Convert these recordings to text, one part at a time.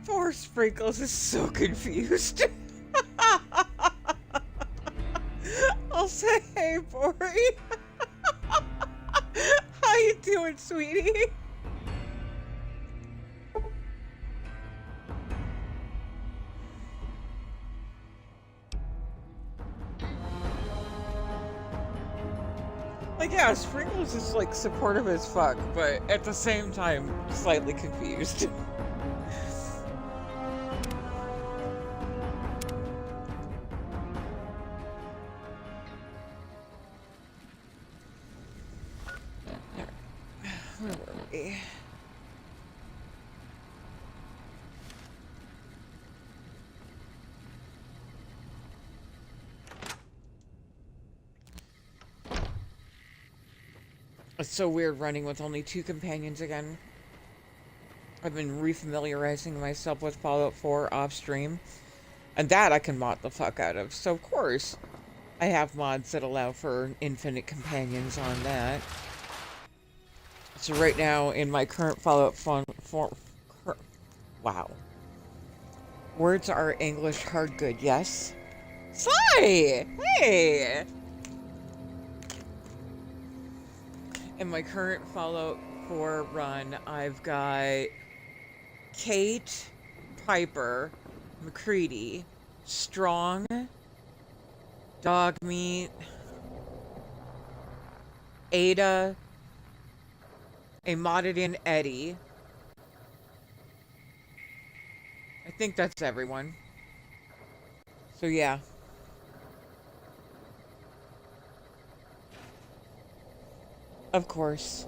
Poor Sprinkles is so confused. I'll say, hey, Bori. How you doing, sweetie? Like, yeah, Sprinkles is, like, supportive as fuck, but at the same time, slightly confused. Where were we? It's so weird running with only two companions again. I've been refamiliarizing myself with Fallout 4 off stream, and that I can mod the fuck out of. So, of course, I have mods that allow for infinite companions on that. So right now, in my current Fallout wow. Words are English hard good, yes? Sly! Hey! In my current Fallout 4 run, I've got Kate, Piper, McCready, Strong, Dogmeat, Ada, a modded in Eddie. I think that's everyone. So yeah. Of course.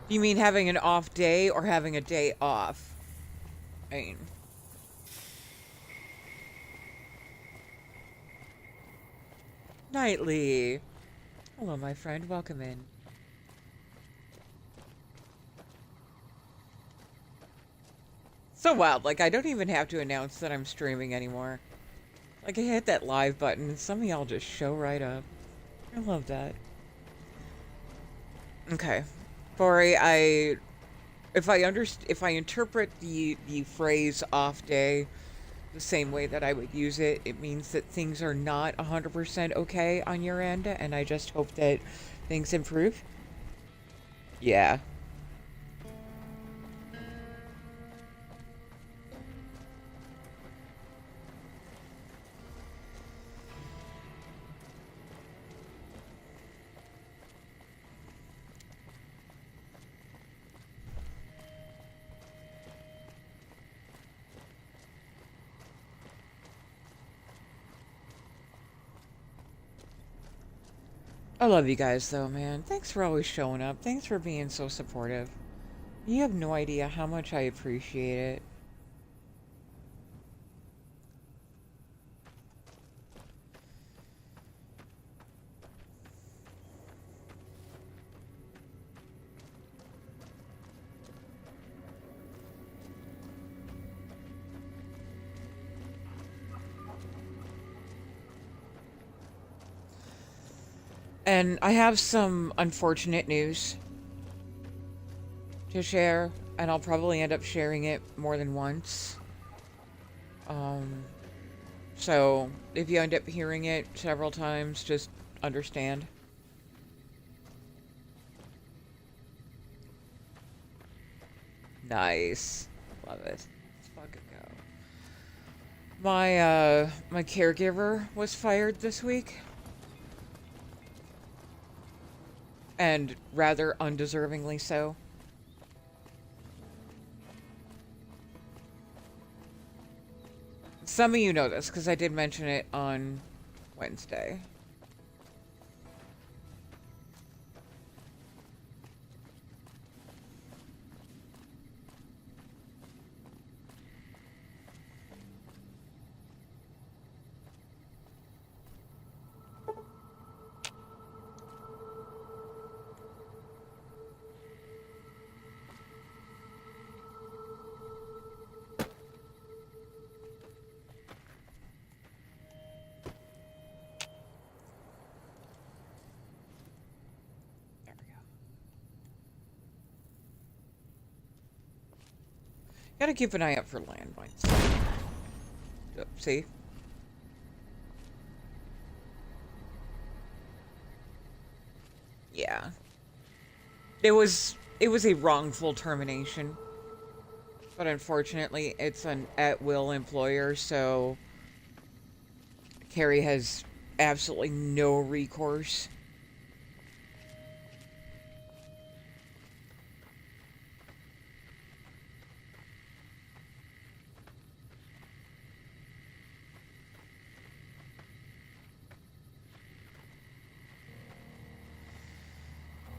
You mean having an off day or having a day off? I mean... Nightly. Hello, my friend. Welcome in. So wild. Like, I don't even have to announce that I'm streaming anymore. Like, I hit that live button and some of y'all just show right up. I love that. Okay. Bori, if I interpret the phrase off day the same way that I would use it, it means that things are not 100% okay on your end, and I just hope that things improve. Yeah. I love you guys though, man. Thanks for always showing up. Thanks for being so supportive. You have no idea how much I appreciate it. And I have some unfortunate news to share, and I'll probably end up sharing it more than once. Um, so if you end up hearing it several times, just understand. Nice. Love it. Let's fucking go. My caregiver was fired this week. And rather undeservingly so. Some of you know this, because I did mention it on Wednesday. Gotta keep an eye out for landmines. Oh, see? Yeah. It was a wrongful termination. But unfortunately, it's an at-will employer, so Carrie has absolutely no recourse.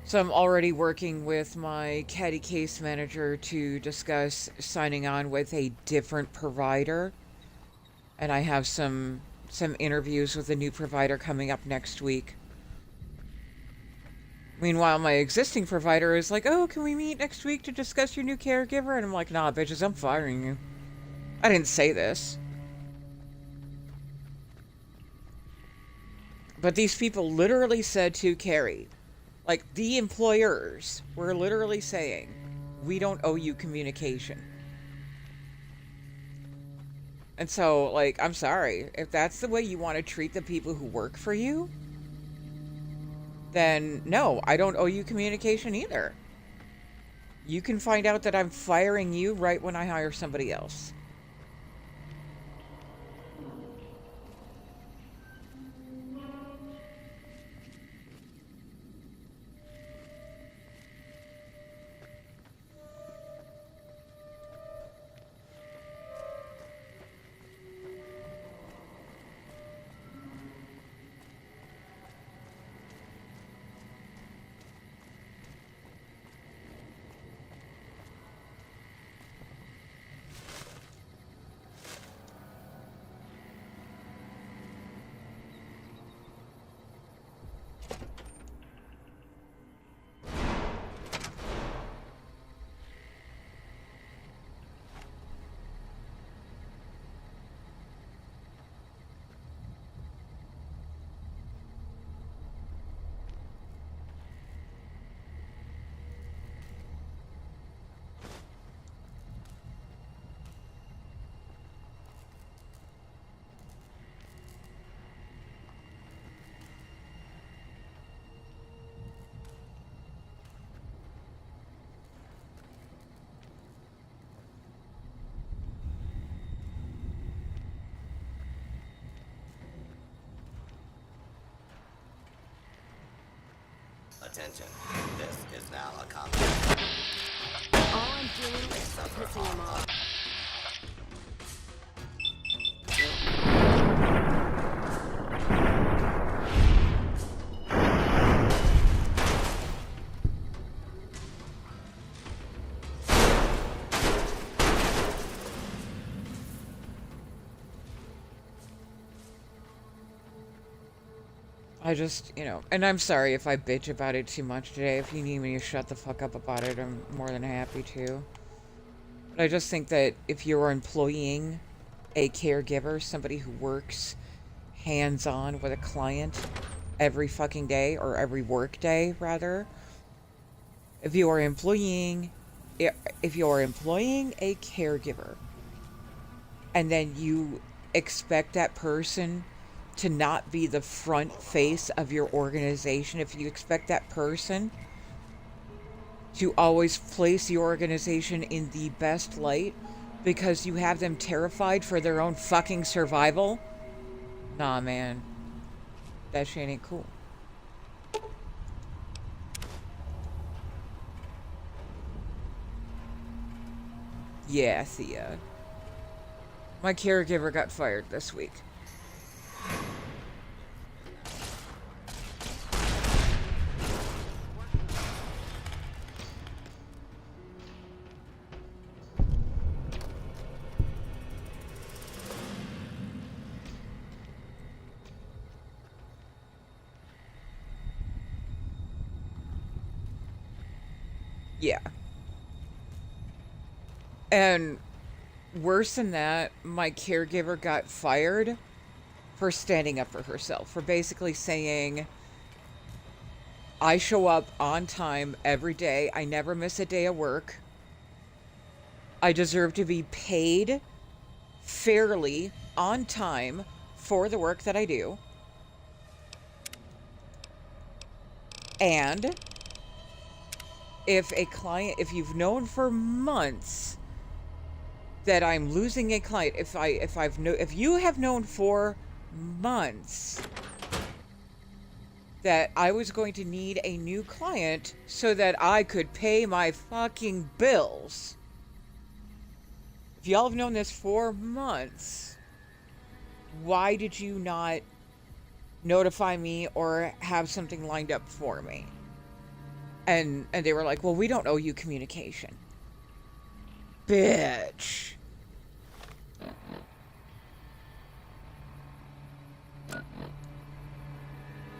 So I'm already working with my caddy case manager to discuss signing on with a different provider. And I have some interviews with a new provider coming up next week. Meanwhile, my existing provider is like, oh, can we meet next week to discuss your new caregiver? And I'm like, nah, bitches, I'm firing you. I didn't say this. But these people literally said to Carrie, like, the employers were literally saying, we don't owe you communication. And so, like, I'm sorry. If that's the way you want to treat the people who work for you, then no, I don't owe you communication either. You can find out that I'm firing you right when I hire somebody else. Attention, this is now a combat. All I'm doing is pissing him off. I just, and I'm sorry if I bitch about it too much today. If you need me to shut the fuck up about it, I'm more than happy to. But I just think that if you're employing a caregiver, somebody who works hands-on with a client every fucking day, or every work day, rather, if you are employing a caregiver, and then you expect that person to not be the front face of your organization, if you expect that person to always place your organization in the best light because you have them terrified for their own fucking survival, nah, man. That shit ain't cool. Yeah, Thea. My caregiver got fired this week. Yeah. And worse than that, my caregiver got fired for standing up for herself, for basically saying, I show up on time every day. I never miss a day of work. I deserve to be paid fairly on time for the work that I do. And if you've known for months that I'm losing a client, if you have known for months that I was going to need a new client so that I could pay my fucking bills. If y'all have known this for months, why did you not notify me or have something lined up for me? And they were like, well, we don't owe you communication. Bitch.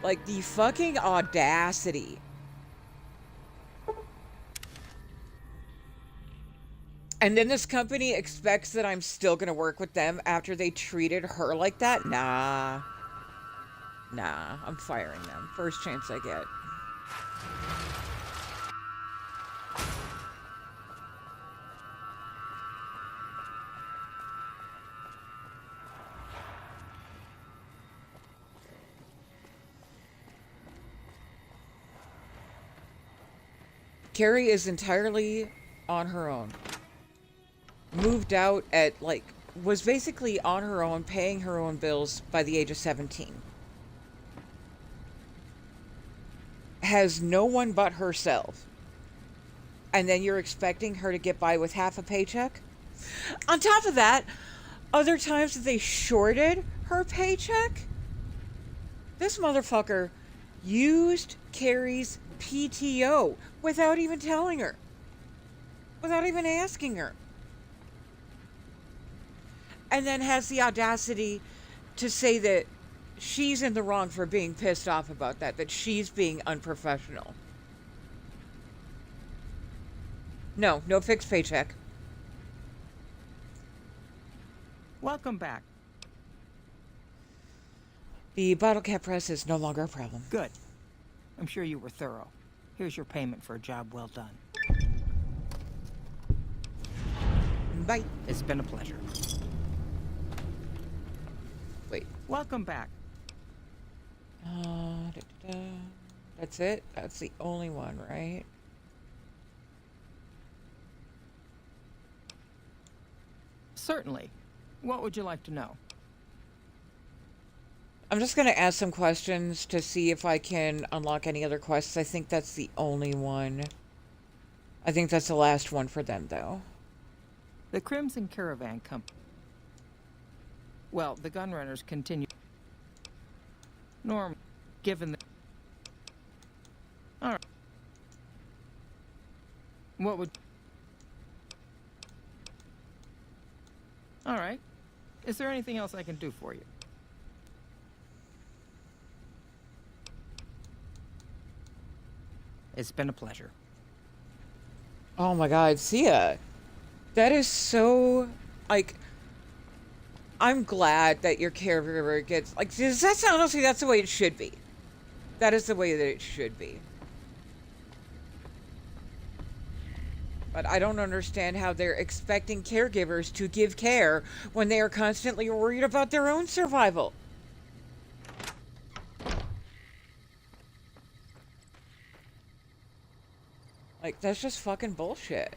Like, the fucking audacity. And then this company expects that I'm still gonna work with them after they treated her like that? Nah. Nah, I'm firing them. First chance I get. Carrie is entirely on her own. Moved out at, like, was basically on her own, paying her own bills by the age of 17. Has no one but herself. And then you're expecting her to get by with half a paycheck? On top of that, other times that they shorted her paycheck, this motherfucker used Carrie's PTO without even telling her. Without even asking her. And then has the audacity to say that she's in the wrong for being pissed off about that she's being unprofessional. No fixed paycheck. Welcome back. The bottle cap press is no longer a problem. Good. I'm sure you were thorough. Here's your payment for a job well done. Bye. It's been a pleasure. Wait. Welcome back. That's it? That's the only one, right? Certainly. What would you like to know? I'm just going to ask some questions to see if I can unlock any other quests. I think that's the only one. I think that's the last one for them, though. The Crimson Caravan Company. Well, the gunrunners continue. Norm, given the... All right. What would... All right. Is there anything else I can do for you? It's been a pleasure. Oh my god, Sia. That is so, like, I'm glad that your caregiver gets, like, that's honestly, that's the way it should be. That is the way that it should be. But I don't understand how they're expecting caregivers to give care when they are constantly worried about their own survival. Like, that's just fucking bullshit.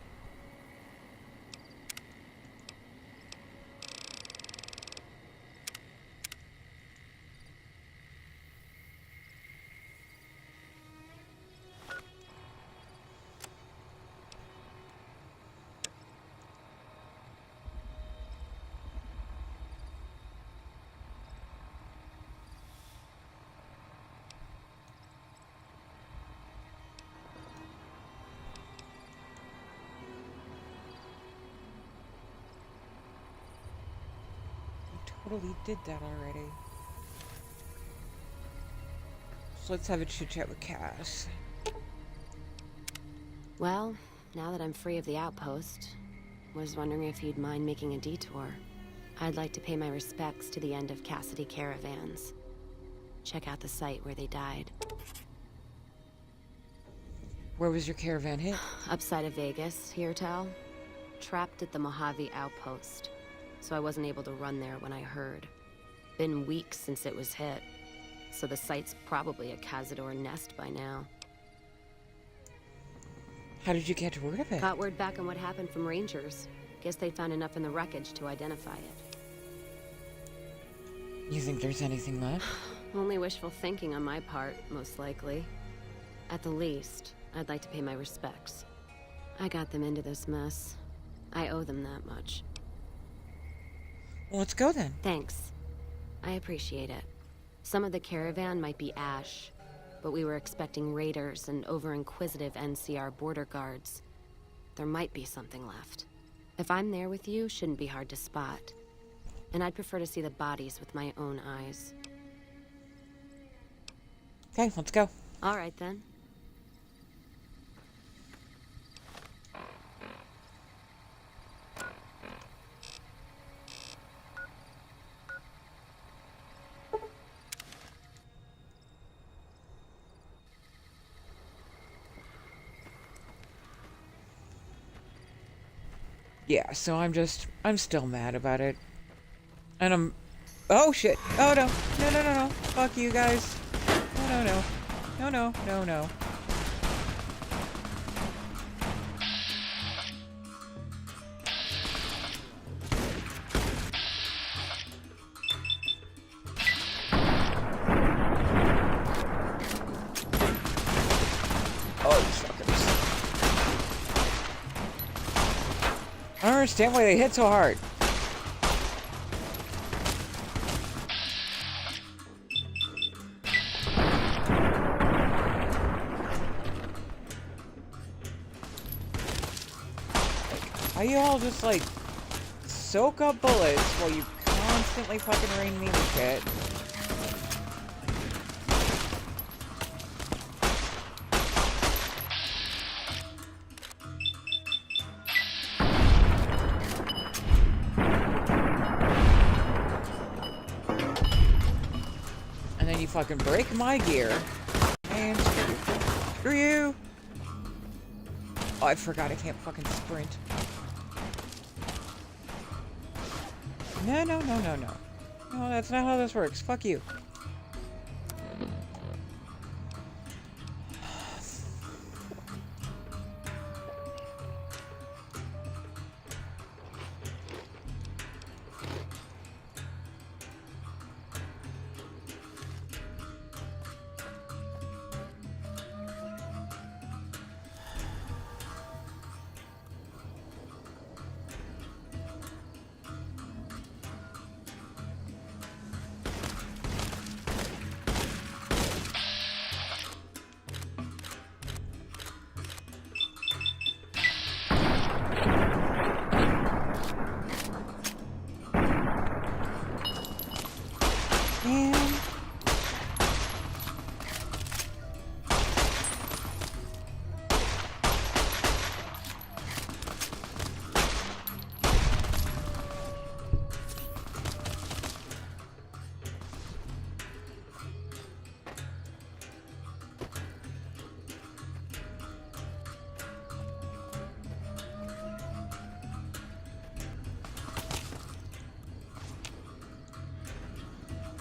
Totally did that already. So let's have a chit chat with Cass. Well, now that I'm free of the outpost, was wondering if you'd mind making a detour. I'd like to pay my respects to the end of Cassidy caravans. Check out the site where they died. Where was your caravan hit? Upside of Vegas, here tell? trapped at the Mojave outpost, so I wasn't able to run there when I heard. Been weeks since it was hit, so the site's probably a Cazador nest by now. How did you get word of it? Got word back on what happened from Rangers. Guess they found enough in the wreckage to identify it. You think there's anything left? Only wishful thinking on my part, most likely. At the least, I'd like to pay my respects. I got them into this mess. I owe them that much. Well, let's go then. Thanks. I appreciate it. Some of the caravan might be ash, but we were expecting raiders and over-inquisitive NCR border guards. There might be something left. If I'm there with you, shouldn't be hard to spot. And I'd prefer to see the bodies with my own eyes. Okay, let's go. All right, then. Yeah, so I'm still mad about it. And oh shit. Oh no. No, no, no, no. Fuck you guys. No, no, no. No, no, no, no. Oh, these fuckers. I don't understand why they hit so hard. Why you all just like soak up bullets while you constantly fucking rain me with shit? And then you fucking break my gear. And screw you. Oh, I forgot I can't fucking sprint. No, no, no, no, no. No, that's not how this works. Fuck you.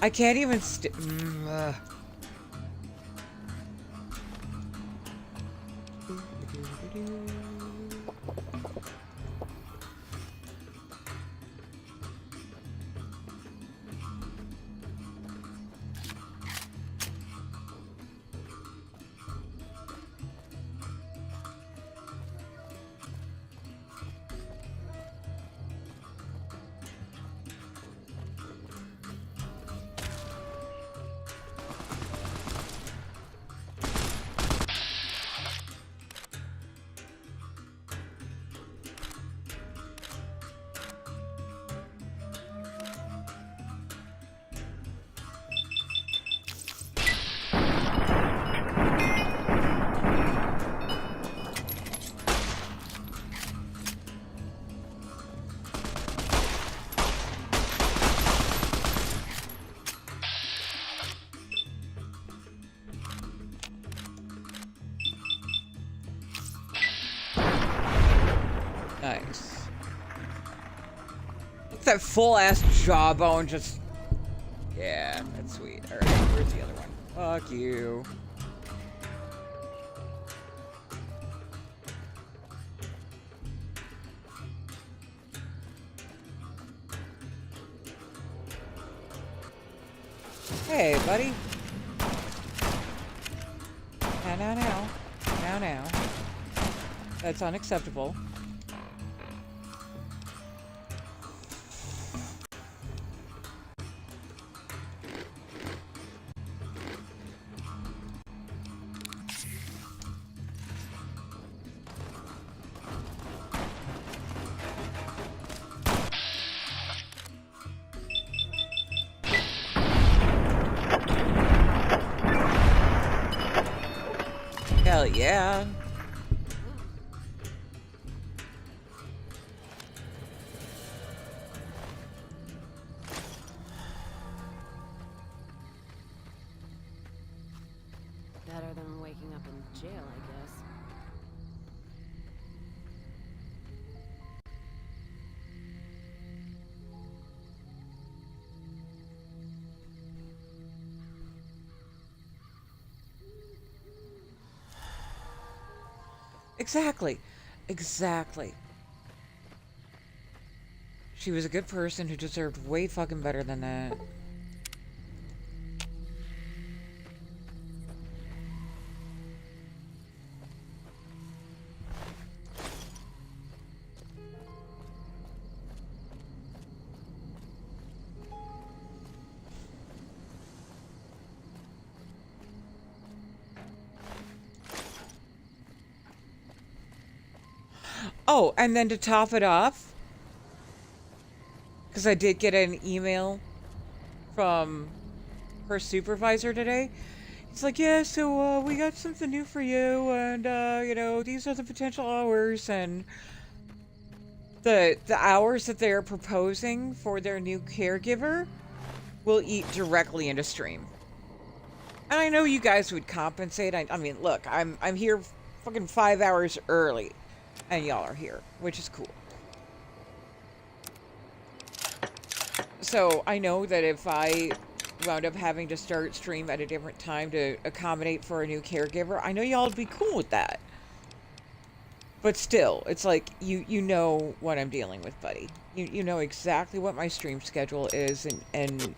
I can't even Nice. That full ass jawbone just. Yeah, that's sweet. Alright, where's the other one? Fuck you. Hey, buddy. Now. That's unacceptable. Hell yeah. Better than waking up in jail, I guess. Exactly. Exactly. She was a good person who deserved way fucking better than that. Oh, and then to top it off, because I did get an email from her supervisor today. It's like, yeah, so we got something new for you, and you know, these are the potential hours, and the hours that they're proposing for their new caregiver will eat directly into stream. And I know you guys would compensate. I mean, look, I'm here fucking 5 hours early, and y'all are here, which is cool. So I know that if I wound up having to start stream at a different time to accommodate for a new caregiver, I know y'all would be cool with that. But still, it's like you know what I'm dealing with, buddy. You know exactly what my stream schedule is, and yeah.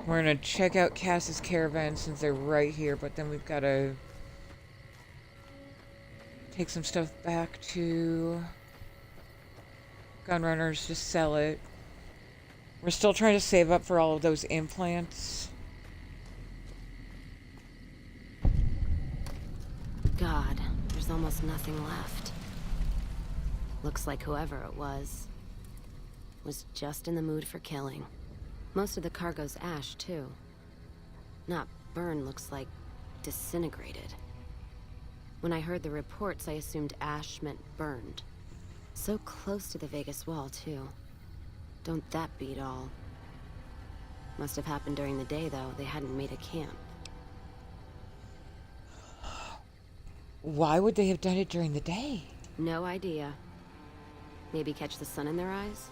We're gonna check out Cass's caravan since they're right here, but then we've gotta take some stuff back to Gunrunners to sell it. We're still trying to save up for all of those implants. God, there's almost nothing left. Looks like whoever it was just in the mood for killing. Most of the cargo's ash, too. Not burned, looks like disintegrated. When I heard the reports, I assumed ash meant burned. So close to the Vegas wall, too. Don't that beat all? Must have happened during the day, though. They hadn't made a camp. Why would they have done it during the day? No idea. Maybe catch the sun in their eyes?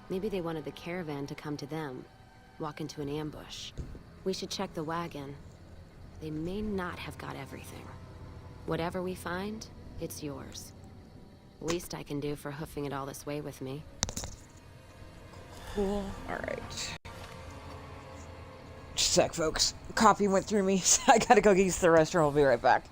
Maybe they wanted the caravan to come to them, walk into an ambush. We should check the wagon. They may not have got everything. Whatever we find, it's yours. Least I can do for hoofing it all this way with me. Cool. Alright. Just a sec, folks. Coffee went through me, so I gotta go use the restroom. I'll be right back.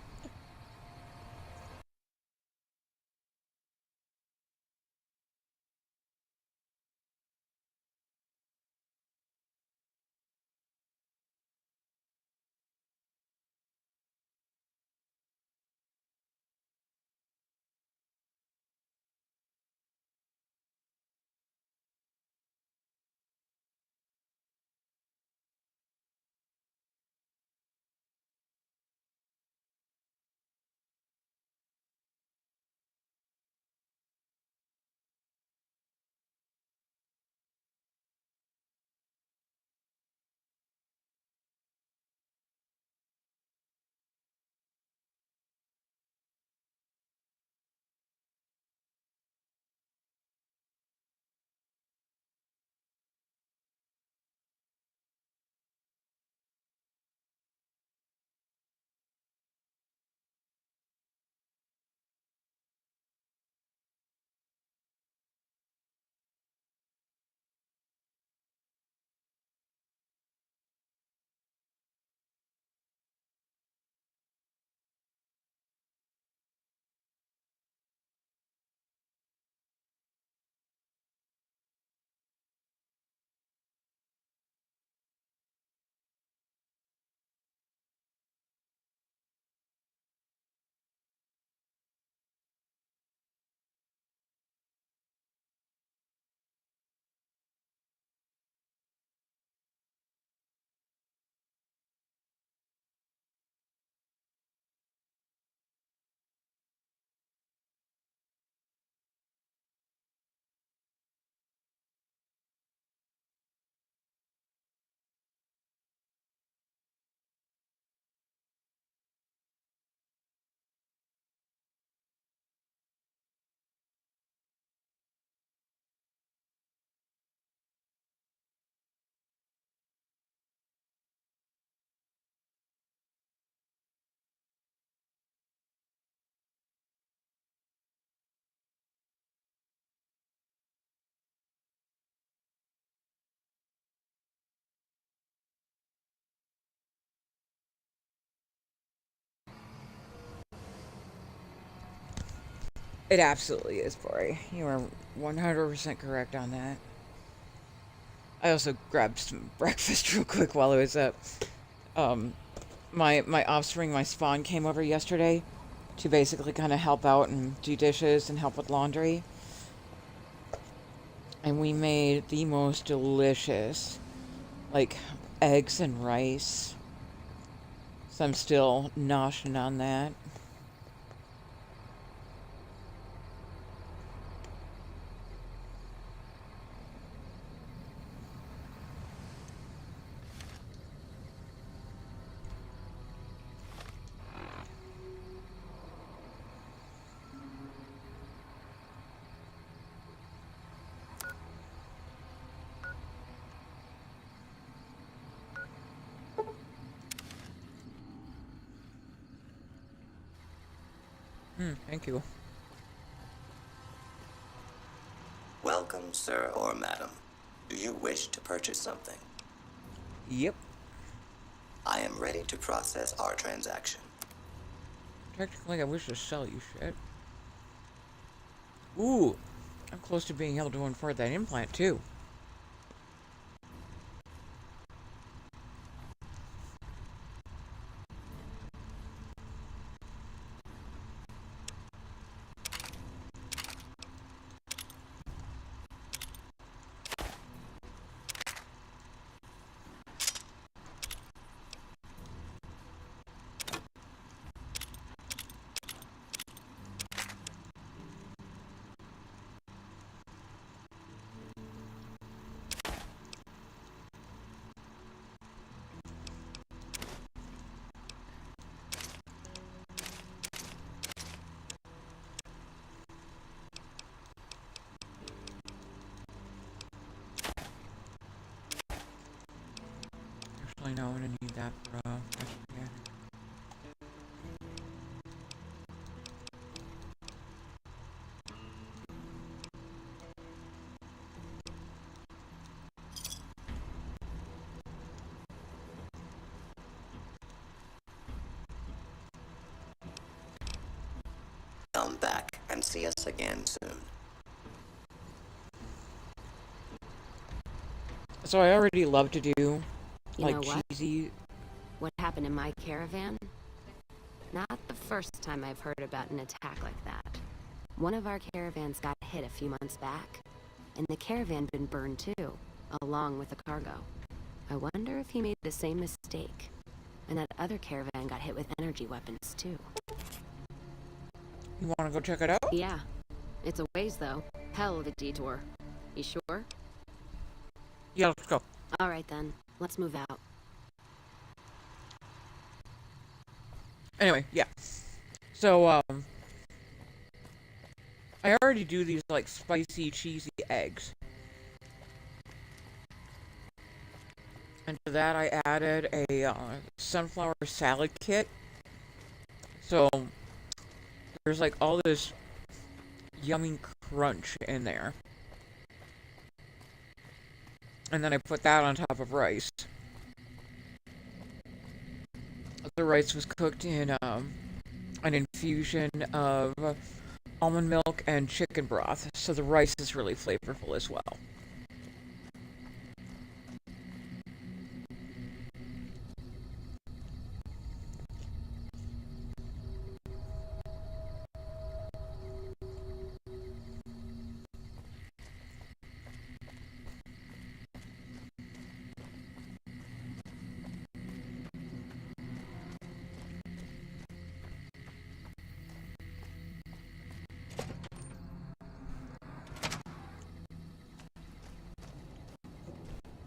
It absolutely is, Bori. You are 100% correct on that. I also grabbed some breakfast real quick while I was up. Um, my offspring, my spawn, came over yesterday to basically kind of help out and do dishes and help with laundry. And we made the most delicious, like, eggs and rice. So I'm still noshing on that. Thank you. Welcome, sir or madam. Do you wish to purchase something? Yep. I am ready to process our transaction. Technically, I wish to sell you shit. Ooh, I'm close to being able to afford that implant, too. Actually, no, I'm gonna need that for, yeah. Come back and see us again soon. So I already love to do, You like, know what? cheesy... What happened in my caravan? Not the first time I've heard about an attack like that. One of our caravans got hit a few months back, and the caravan been burned too, along with the cargo. I wonder if he made the same mistake. And that other caravan got hit with energy weapons too. You wanna go check it out? Yeah. It's a ways though. Hell of a detour. You sure? Yeah, let's go. Alright then. Let's move out. Anyway, yeah. So, I already do these, like, spicy, cheesy eggs. And to that, I added a sunflower salad kit. So, there's, like, all this yummy crunch in there. And then I put that on top of rice. The rice was cooked in an infusion of almond milk and chicken broth, so the rice is really flavorful as well.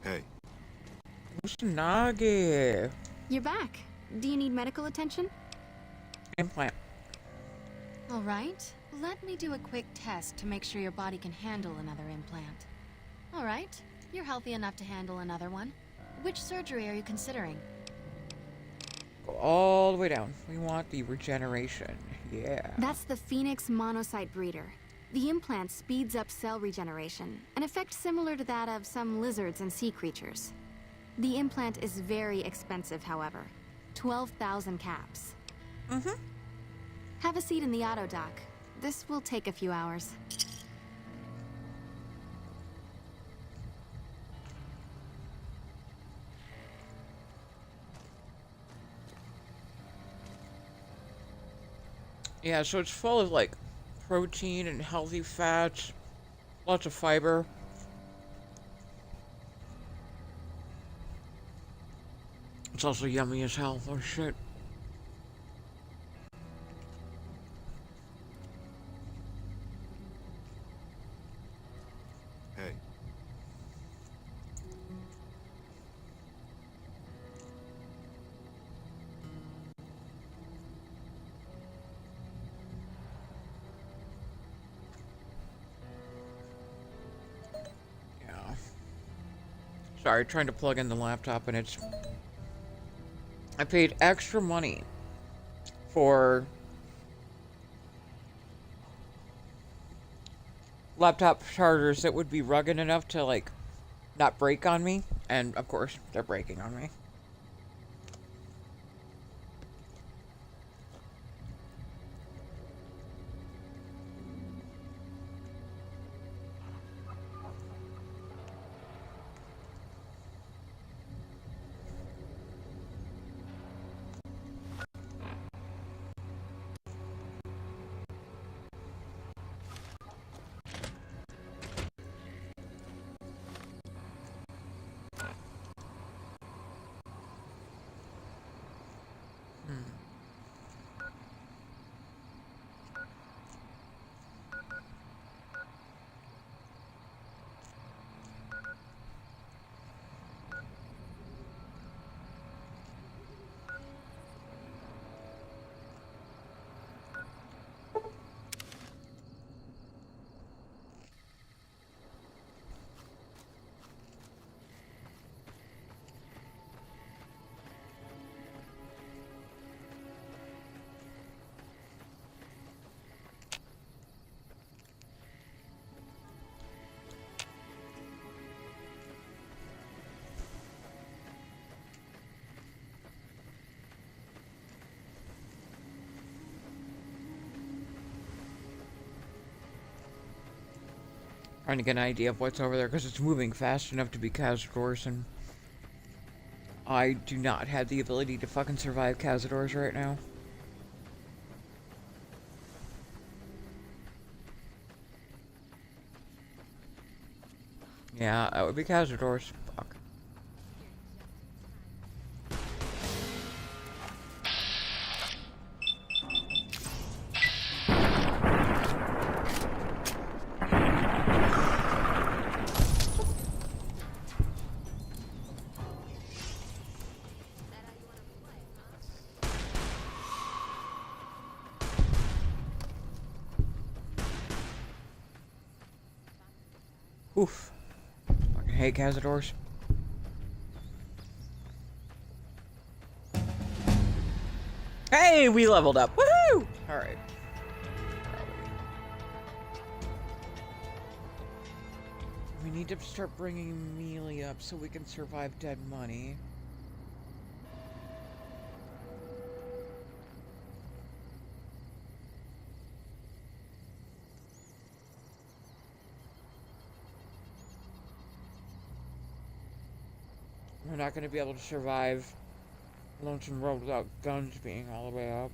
Hey. Ushinagi. You're back. Do you need medical attention? Implant. All right. Let me do a quick test to make sure your body can handle another implant. All right. You're healthy enough to handle another one. Which surgery are you considering? Go all the way down. We want the regeneration. Yeah. That's the Phoenix monocyte breeder. The implant speeds up cell regeneration, an effect similar to that of some lizards and sea creatures. The implant is very expensive, however. 12,000 caps. Mm-hmm. Have a seat in the auto dock. This will take a few hours. Yeah, so it's full of like protein and healthy fats, lots of fiber. It's also yummy as hell. Oh shit. Hey. Yeah. Sorry, trying to plug in the laptop and it's... I paid extra money for laptop chargers that would be rugged enough to, like, not break on me. And, of course, they're breaking on me. Trying to get an idea of what's over there, because it's moving fast enough to be Cazadors, and I do not have the ability to fucking survive Cazadors right now. Yeah, that would be Cazadors. Fuck. Oof. Fucking hate Cazadors. Hey, we leveled up. Woohoo! Alright. We need to start bringing melee up so we can survive dead money. We're not going to be able to survive Lonesome Road without guns being all the way up.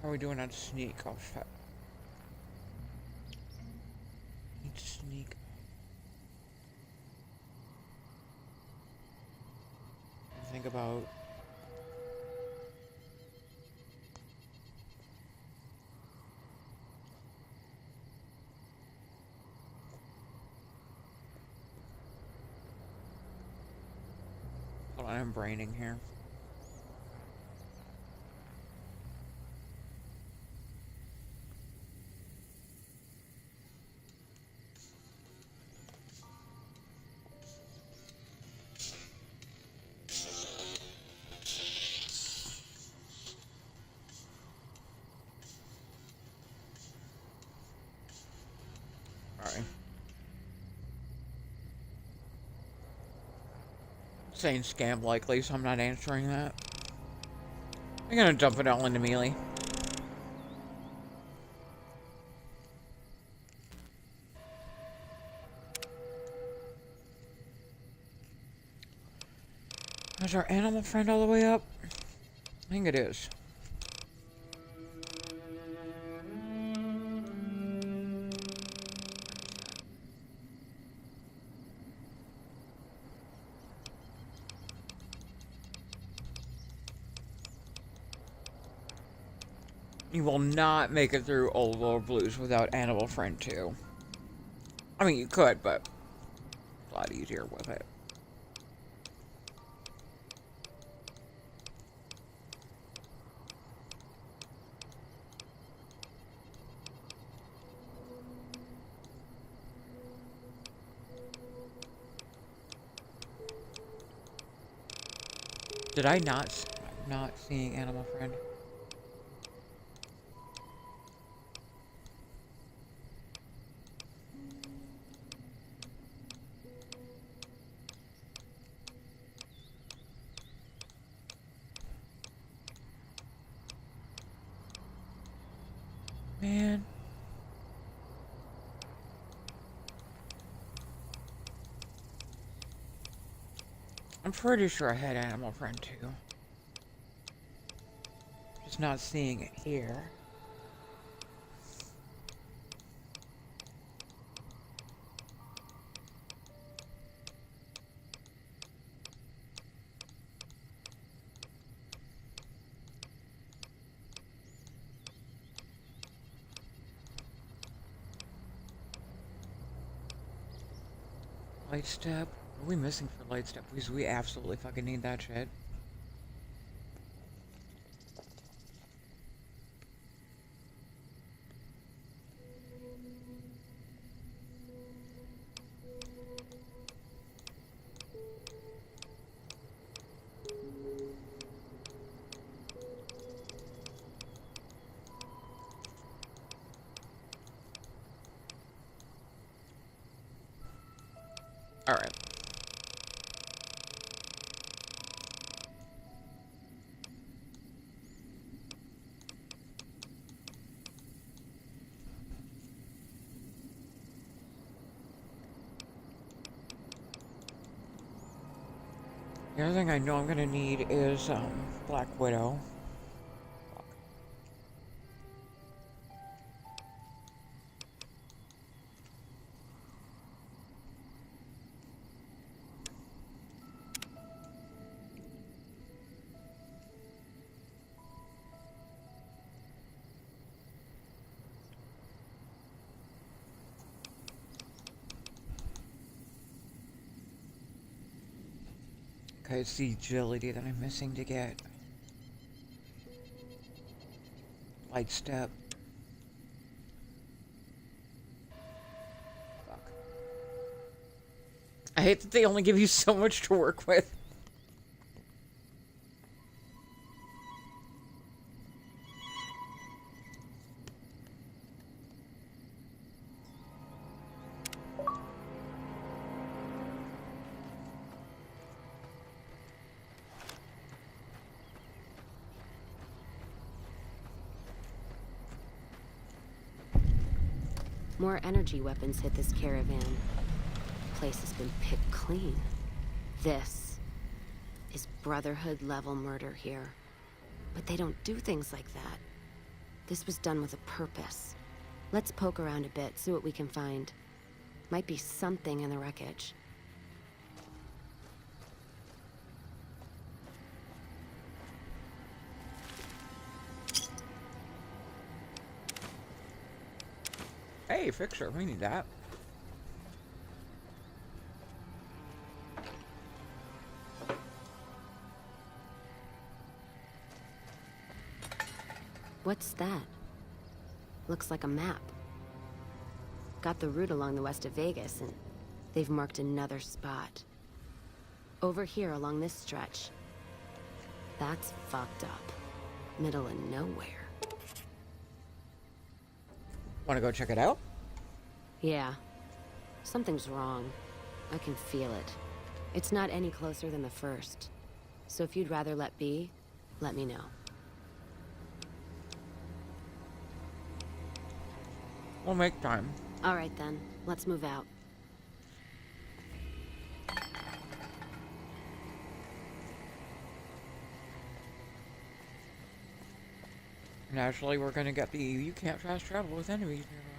How are we doing on sneak? Oh, shit. Need to sneak. Think about... Hold on, I'm braining here. saying scam likely, so I'm not answering that. I'm gonna dump it all into melee. Is our animal friend all the way up? I think it is. You will not make it through Old World Blues without Animal Friend 2. I mean, you could, but a lot easier with it. Did I not seeing Animal Friend? Man. I'm pretty sure I had Animal Friend 2. Just not seeing it here. Light Step? What are we missing for Light Step? Because we absolutely fucking need that shit. Alright. The other thing I know I'm gonna need is, Black Widow. Okay, it's the agility that I'm missing to get. Light Step. Fuck. I hate that they only give you so much to work with. More energy weapons hit this caravan. The place has been picked clean. This is Brotherhood level murder here. But they don't do things like that. This was done with a purpose. Let's poke around a bit, see what we can find. Might be something in the wreckage. Hey, fixer, we need that. What's that? Looks like a map. Got the route along the west of Vegas, and they've marked another spot. Over here along this stretch. That's fucked up. Middle of nowhere. Want to go check it out? Yeah. Something's wrong. I can feel it. It's not any closer than the first. So if you'd rather let be, let me know. We'll make time. All right then, let's move out. Naturally, we're gonna get the you can't fast travel with enemies nearby.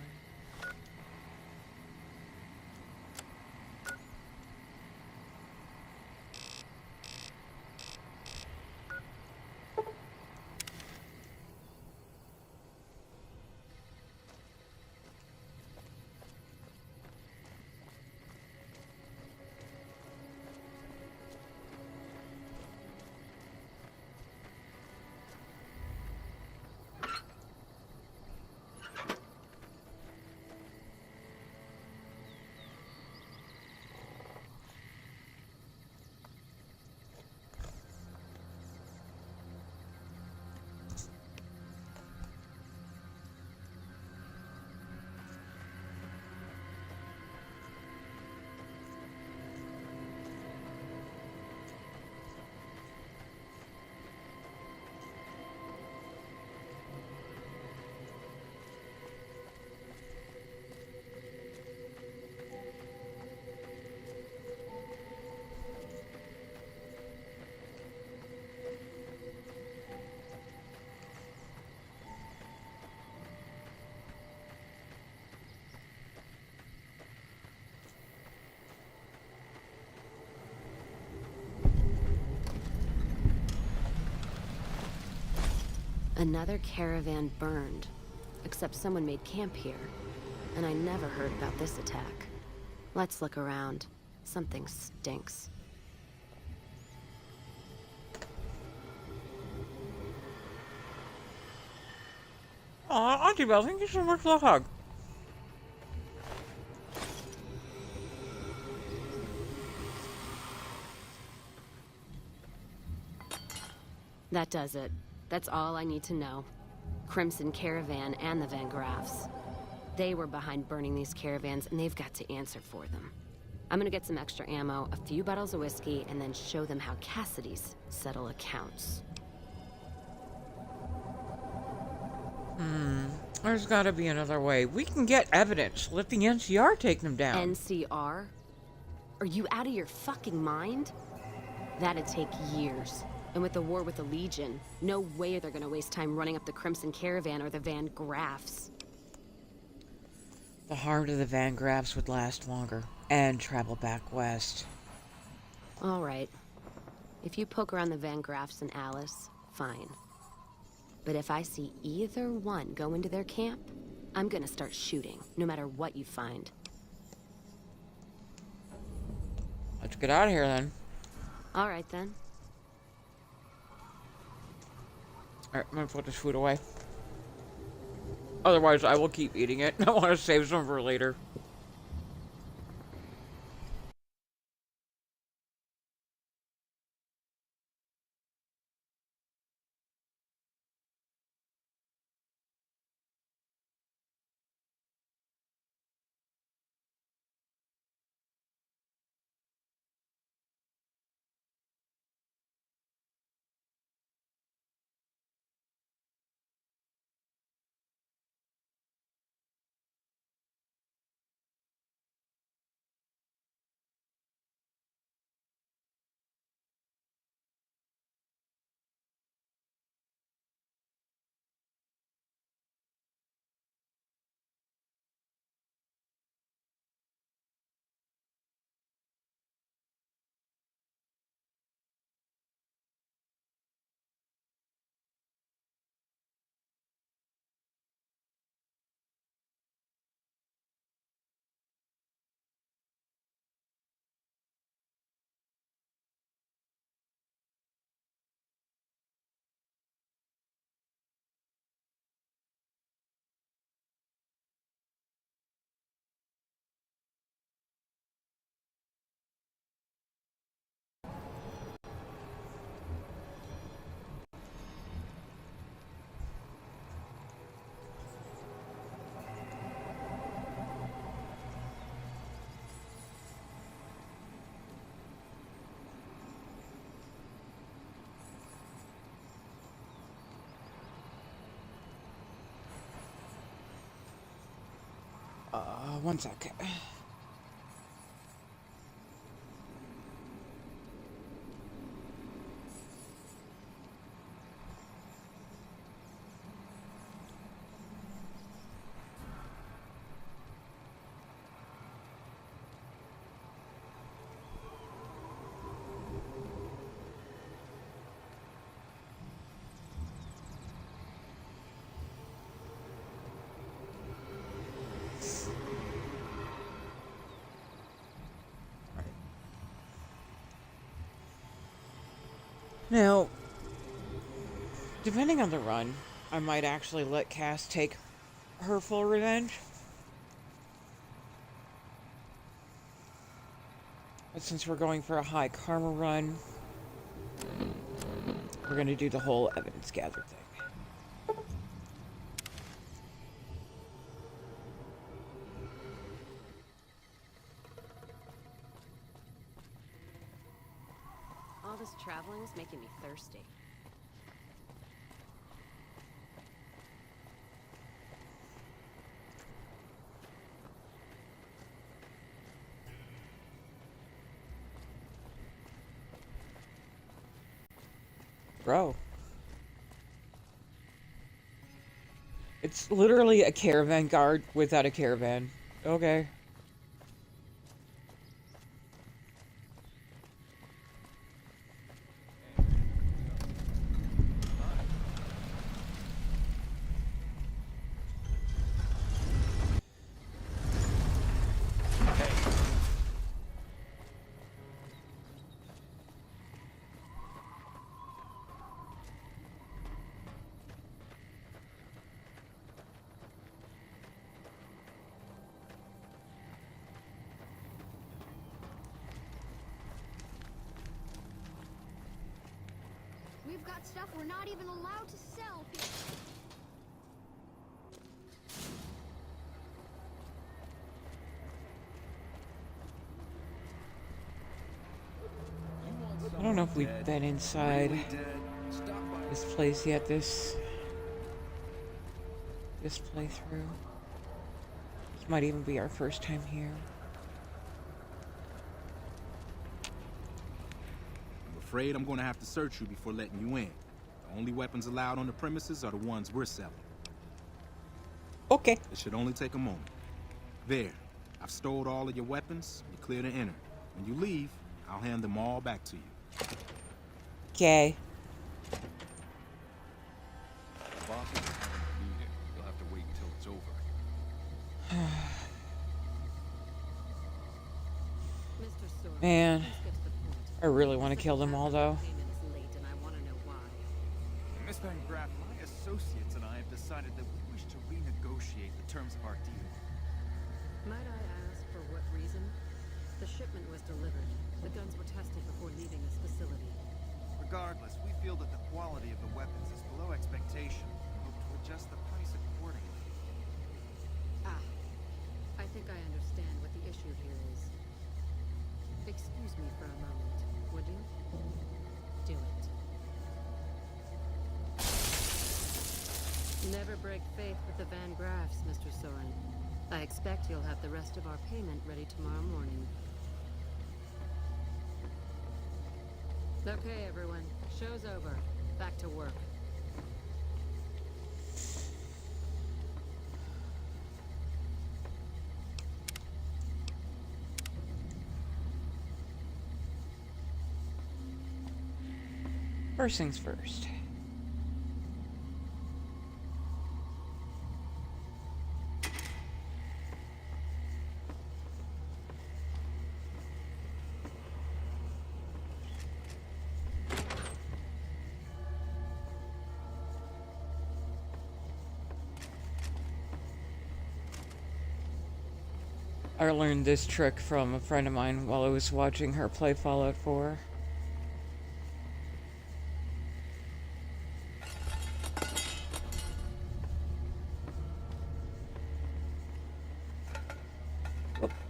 Another caravan burned. Except someone made camp here. And I never heard about this attack. Let's look around. Something stinks. Aw, Auntie Belle, thank you so much for the hug. That does it. That's all I need to know. Crimson Caravan and the Van Graffs. They were behind burning these caravans, and they've got to answer for them. I'm gonna get some extra ammo, a few bottles of whiskey, and then show them how Cassidy's settle accounts. There's gotta be another way. We can get evidence. Let the NCR take them down. NCR? Are you out of your fucking mind? That'd take years. And with the war with the Legion, no way they're gonna waste time running up the Crimson Caravan or the Van Graffs. The harm to the Van Graffs would last longer and travel back west. All right. If you poke around the Van Graffs and Alice, fine. But if I see either one go into their camp, I'm gonna start shooting, no matter what you find. Let's get out of here then. All right then. Alright, I'm gonna put this food away. Otherwise, I will keep eating it. I want to save some for later. one sec. Now, depending on the run, I might actually let Cass take her full revenge. But since we're going for a high karma run, we're going to do the whole evidence gather thing. All this traveling's making me thirsty. Bro. It's literally a caravan guard without a caravan. Okay. We've got stuff we're not even allowed to sell. I don't know if we've been inside this place yet, this playthrough. This might even be our first time here. I'm afraid I'm going to have to search you before letting you in. The only weapons allowed on the premises are the ones we're selling. Okay. It should only take a moment. There. I've stored all of your weapons. You're clear to enter. When you leave, I'll hand them all back to you. Okay. Boss is having a meeting. You'll have to wait until it's over. Mr. Soren, Man, let's get to the point. I really want to kill them all, though. Payment is late, and I want to know why. Miss Van Graff, my associates and I have decided that we wish to renegotiate the terms of our deal. Might I ask for what reason? The shipment was delivered. The guns were tested before leaving this facility. Regardless, we feel that the quality of the weapons is below expectation and hope to adjust the price accordingly. Ah, I think I understand what the issue here is. Excuse me for a moment, would you? Do it. Never break faith with the Van Graffs, Mr. Soren. I expect you'll have the rest of our payment ready tomorrow morning. Okay, everyone. Show's over. Back to work. First things first. I learned this trick from a friend of mine while I was watching her play Fallout 4.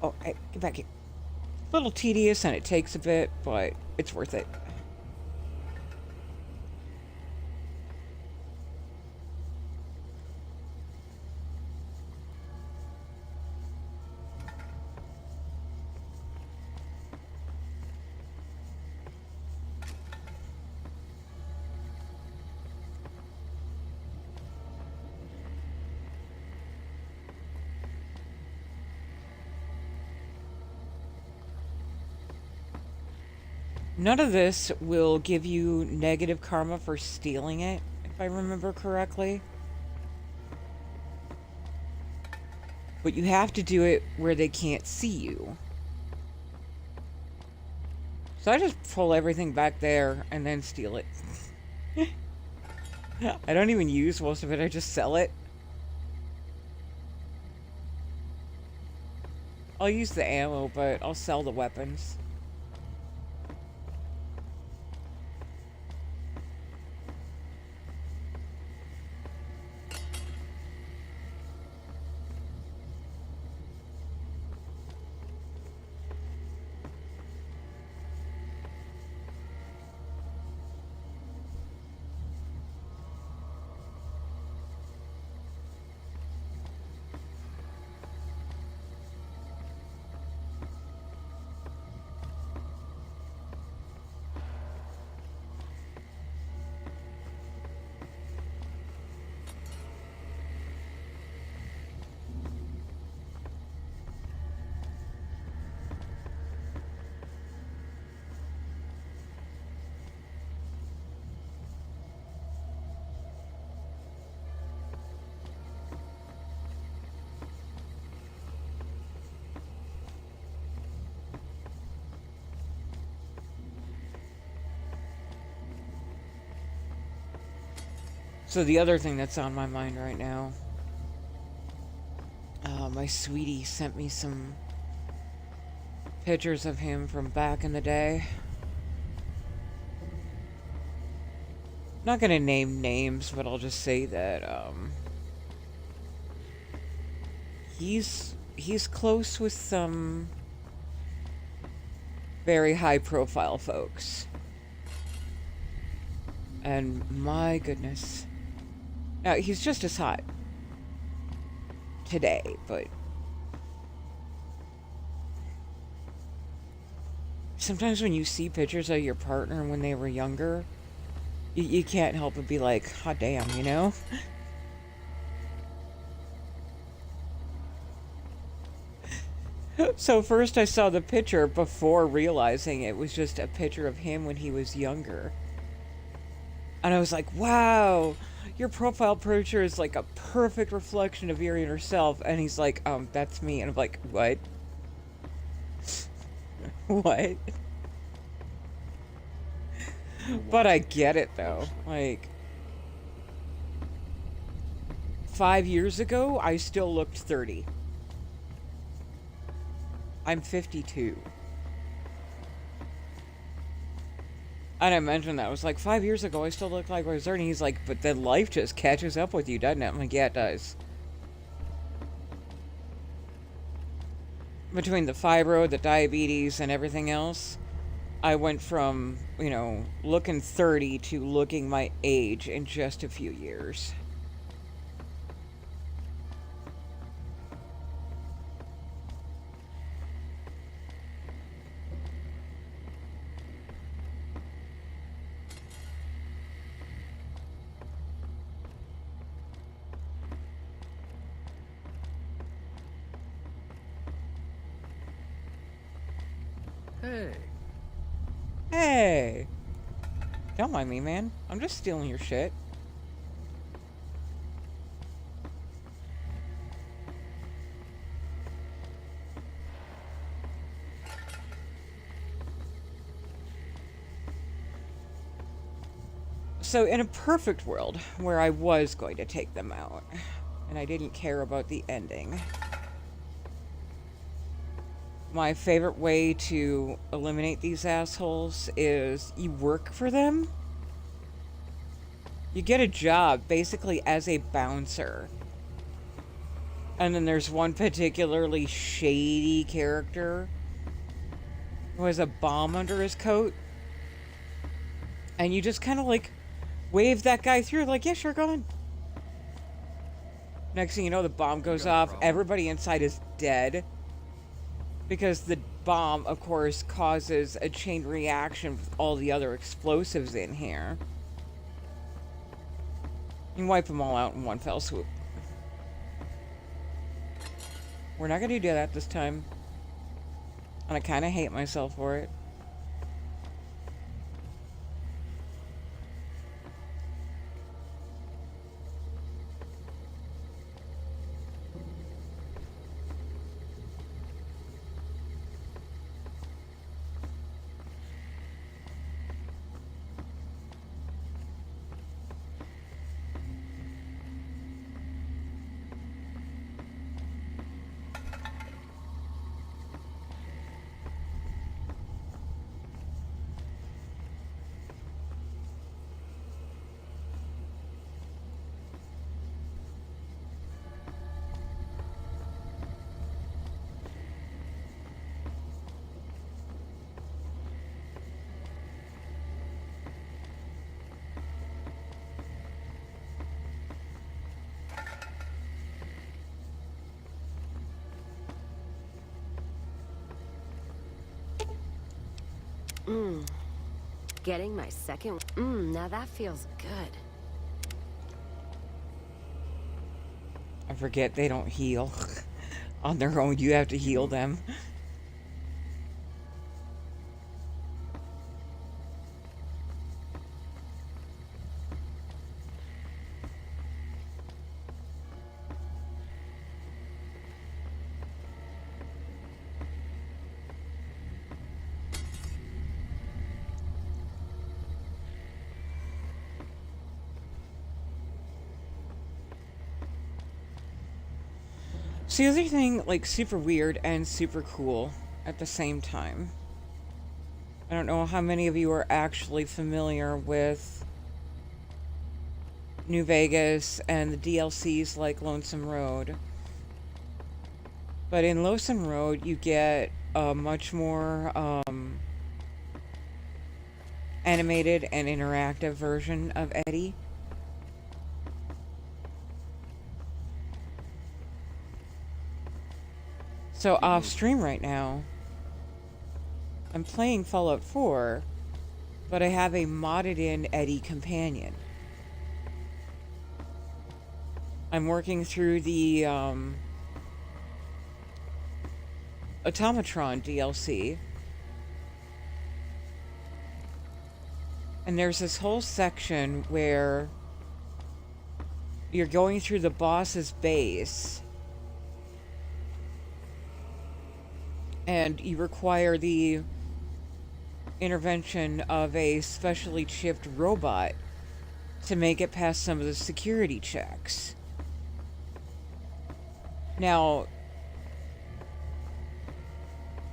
Oh, hey, get back here. A little tedious and it takes a bit, but it's worth it. None of this will give you negative karma for stealing it, if I remember correctly. But you have to do it where they can't see you. So I just pull everything back there and then steal it. I don't even use most of it, I just sell it. I'll use the ammo, but I'll sell the weapons. So the other thing that's on my mind right now, my sweetie sent me some pictures of him from back in the day. Not gonna name names, but I'll just say that he's close with some very high profile folks. And my goodness. Now, he's just as hot today, but sometimes when you see pictures of your partner when they were younger, you can't help but be like, hot damn, you know? So first I saw the picture before realizing it was just a picture of him when he was younger. And I was like, wow, your profile picture is like a perfect reflection of your inner self. And he's like, that's me. And I'm like, what? What? But I get it though. Like, 5 years ago, I still looked 30. I'm 52. And I mentioned that. I was like, 5 years ago, I still look like I was 30. He's like, but then life just catches up with you, doesn't it? I'm like, yeah, it does. Between the fibro, the diabetes, and everything else, I went from, you know, looking 30 to looking my age in just a few years. Hey. Hey! Don't mind me, man. I'm just stealing your shit. So, in a perfect world, where I was going to take them out, and I didn't care about the ending, my favorite way to eliminate these assholes is you work for them. You get a job basically as a bouncer. And then there's one particularly shady character who has a bomb under his coat. And you just kind of like wave that guy through like, yeah, sure, go on. Next thing you know, the bomb goes off. Everybody inside is dead. Because the bomb, of course, causes a chain reaction with all the other explosives in here. You can wipe them all out in one fell swoop. We're not going to do that this time. And I kind of hate myself for it. Mmm. Getting my second... Mmm, now that feels good. I forget they don't heal. On their own, you have to heal them. So the other thing, like, super weird and super cool at the same time. I don't know how many of you are actually familiar with New Vegas and the DLCs like Lonesome Road. But in Lonesome Road, you get a much more animated and interactive version of Eddie. So off stream right now, I'm playing Fallout 4, but I have a modded in Eddie companion. I'm working through the Automatron DLC. And there's this whole section where you're going through the boss's base and you require the intervention of a specially chipped robot to make it past some of the security checks. Now,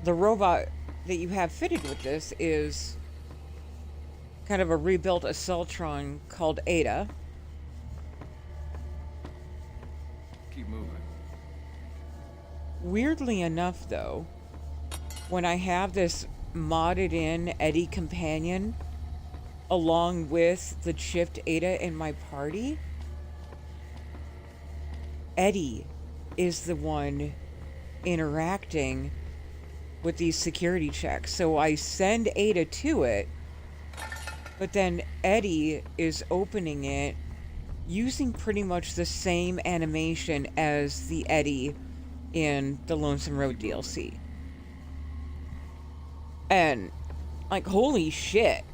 the robot that you have fitted with this is kind of a rebuilt Assaultron called Ada. Keep moving. Weirdly enough, though, when I have this modded in Eddie companion along with the chipped Ada in my party, Eddie is the one interacting with these security checks. So I send Ada to it, but then Eddie is opening it using pretty much the same animation as the Eddie in the Lonesome Road DLC. And, like, holy shit.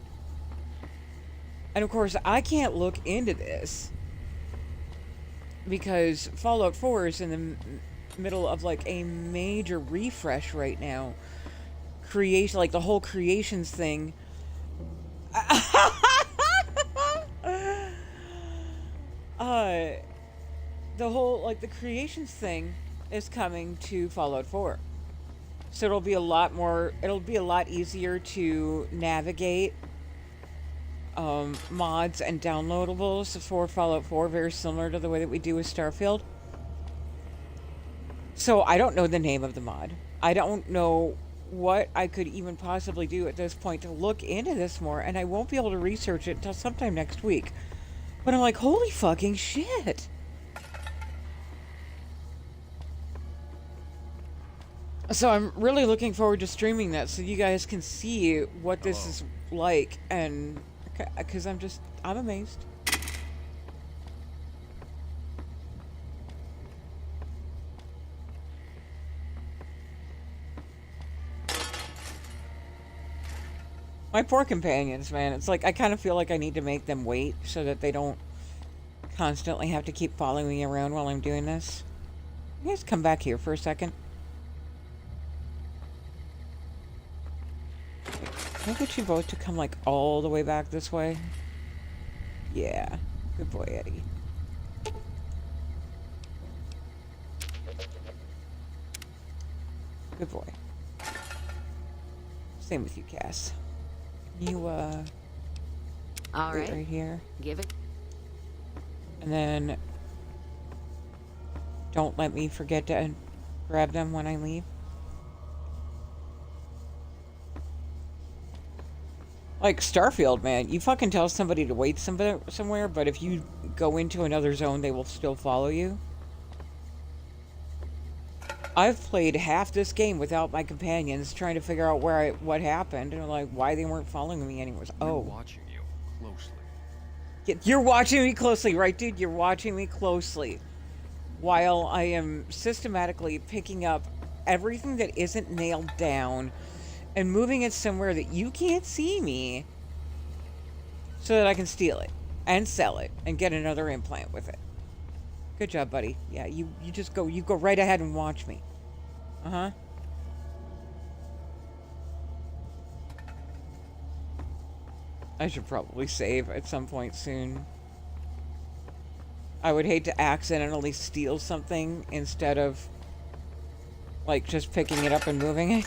And of course, I can't look into this because Fallout 4 is in the middle of, like, a major refresh right now. Creation, like, the whole creations thing. The whole, like, the creations thing is coming to Fallout 4. So it'll be a lot easier to navigate mods and downloadables for Fallout 4, very similar to the way that we do with Starfield. So I don't know the name of the mod. I don't know what I could even possibly do at this point to look into this more, and I won't be able to research it until sometime next week. But I'm like, holy fucking shit! So I'm really looking forward to streaming that so you guys can see what this is like, and because I'm amazed. My poor companions, man. It's like I kind of feel like I need to make them wait so that they don't constantly have to keep following me around while I'm doing this. You guys come back here for a second. Can I get you both to come, like, all the way back this way? Yeah. Good boy, Eddie. Good boy. Same with you, Cass. Can you, All wait right. right here? Give it. And then don't let me forget to grab them when I leave. Like Starfield, man, you fucking tell somebody to wait somewhere, but if you go into another zone, they will still follow you. I've played half this game without my companions, trying to figure out what happened, and like why they weren't following me anyways. We're Oh, watching you closely. you're watching me closely, right, dude? You're watching me closely, while I am systematically picking up everything that isn't nailed down and moving it somewhere that you can't see me, so that I can steal it and sell it and get another implant with it. Good job, buddy. Yeah, you just go right ahead and watch me. Uh-huh. I should probably save at some point soon. I would hate to accidentally steal something instead of, like, just picking it up and moving it.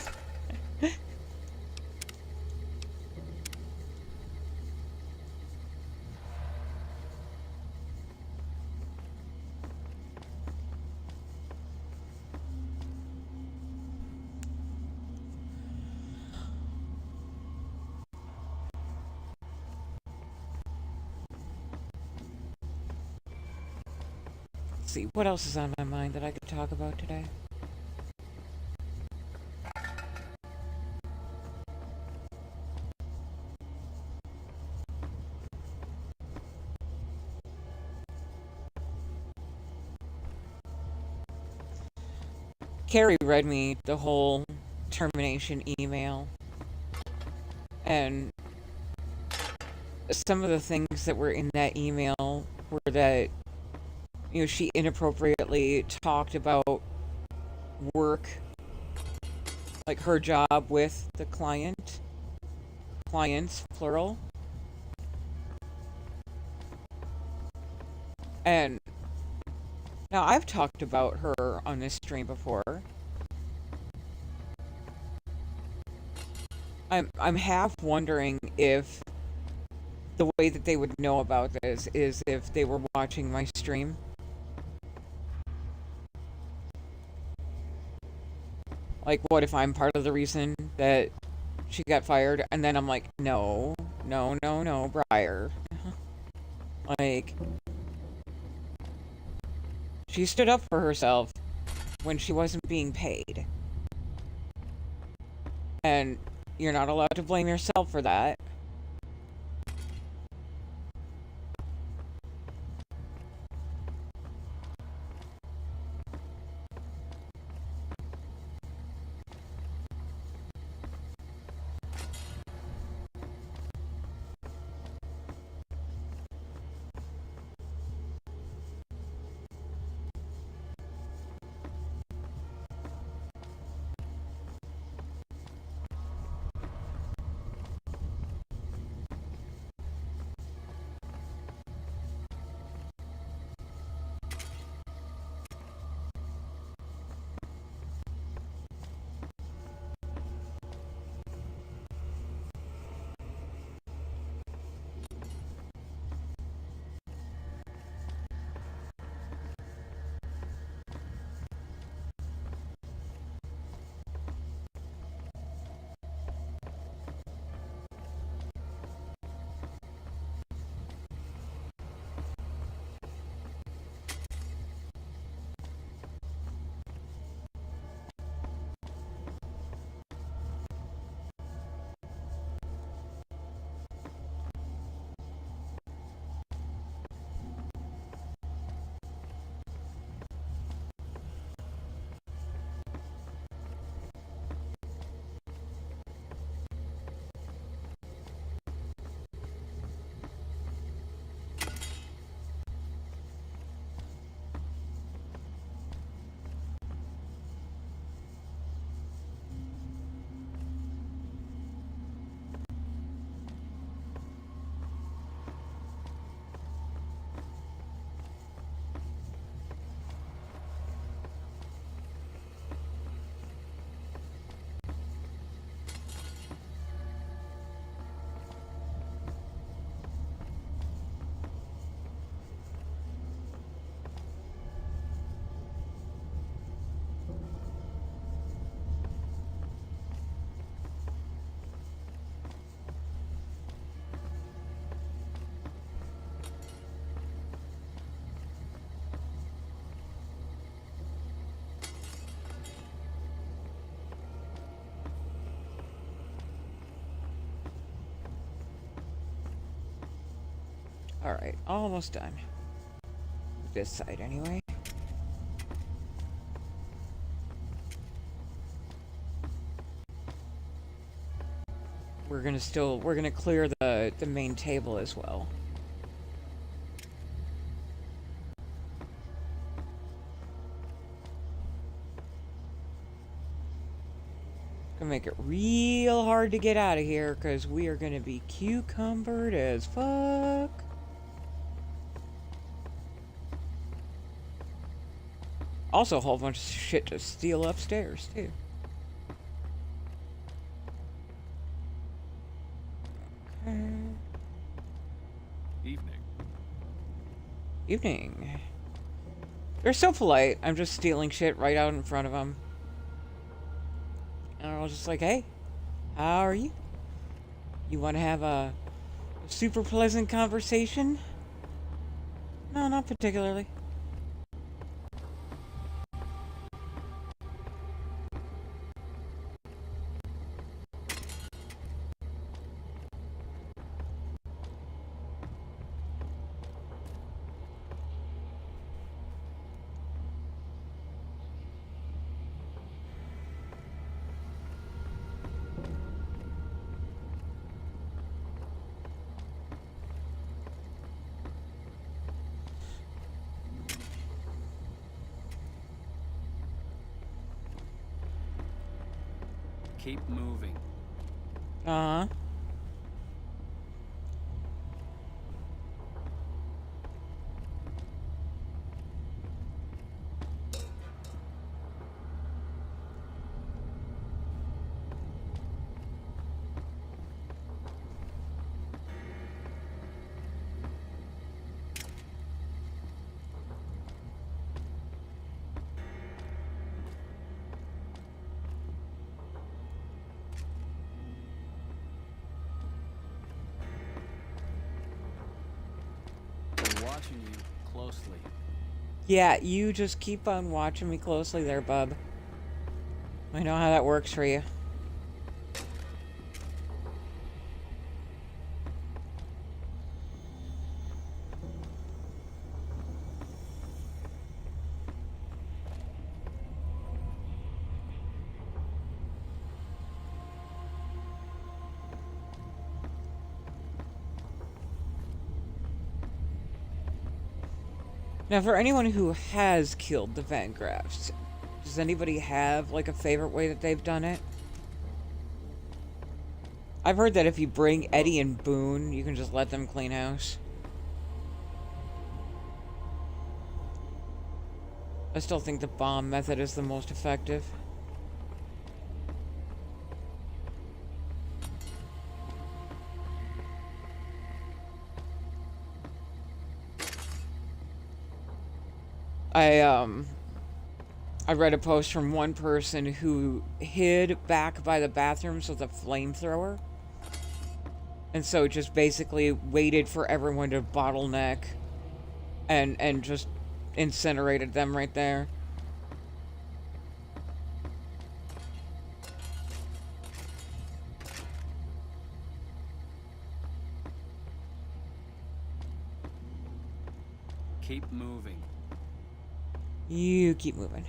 Let's see, what else is on my mind that I could talk about today? Carrie read me the whole termination email, and some of the things that were in that email were that, you know, she inappropriately talked about work, like her job with the clients, plural. And now I've talked about her on this stream before. I'm half wondering if the way that they would know about this is if they were watching my stream. Like, what if I'm part of the reason that she got fired? And then I'm like, no, Briar. Like, she stood up for herself when she wasn't being paid. And you're not allowed to blame yourself for that. Alright, almost done. This side, anyway. We're gonna clear the main table as well. Gonna make it real hard to get out of here, because we are gonna be cucumbered as fuck. Also, a whole bunch of shit to steal upstairs, too. Evening. Evening. They're so polite. I'm just stealing shit right out in front of them. And I was just like, hey, how are you? You want to have a super pleasant conversation? No, not particularly. Keep moving. Uh-huh. I'm watching you closely. Yeah, you just keep on watching me closely there, bub. I know how that works for you. Now, for anyone who has killed the Van Graffs, does anybody have, like, a favorite way that they've done it? I've heard that if you bring Eddie and Boone, you can just let them clean house. I still think the bomb method is the most effective. I read a post from one person who hid back by the bathrooms with a flamethrower. And so just basically waited for everyone to bottleneck and just incinerated them right there. Keep moving. You keep moving.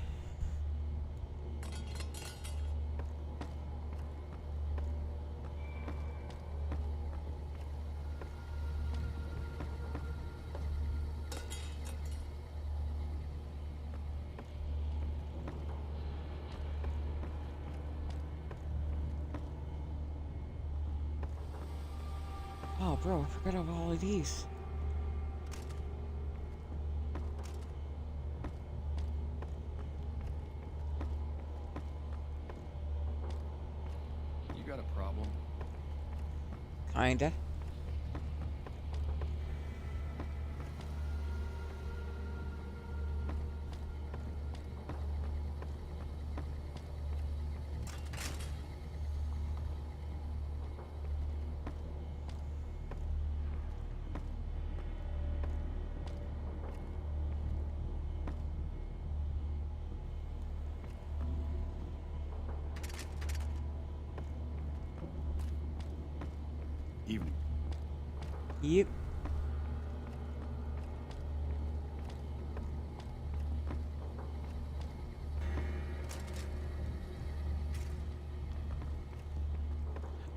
Oh, bro, I forgot about all of these. You got a problem? Kinda. Evening. Yep.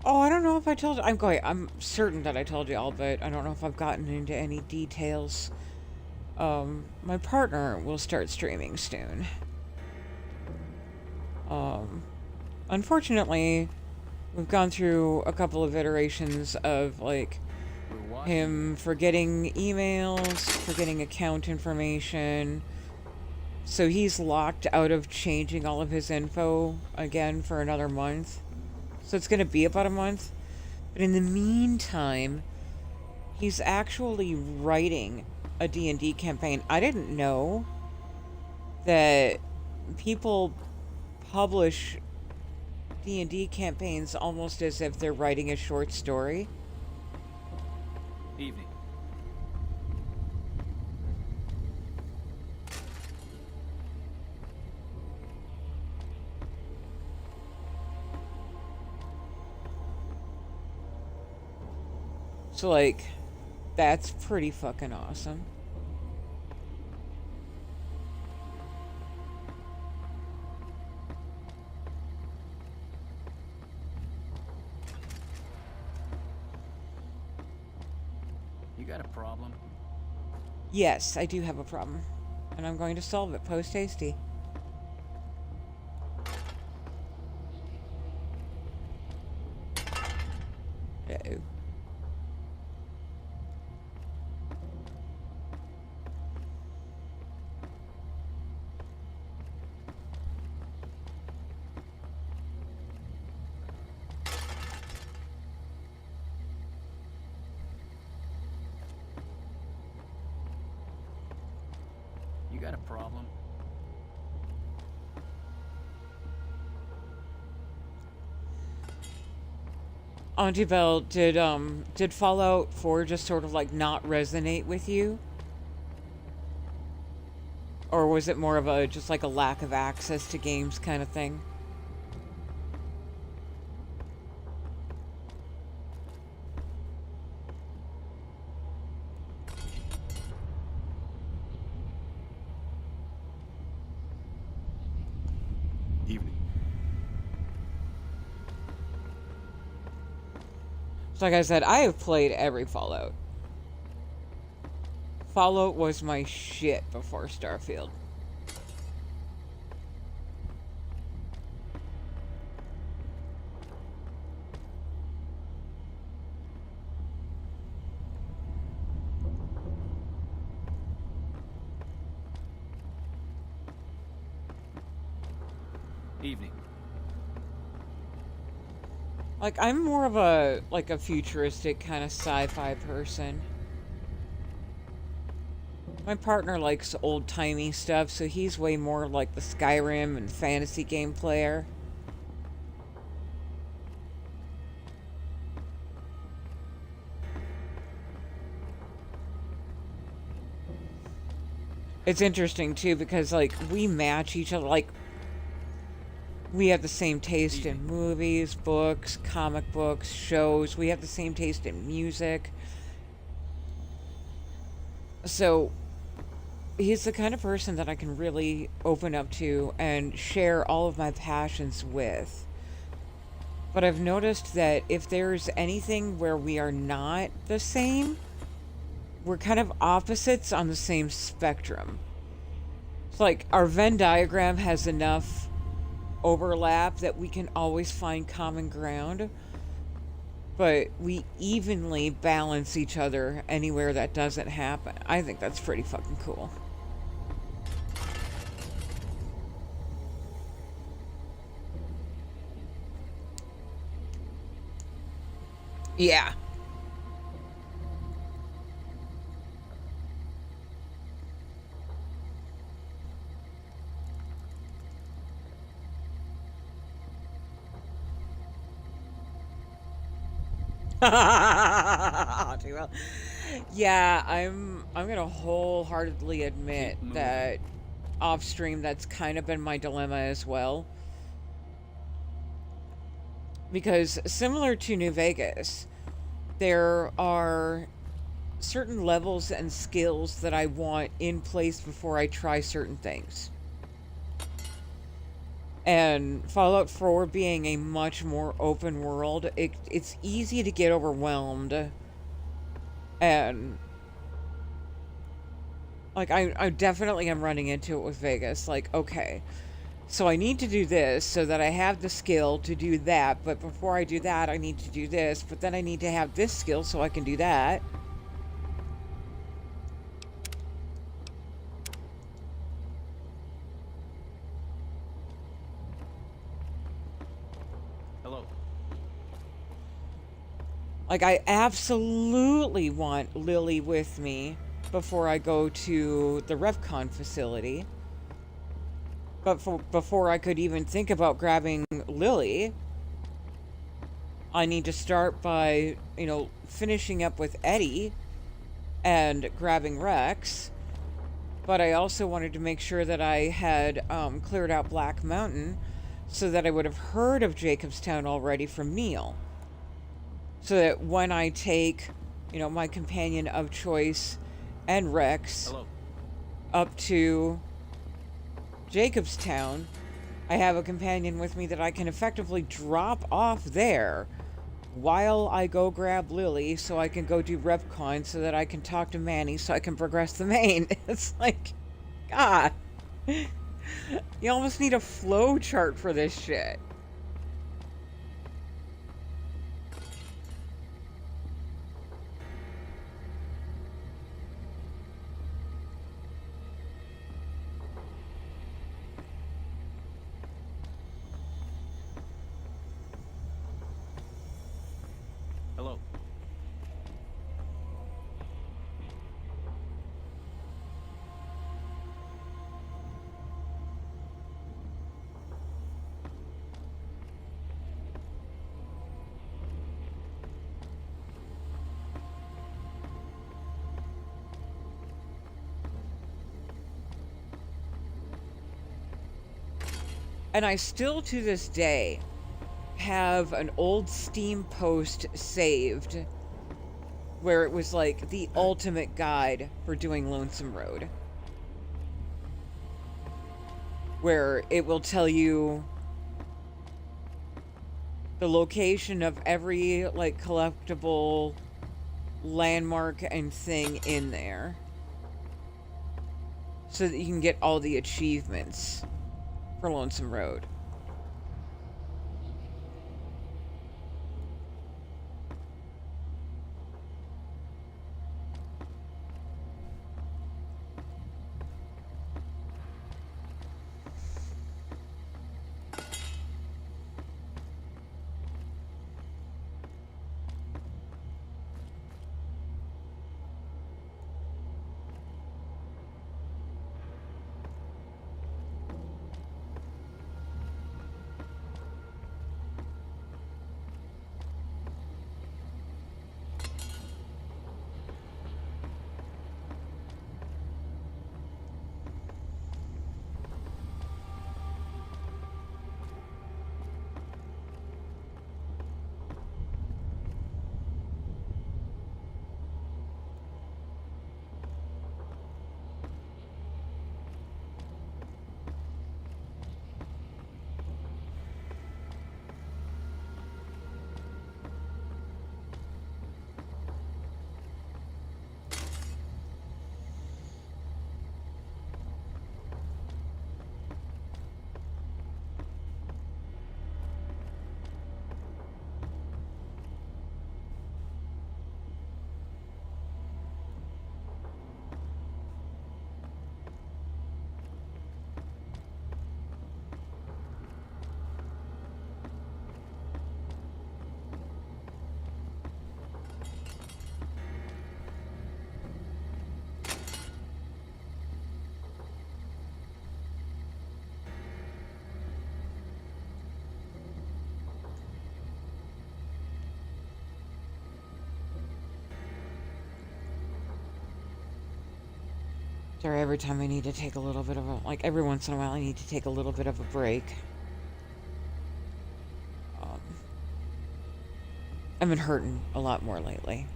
Oh, I don't know if I told you. I'm certain that I told you all, but I don't know if I've gotten into any details. My partner will start streaming soon. Unfortunately, we've gone through a couple of iterations of, like, him forgetting emails, forgetting account information. So he's locked out of changing all of his info again for another month. So it's going to be about a month. But in the meantime, he's actually writing a D&D campaign. I didn't know that people publish D&D campaigns almost as if they're writing a short story. Evening. So, like, that's pretty fucking awesome. You got a problem? Yes, I do have a problem. And I'm going to solve it post-hasty. Uh-oh. You got a problem? Auntie Belle, did Fallout 4 just sort of like not resonate with you? Or was it more of a just like a lack of access to games kind of thing? Evening. So like I said, I have played every Fallout. Fallout was my shit before Starfield. Evening. Like, I'm more of a, like, a futuristic kind of sci-fi person. My partner likes old-timey stuff, so he's way more like the Skyrim and fantasy game player. It's interesting, too, because, like, we match each other, like, we have the same taste in movies, books, comic books, shows. We have the same taste in music. So, he's the kind of person that I can really open up to and share all of my passions with. But I've noticed that if there's anything where we are not the same, we're kind of opposites on the same spectrum. It's like our Venn diagram has enough overlap that we can always find common ground, but we evenly balance each other anywhere that doesn't happen. I think that's pretty fucking cool. Yeah. Too well. Yeah, I'm gonna wholeheartedly admit that off stream that's kind of been my dilemma as well. Because similar to New Vegas, there are certain levels and skills that I want in place before I try certain things. And Fallout 4 being a much more open world, it's easy to get overwhelmed. And like I definitely am running into it with Vegas. Like, okay, so I need to do this so that I have the skill to do that, but before I do that, I need to do this, but then I need to have this skill so I can do that. Hello. Like, I absolutely want Lily with me before I go to the RevCon facility. But before I could even think about grabbing Lily, I need to start by, you know, finishing up with Eddie and grabbing Rex. But I also wanted to make sure that I had cleared out Black Mountain so that I would have heard of Jacobstown already from Neil. So that when I take, you know, my companion of choice and Rex up to Jacobstown, I have a companion with me that I can effectively drop off there while I go grab Lily so I can go do RevCon so that I can talk to Manny so I can progress the main. It's like, God. You almost need a flow chart for this shit. Hello. And I still, to this day, have an old Steam post saved where it was like the ultimate guide for doing Lonesome Road. Where it will tell you the location of every, like, collectible landmark and thing in there. So that you can get all the achievements for Lonesome Road. Sorry, every time I need to take a little bit of a, like, every once in a while I need to take a little bit of a break. I've been hurting a lot more lately.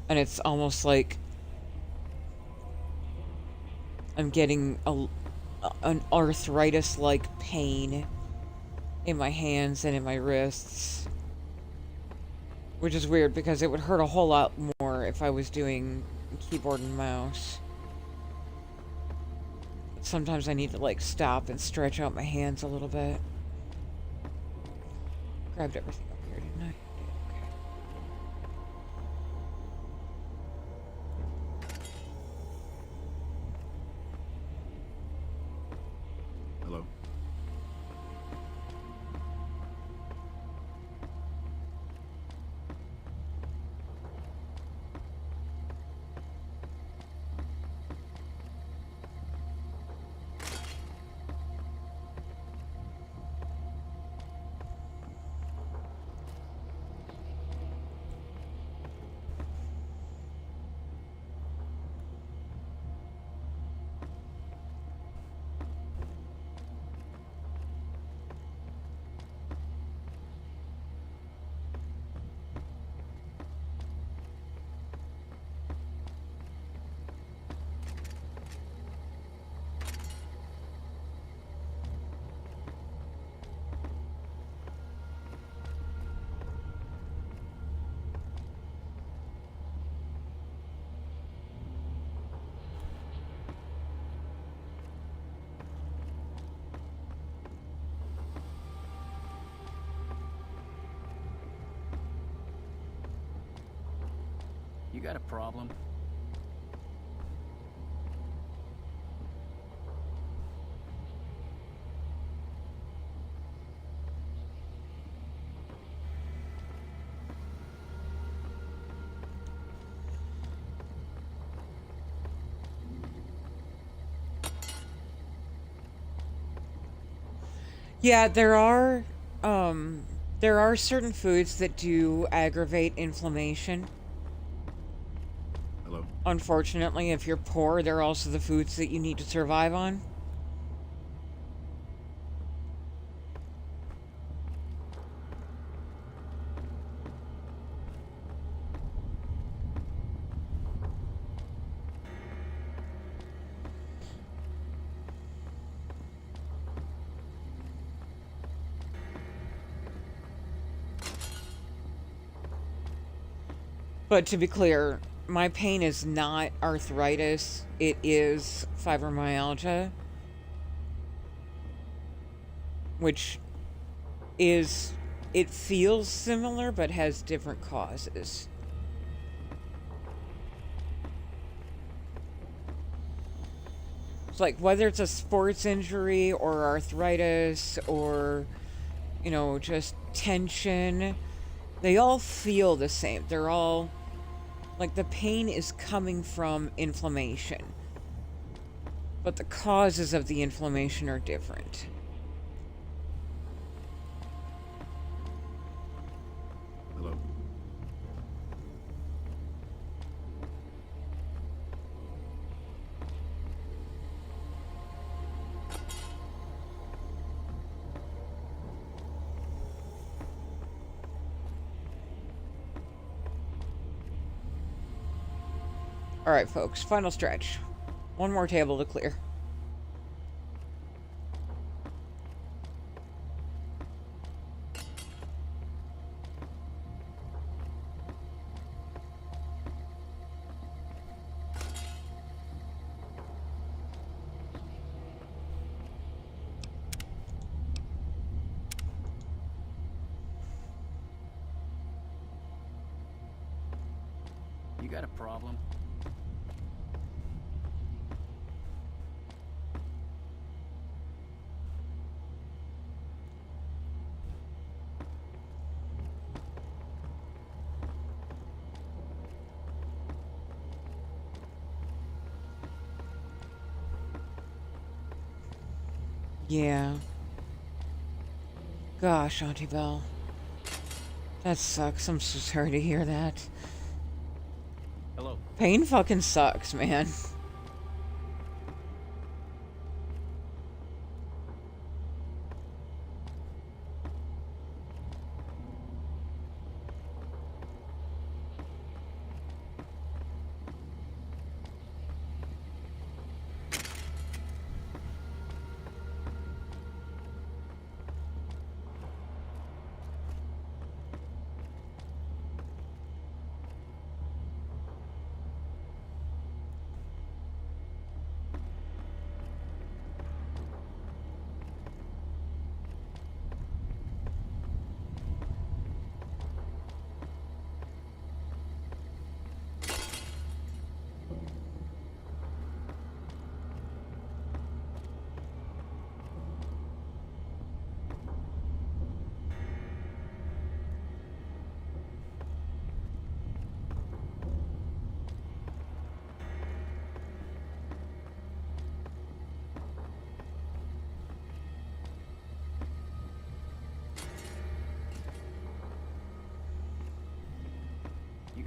And it's almost like I'm getting an arthritis-like pain in my hands and in my wrists. Which is weird because it would hurt a whole lot more if I was doing keyboard and mouse. Sometimes I need to like stop and stretch out my hands a little bit. Grabbed everything up here, didn't I? Hello? You got a problem? Yeah, there are certain foods that do aggravate inflammation. Hello? Unfortunately, if you're poor, they're also the foods that you need to survive on. But to be clear, my pain is not arthritis, it is fibromyalgia, which is, it feels similar but has different causes. It's like whether it's a sports injury or arthritis or, you know, just tension, they all feel the same. They're all like the pain is coming from inflammation, but the causes of the inflammation are different. Hello? Alright, folks, final stretch. One more table to clear. You got a problem? Yeah. Gosh, Auntie Belle. That sucks. I'm so sorry to hear that. Hello? Pain fucking sucks, man.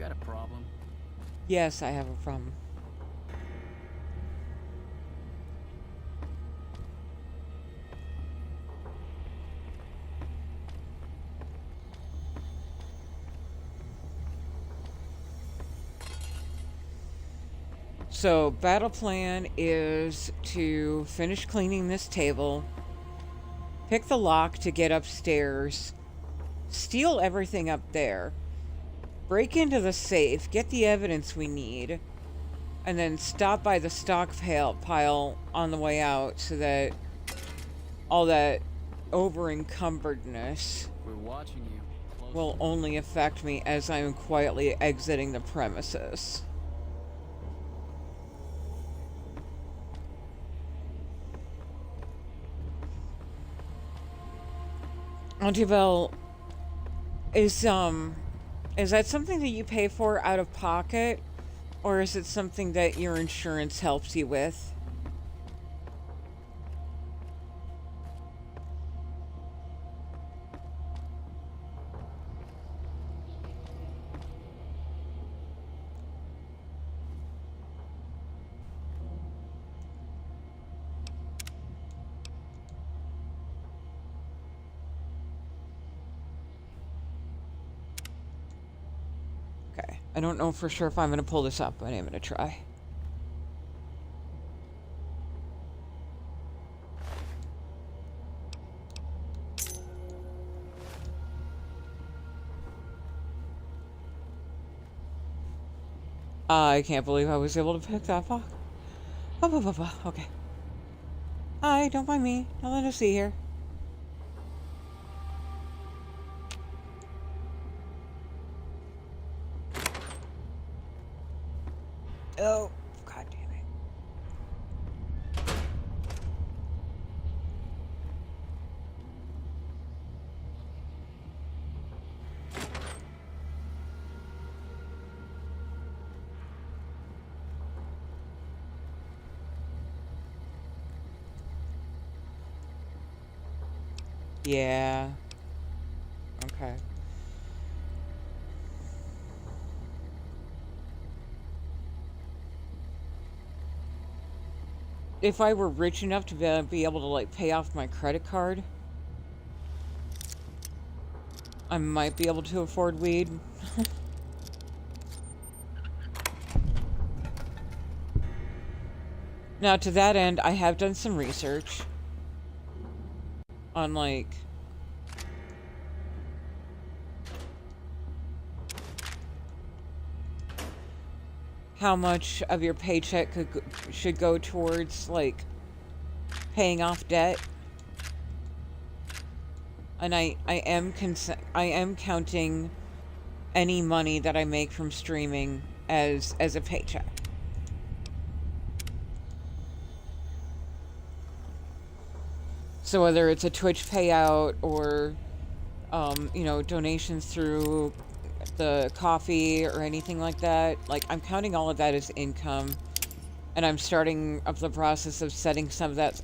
got a problem? Yes, I have a problem. So, battle plan is to finish cleaning this table, pick the lock to get upstairs, steal everything up there, break into the safe, get the evidence we need, and then stop by the stockpile on the way out so that all that over-encumberdness We're watching you. will only affect me as I am quietly exiting the premises. Auntie is that something that you pay for out of pocket, or is it something that your insurance helps you with? Okay, I don't know for sure if I'm going to pull this up, but I'm going to try. I can't believe I was able to pick that up. Okay. Hi, don't mind me. Nothing to see here. Oh, god damn it. Yeah. Okay. If I were rich enough to be able to, like, pay off my credit card, I might be able to afford weed. Now, to that end, I have done some research on, like, how much of your paycheck should go towards, like, paying off debt. And I am counting any money that I make from streaming as a paycheck. So whether it's a Twitch payout or, you know, donations through the coffee or anything like that, like, I'm counting all of that as income, and I'm starting up the process of setting some of that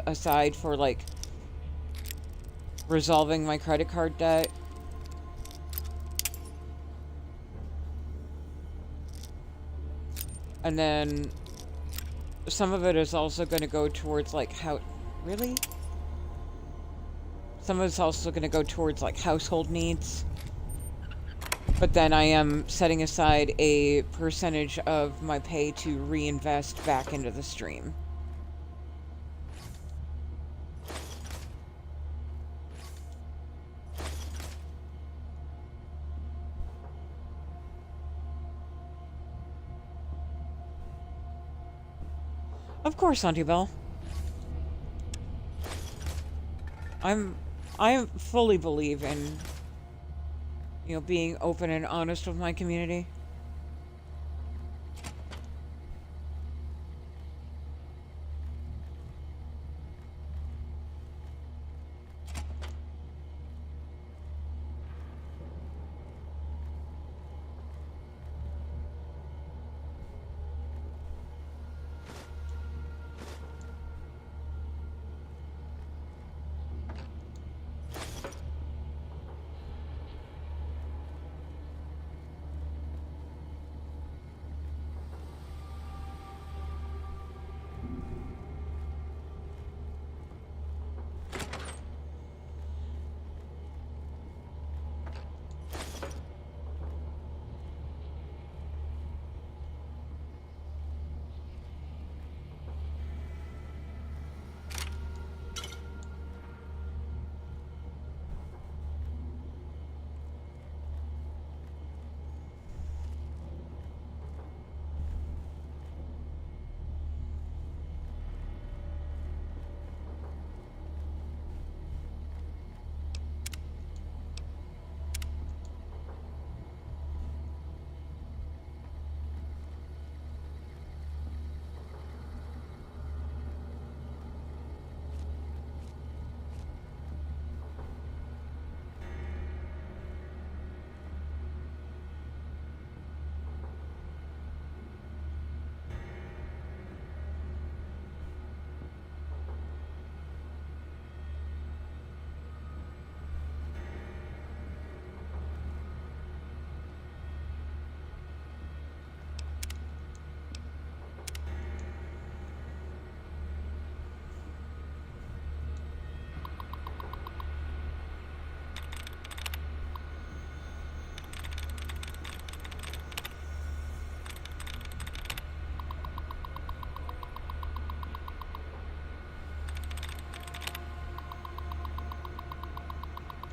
aside for, like, resolving my credit card debt. And then some of it is also going to go towards, like, really? Some of it's also going to go towards, like, household needs. But then I am setting aside a percentage of my pay to reinvest back into the stream. Of course, Auntie Belle. I fully believe in, you know, being open and honest with my community.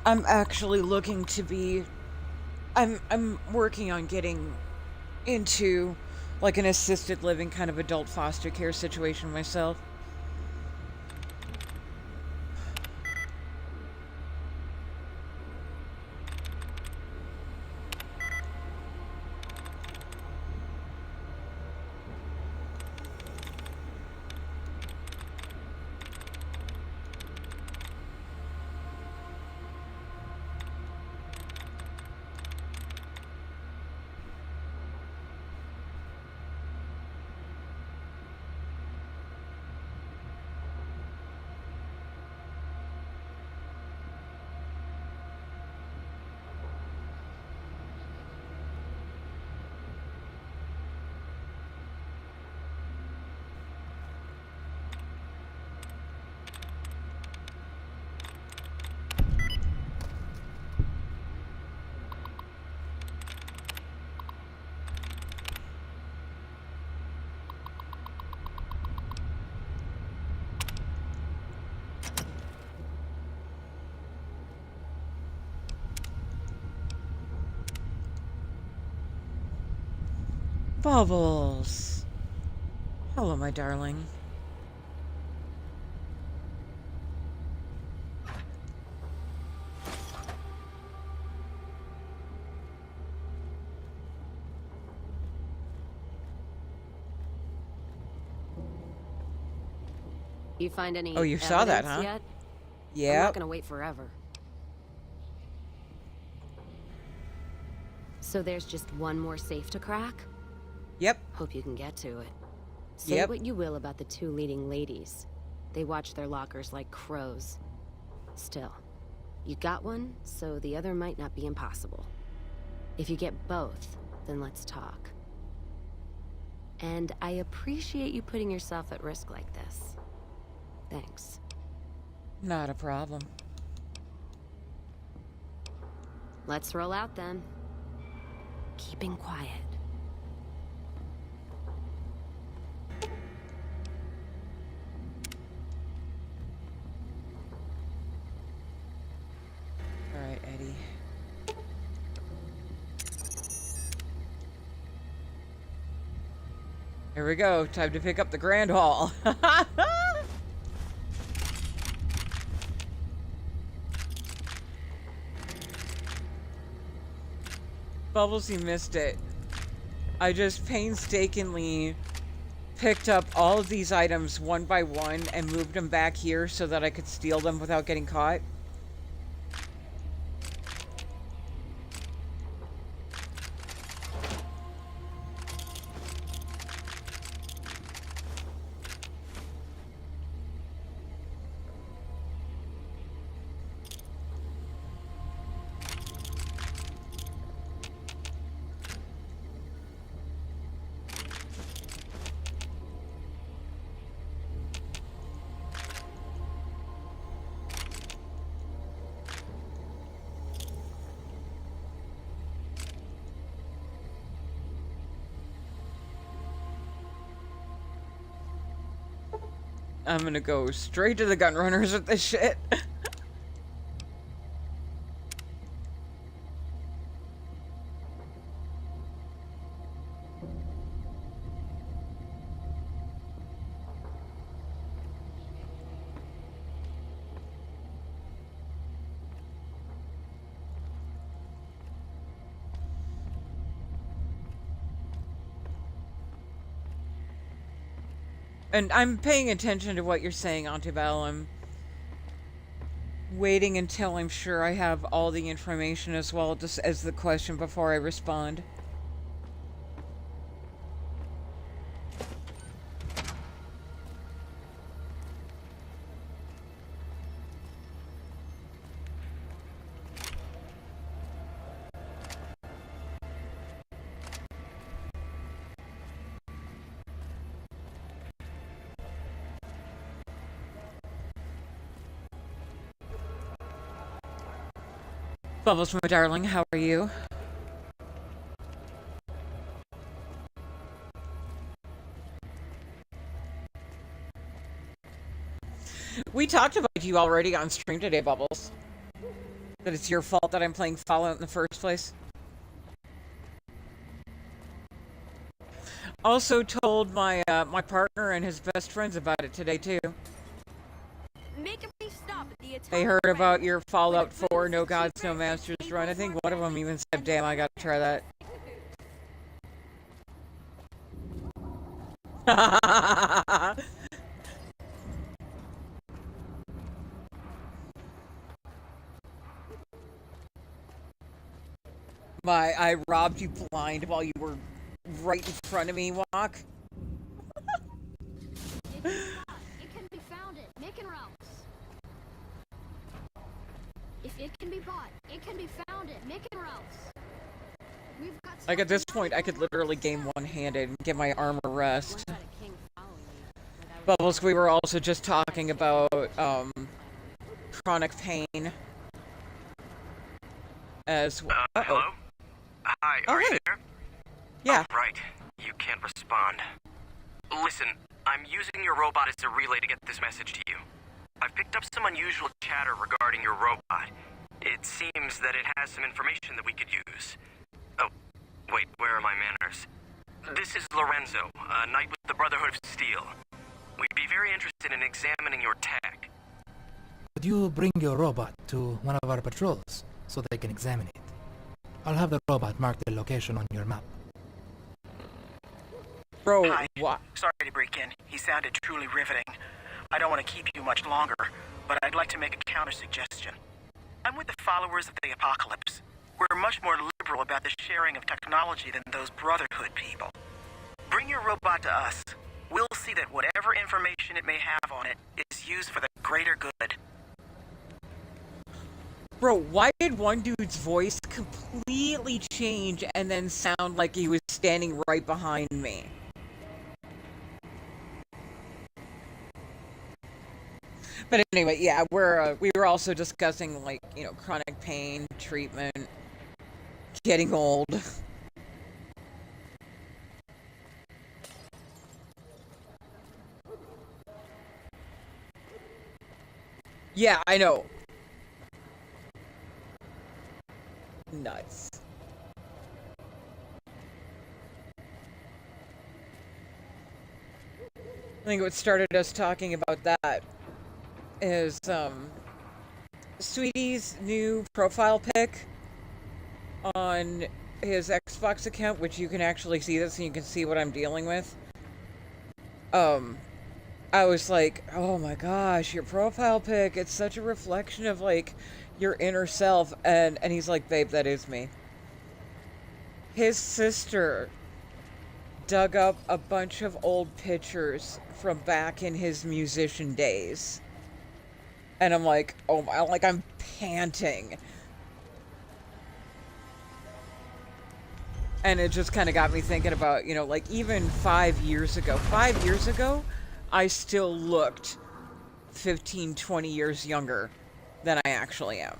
I'm actually looking to be... I'm working on getting into, like, an assisted living kind of adult foster care situation myself. Bubbles. Hello, my darling. You find any Oh, you saw that, huh? yet? Yeah. I'm not gonna wait forever. So there's just one more safe to crack? Yep. Hope you can get to it. Say Yep. what you will about the two leading ladies. They watch their lockers like crows. Still, you got one, so the other might not be impossible. If you get both, then let's talk. And I appreciate you putting yourself at risk like this. Thanks. Not a problem. Let's roll out then. Keeping quiet. All right, Eddie. Here we go. Time to pick up the Grand Hall. Bubbles, you missed it. I just painstakingly picked up all of these items one by one and moved them back here so that I could steal them without getting caught. I'm gonna go straight to the gun runners with this shit. And I'm paying attention to what you're saying, Antibel. I'm waiting until I'm sure I have all the information as well as the question before I respond. Bubbles, my darling, how are you? We talked about you already on stream today, Bubbles. That it's your fault that I'm playing Fallout in the first place. Also told my my partner and his best friends about it today too. Make a brief stop at the They heard about your Fallout 4 No Gods No Masters run. I think one of them even said, "Damn, I gotta try that." I robbed you blind while you were right in front of me, Walk. It can be found at Mick and Ralph's. If it can be bought, it can be found at Mick and Ralph's. We've got Like at this point, I could literally game one-handed and get my armor rest. Bubbles, we were also just talking about chronic pain as well. Hello? Hi, are you there? Yeah. Oh, right. You can't respond. Listen, I'm using your robot as a relay to get this message to you. I've picked up some unusual chatter regarding your robot. It seems that it has some information that we could use. Oh, wait, where are my manners? This is Lorenzo, a knight with the Brotherhood of Steel. We'd be very interested in examining your tech. Could you bring your robot to one of our patrols so they can examine it? I'll have the robot mark the location on your map. Bro, Hi. what? Sorry to break in. He sounded truly riveting. I don't want to keep you much longer, but I'd like to make a counter-suggestion. I'm with the followers of the Apocalypse. We're much more liberal about the sharing of technology than those Brotherhood people. Bring your robot to us. We'll see that whatever information it may have on it is used for the greater good. Bro, why did one dude's voice completely change and then sound like he was standing right behind me? But anyway, yeah, we were also discussing, like, you know, chronic pain, treatment, getting old. Yeah, I know. Nuts. I think what started us talking about that is Sweetie's new profile pic on his Xbox account, which you can actually see this and you can see what I'm dealing with. I was like, oh my gosh, your profile pic, it's such a reflection of like your inner self. And he's like, babe, that is me. His sister dug up a bunch of old pictures from back in his musician days. And I'm like, oh my, like I'm panting. And it just kind of got me thinking about, you know, like even 5 years ago, I still looked 15, 20 years younger than I actually am.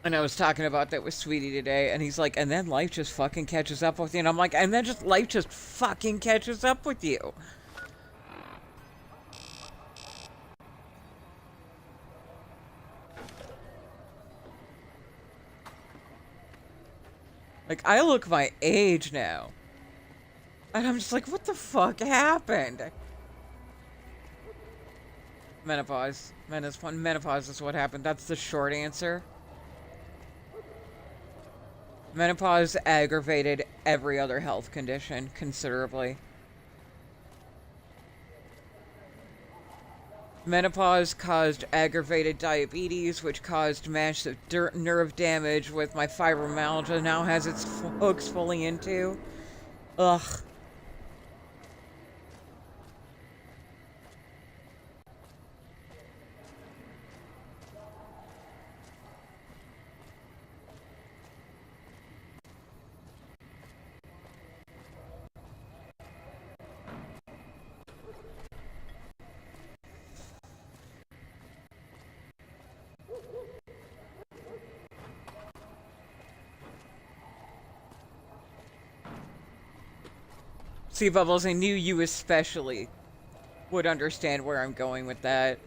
And I was talking about that with Sweetie today, and he's like, and then life just fucking catches up with you. And I'm like, and then just life just fucking catches up with you. Like, I look my age now. And I'm just like, what the fuck happened? Menopause. Menopause is what happened. That's the short answer. Menopause aggravated every other health condition considerably. Menopause caused aggravated diabetes, which caused massive nerve damage with my fibromyalgia now has its hooks fully into. Ugh. See, Bubbles, I knew you especially would understand where I'm going with that.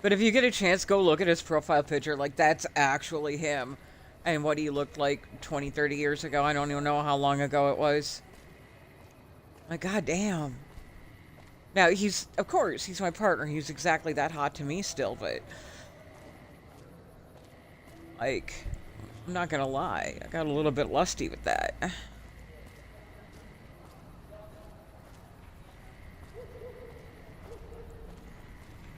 But if you get a chance, go look at his profile picture. Like, that's actually him. And what he looked like 20, 30 years ago. I don't even know how long ago it was. Like, goddamn. Now, of course, he's my partner. He's exactly that hot to me still, but... like, I'm not gonna lie. I got a little bit lusty with that.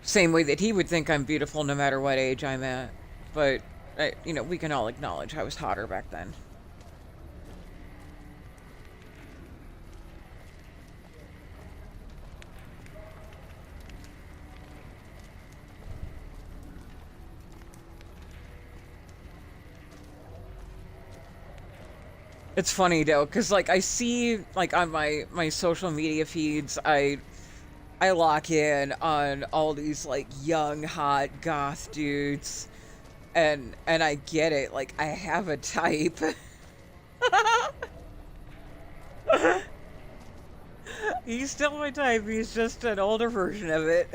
Same way that he would think I'm beautiful no matter what age I'm at. But, you know, we can all acknowledge I was hotter back then. It's funny though, because like I see like on my social media feeds, I lock in on all these like young hot goth dudes, and I get it. Like I have a type. He's still my type. He's just an older version of it.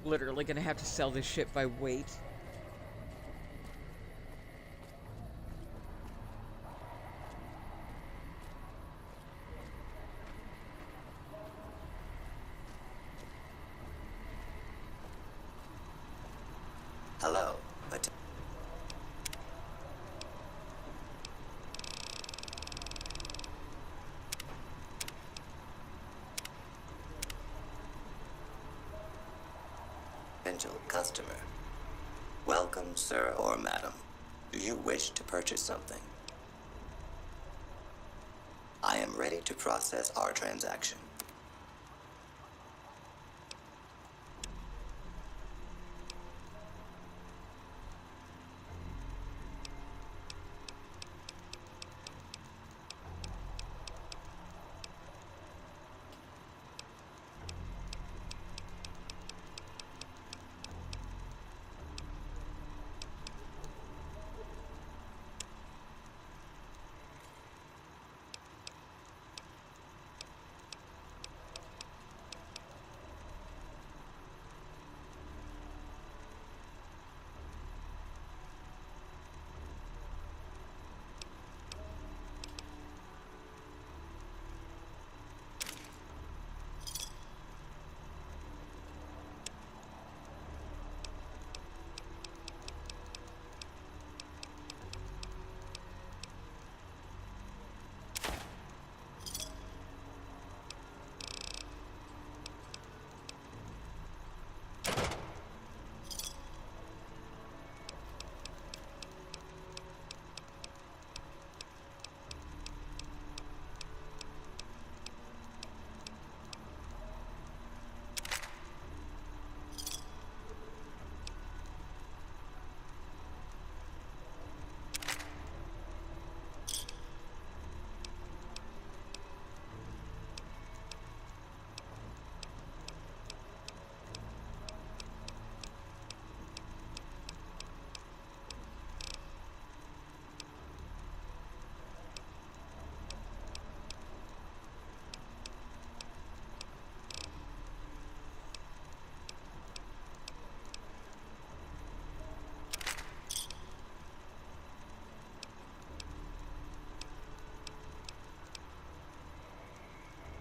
Literally gonna have to sell this shit by weight. Hello. Potential customer. Welcome, sir or madam. Do you wish to purchase something? I am ready to process our transaction.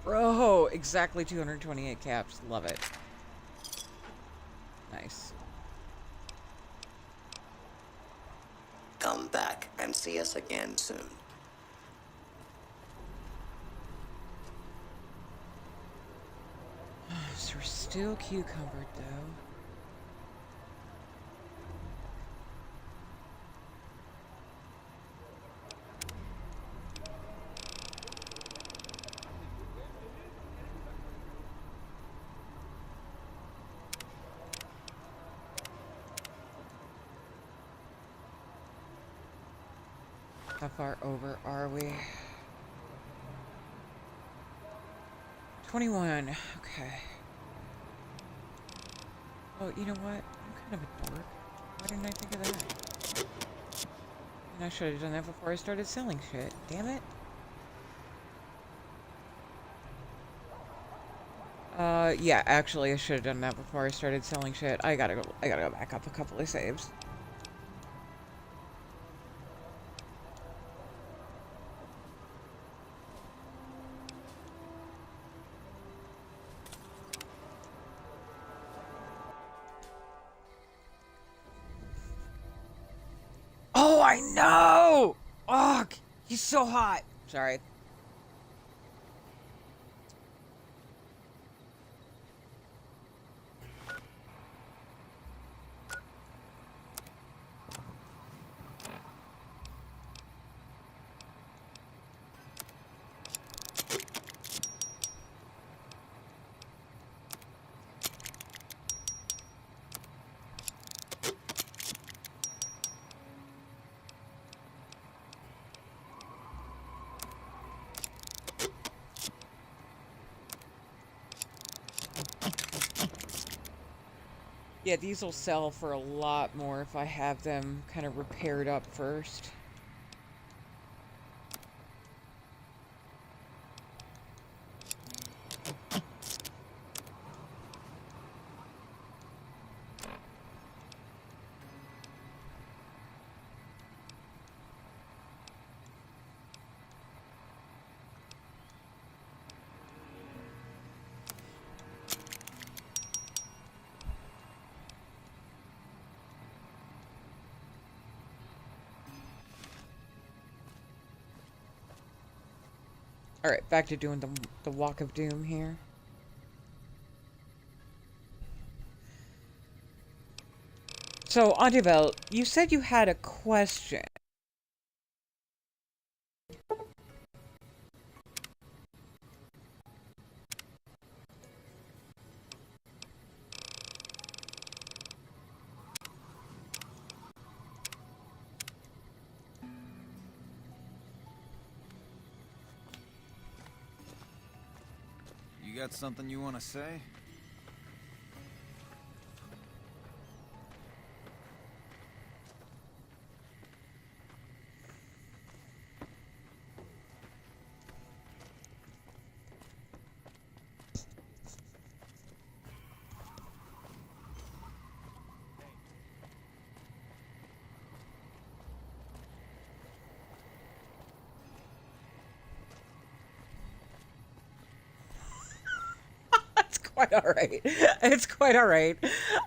Bro, exactly 228 caps. Love it. Nice. Come back and see us again soon. So we're still cucumbered though. How far over are we? 21. Okay. Oh, you know what? I'm kind of a dork. Why didn't I think of that? And I should have done that before I started selling shit. Damn it. Yeah, actually, I should have done that before I started selling shit. I gotta go back up a couple of saves. Oh, I know! Oh, he's so hot. Sorry. Yeah, these will sell for a lot more if I have them kind of repaired up first. Alright, back to doing the Walk of Doom here. So, Auntie, you said you had a question. You got something you want to say? It's quite alright. It's quite alright.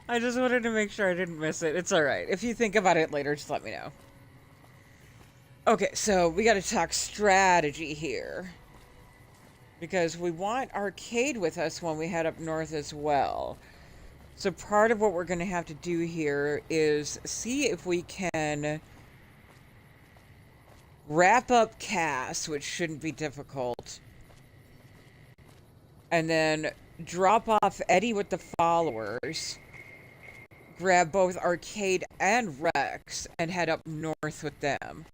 I just wanted to make sure I didn't miss it. It's alright. If you think about it later, just let me know. Okay, so we gotta talk strategy here. Because we want Arcade with us when we head up north as well. So part of what we're gonna have to do here is see if we can wrap up Cass, which shouldn't be difficult. And then drop off Eddie with the followers, grab both Arcade and Rex, and head up north with them.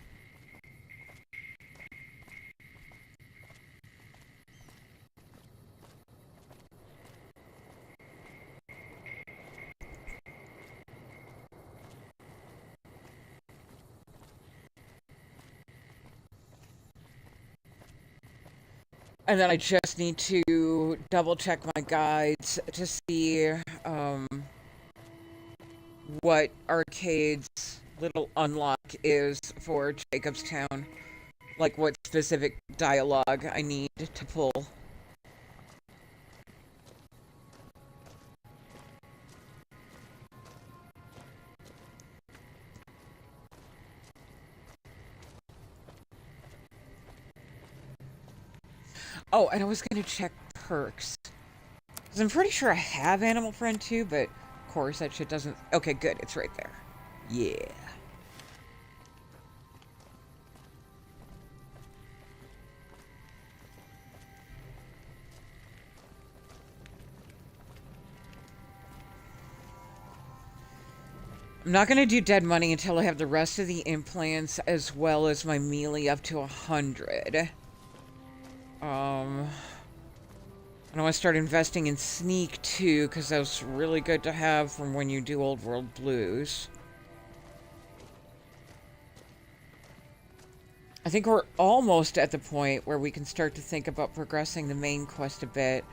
And then I just need to double check my guides to see what Arcade's little unlock is for Jacobstown. Like what specific dialogue I need to pull. Oh, and I was going to check perks. Because I'm pretty sure I have Animal Friend too, but of course that shit doesn't... Okay, good. It's right there. Yeah. I'm not going to do dead money until I have the rest of the implants as well as my melee up to 100. I want to start investing in Sneak too, because that was really good to have from when you do Old World Blues. I think we're almost at the point where we can start to think about progressing the main quest a bit.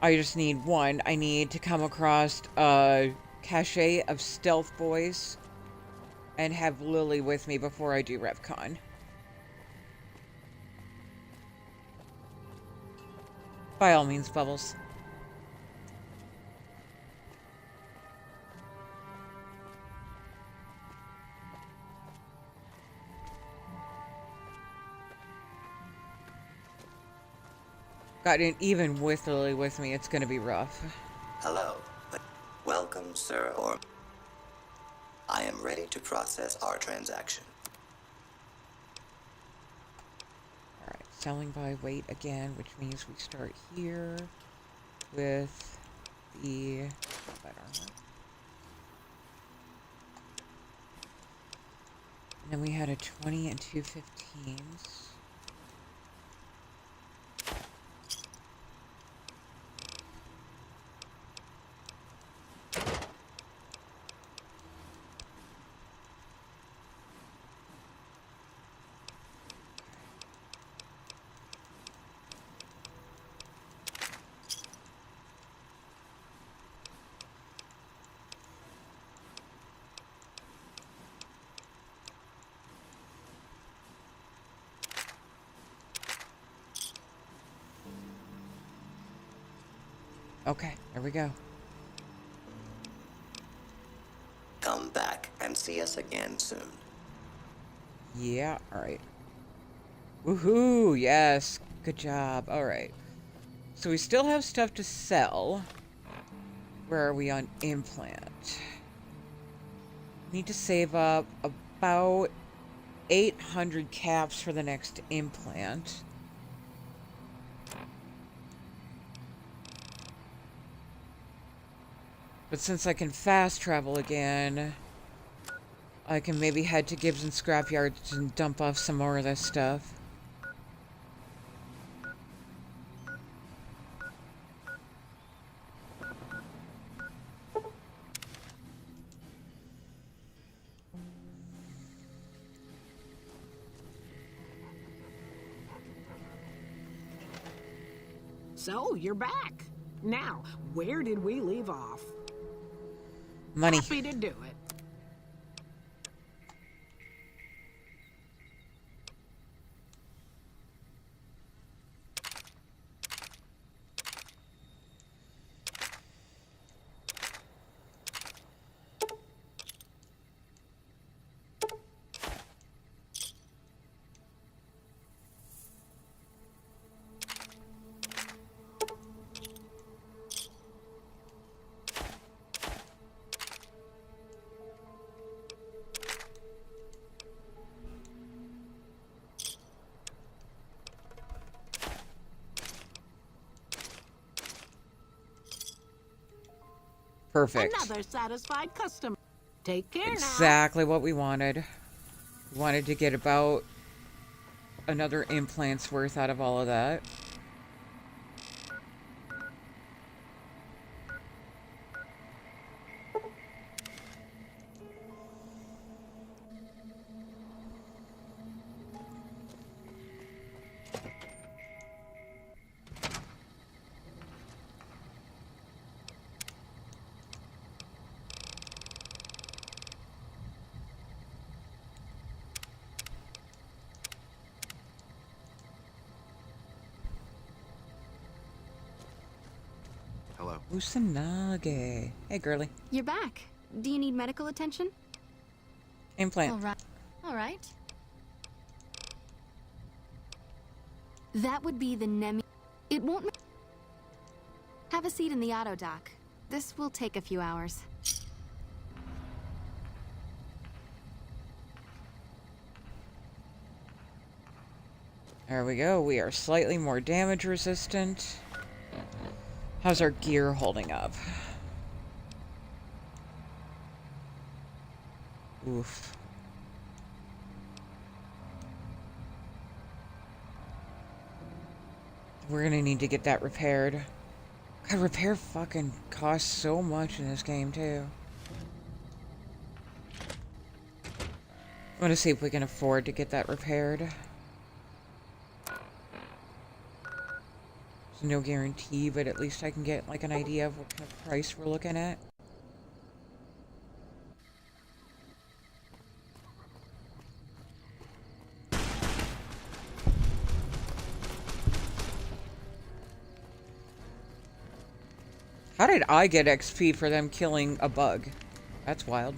I just need one. I need to come across a cache of stealth boys and have Lily with me before I do RevCon. By all means, Bubbles. Got it, even with Lily with me, it's gonna be rough. Hello. Welcome, sir, or... I am ready to process our transaction. Alright, selling by weight again, which means we start here with the combat armor. And then we had a 20 and 2 15s. Okay, there we go. Come back and see us again soon. Yeah, alright. Woohoo, yes. Good job. Alright. So we still have stuff to sell. Where are we on implant? Need to save up about 800 caps for the next implant. But since I can fast travel again, I can maybe head to Gibbs and Scrapyards and dump off some more of this stuff. So, you're back. Now, where did we leave off? Money. Happy to do it. Perfect. Another satisfied customer. Take care now. Exactly what we wanted. We wanted to get about another implant's worth out of all of that. Hello. Usanage. Hey, girly. You're back. Do you need medical attention? Implant. All right. All right. That would be the Nemi. It won't. Have a seat in the auto dock. This will take a few hours. There we go. We are slightly more damage resistant. How's our gear holding up? Oof. We're gonna need to get that repaired. God, repair fucking costs so much in this game, too. want to see if we can afford to get that repaired. There's no guarantee, but at least I can get like an idea of what kind of price we're looking at. How did I get XP for them killing a bug? That's wild.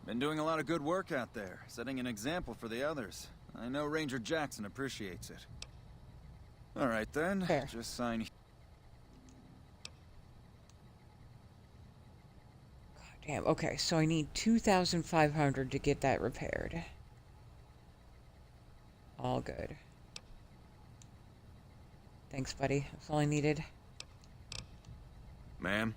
Been doing a lot of good work out there, setting an example for the others. I know Ranger Jackson appreciates it. All right then, Fair. just sign. Damn, okay, so I need 2,500 to get that repaired. All good. Thanks, buddy. That's all I needed. Ma'am?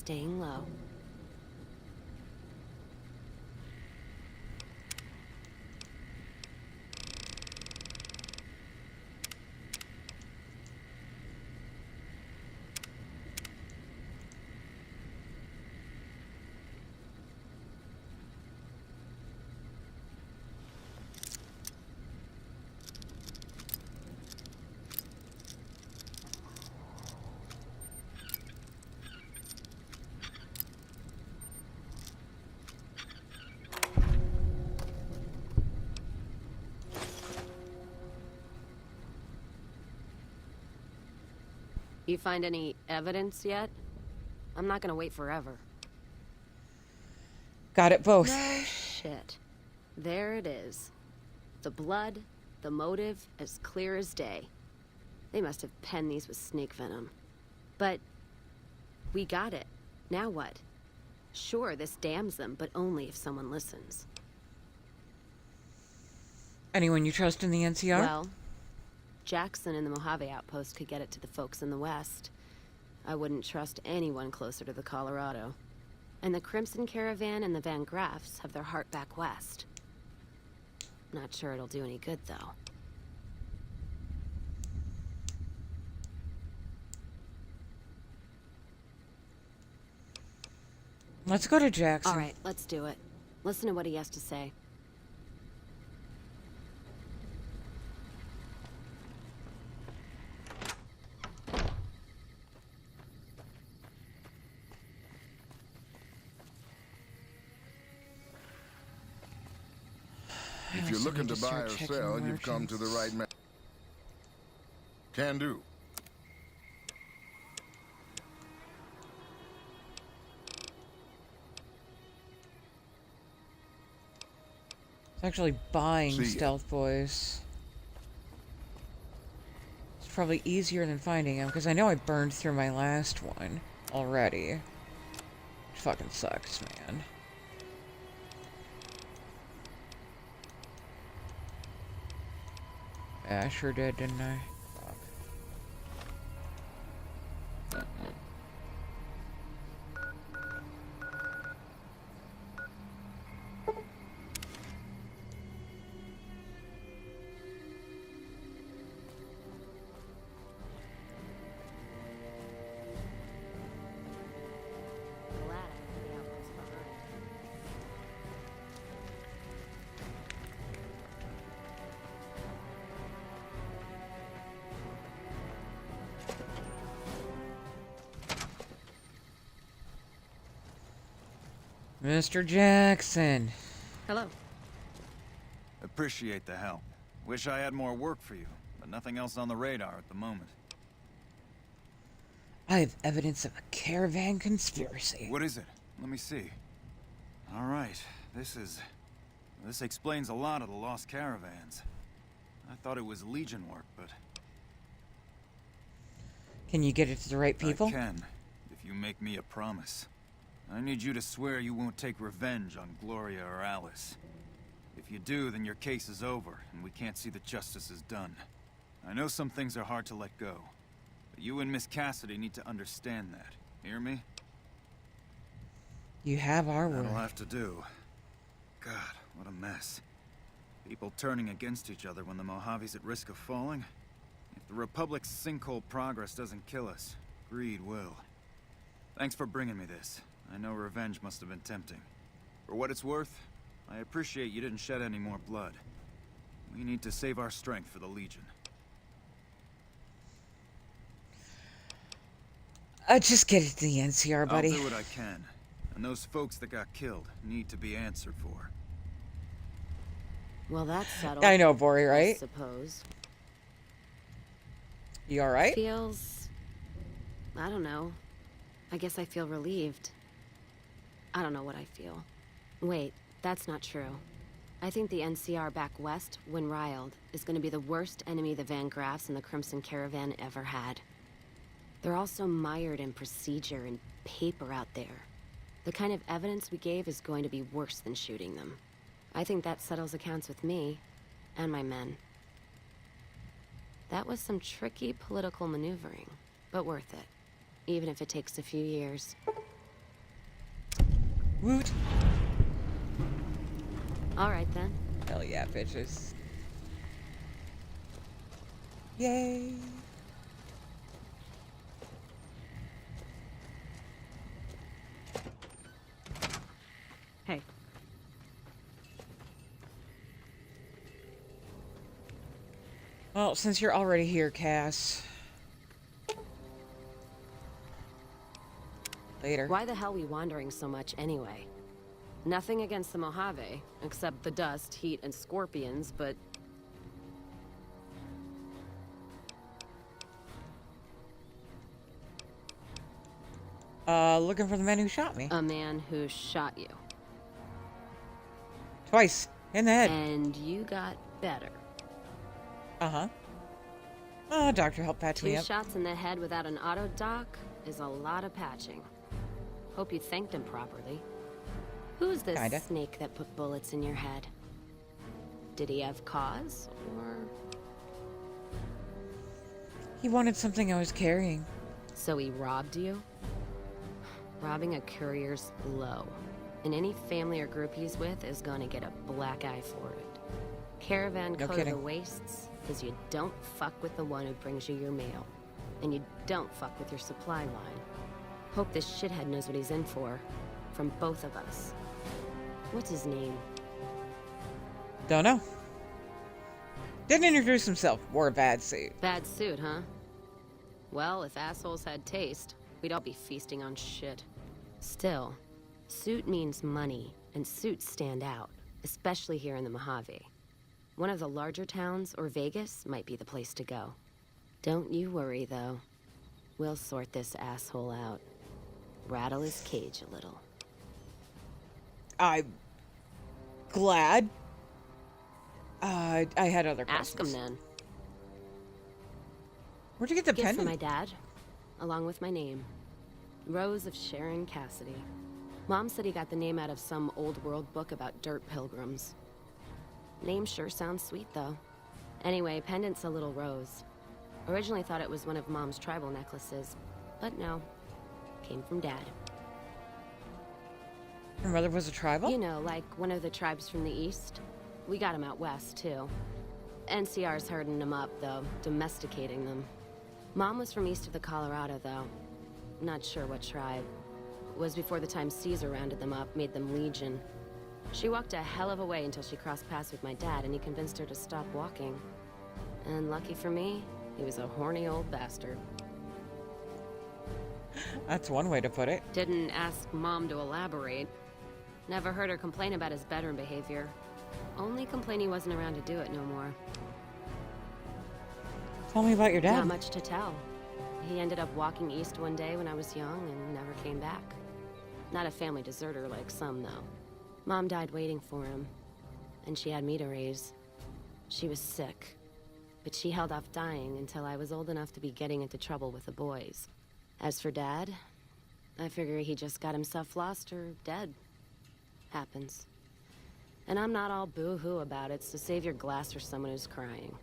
Staying low. You find any evidence yet? I'm not gonna wait forever. Got it both. No shit. There it is. The blood, the motive, as clear as day. They must have penned these with snake venom. But we got it. Now what? Sure, this damns them, but only if someone listens. Anyone you trust in the NCR? Well, Jackson and the Mojave outpost could get it to the folks in the west. I wouldn't trust anyone closer to the Colorado. And the Crimson Caravan and the Van Graffs have their heart back west. Not sure it'll do any good, though. Let's go to Jackson. All right, let's do it. Listen to what he has to say. If you're looking to buy or sell, you've come to the right man. Can do. It's actually buying Stealth Boys. It's probably easier than finding them, because I know I burned through my last one already. Which fucking sucks, man. Yeah, I sure did, didn't I? Fuck. Mr. Jackson. Hello. Appreciate the help. Wish I had more work for you, but nothing else on the radar at the moment. I have evidence of a caravan conspiracy. What is it? Let me see. All right, this explains a lot of the lost caravans. I thought it was Legion work, but... Can you get it to the right people? I can, if you make me a promise. I need you to swear you won't take revenge on Gloria or Alice. If you do, then your case is over, and we can't see that justice is done. I know some things are hard to let go, but you and Miss Cassidy need to understand that. Hear me? You have our word. That'll have to do. God, what a mess. People turning against each other when the Mojave's at risk of falling. If the Republic's sinkhole progress doesn't kill us, greed will. Thanks for bringing me this. I know revenge must have been tempting. For what it's worth, I appreciate you didn't shed any more blood. We need to save our strength for the Legion. Just get it to the NCR, buddy. I'll do what I can. And those folks that got killed need to be answered for. Well, that's settled. I know, Bori, right? I suppose. You alright? Feels... I don't know. I guess I feel relieved. I don't know what I feel. Wait, that's not true. I think the NCR back west, when riled, is going to be the worst enemy the Van Graffs and the Crimson Caravan ever had. They're all so mired in procedure and paper out there. The kind of evidence we gave is going to be worse than shooting them. I think that settles accounts with me and my men. That was some tricky political maneuvering, but worth it, even if it takes a few years. Woot. All right, then. Hell yeah, bitches. Yay. Hey. Well, since you're already here, Cass. Later. Why the hell we wandering so much anyway? Nothing against the Mojave, except the dust, heat, and scorpions, but... Looking for the man who shot me. A man who shot you. Twice. In the head. And you got better. Uh-huh. Oh, doctor helped patch me Two up. shots in the head without an auto doc is a lot of patching. Hope you thanked him properly. Who's this Kinda. snake that put bullets in your head? Did he have cause, or...? He wanted something I was carrying. So he robbed you? Robbing a courier's low. And any family or group he's with is gonna get a black eye for it. Caravan No code of kidding. the wastes is you don't fuck with the one who brings you your mail. And you don't fuck with your supply line. Hope this shithead knows what he's in for. From both of us. What's his name? Don't know. Didn't introduce himself. Wore a bad suit. Bad suit, huh? Well, if assholes had taste, we'd all be feasting on shit. Still, suit means money, and suits stand out, especially here in the Mojave. One of the larger towns or Vegas might be the place to go. Don't you worry, though. We'll sort this asshole out. Rattle his cage a little. I'm glad. I had other Ask questions. him then. Where'd you get the Gift pendant? from my dad, along with my name. Rose of Sharon Cassidy. Mom said he got the name out of some old world book about dirt pilgrims. Name sure sounds sweet, though. Anyway, pendant's a little rose. Originally thought it was one of Mom's tribal necklaces, but no. Came from Dad. Your mother was a tribal? You know, like one of the tribes from the east. We got him out west, too. NCR's herding them up, though, domesticating them. Mom was from east of the Colorado, though. Not sure what tribe. It was before the time Caesar rounded them up, made them Legion. She walked a hell of a way until she crossed paths with my dad, and he convinced her to stop walking. And lucky for me, he was a horny old bastard. That's one way to put it. Didn't ask Mom to elaborate. Never heard her complain about his bedroom behavior. Only complain he wasn't around to do it no more. Tell me about your dad. Not much to tell. He ended up walking east one day when I was young and never came back. Not a family deserter like some, though. Mom died waiting for him, and she had me to raise. She was sick, but she held off dying until I was old enough to be getting into trouble with the boys. As for Dad, I figure he just got himself lost or dead. Happens. And I'm not all boo-hoo about it, so save your glass for someone who's crying.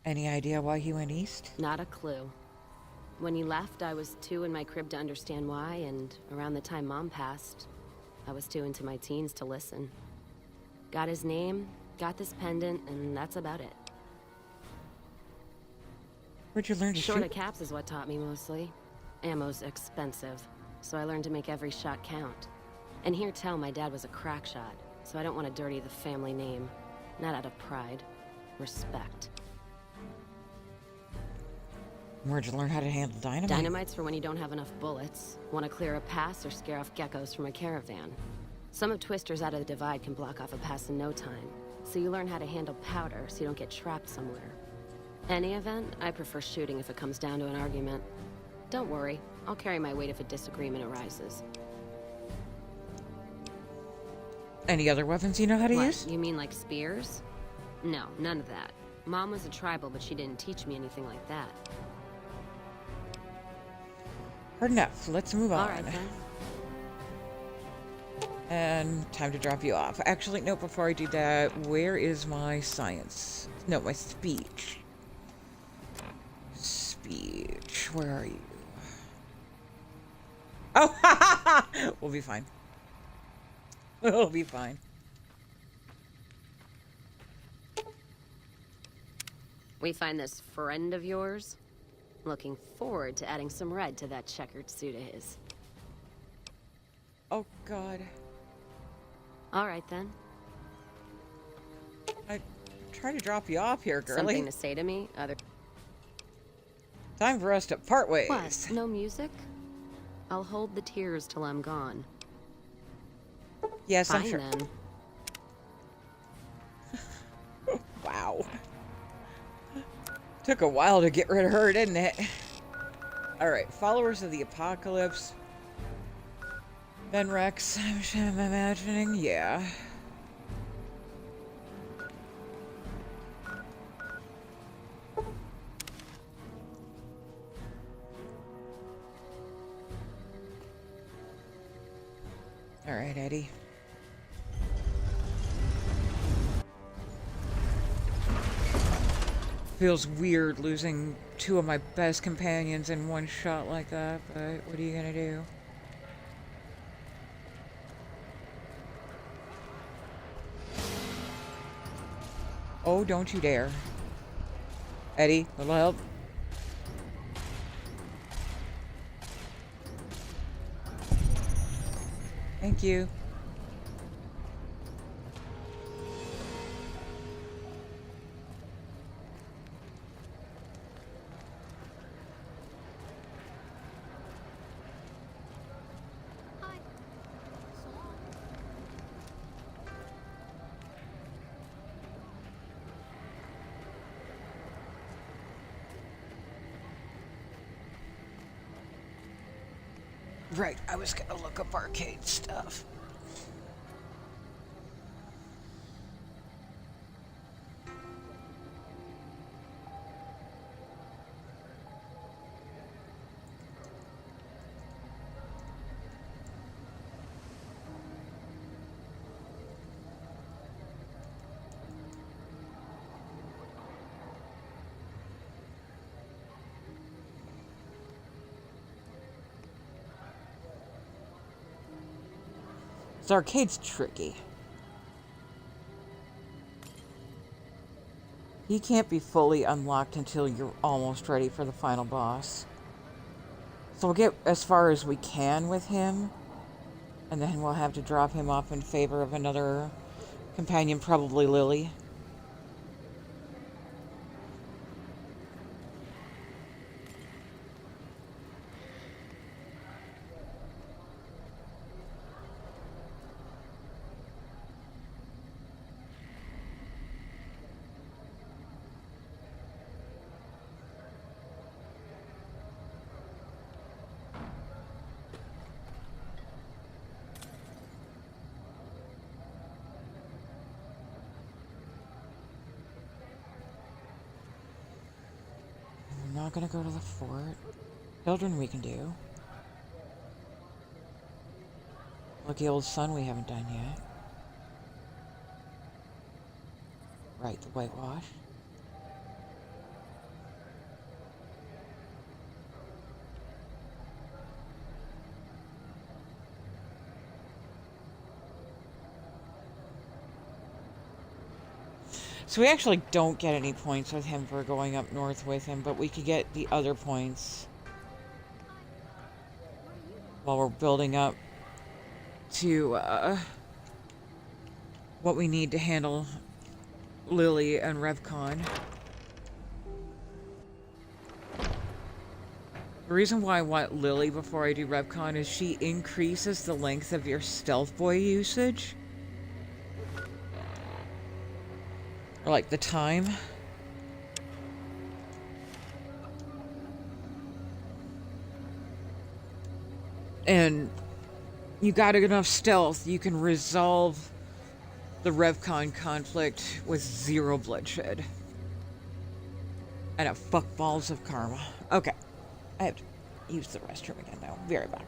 Any idea why he went east? Not a clue. When he left, I was too in my crib to understand why, and around the time Mom passed, I was too into my teens to listen. Got his name, got this pendant, and that's about it. Where'd you learn to Short shoot? of caps is what taught me mostly. Ammo's expensive, so I learned to make every shot count. And hear tell my dad was a crack shot, so I don't want to dirty the family name. Not out of pride. Respect. Where'd you learn how to handle dynamite? Dynamite's for when you don't have enough bullets, want to clear a pass, or scare off geckos from a caravan. Some of Twister's out of the divide can block off a pass in no time, so you learn how to handle powder so you don't get trapped somewhere. Any event, I prefer shooting if it comes down to an argument. Don't worry, I'll carry my weight if a disagreement arises. Any other weapons you know how to use? You mean like spears? No, none of that. Mom was a tribal, but she didn't teach me anything like that. Heard enough. Let's move on. All right, then. And time to drop you off. Actually, no, before I do that, where is my science? No, my speech. Speech. Where are you? Oh, we'll be fine. We'll be fine. We find this friend of yours? Looking forward to adding some red to that checkered suit of his. Oh, God. All right, then. I try to drop you off here, girlie. Something to say to me? Time for us to part ways. What? No music? I'll hold the tears till I'm gone. Yes, Fine, I'm sure. Then. Wow. Took a while to get rid of her, didn't it? Alright, followers of the apocalypse. Ben Rex, I'm imagining, yeah. Alright, Eddie. Feels weird losing two of my best companions in one shot like that, but what are you gonna do? Oh, don't you dare. Eddie, little help. Thank you. Right, I was gonna look up arcade stuff. This arcade's tricky. He can't be fully unlocked until you're almost ready for the final boss. So we'll get as far as we can with him, and then we'll have to drop him off in favor of another companion, probably Lily. not gonna go to the fort. Children we can do. Lucky old son we haven't done yet. Right, the whitewash. So we actually don't get any points with him for going up north with him, but we could get the other points while we're building up to what we need to handle Lily and RevCon. The reason why I want Lily before I do RevCon is she increases the length of your stealth boy usage. Or like the time. And you got enough stealth, you can resolve the RevCon conflict with 0 bloodshed. And a fuck balls of karma. Okay. I have to use the restroom again now. Be right back.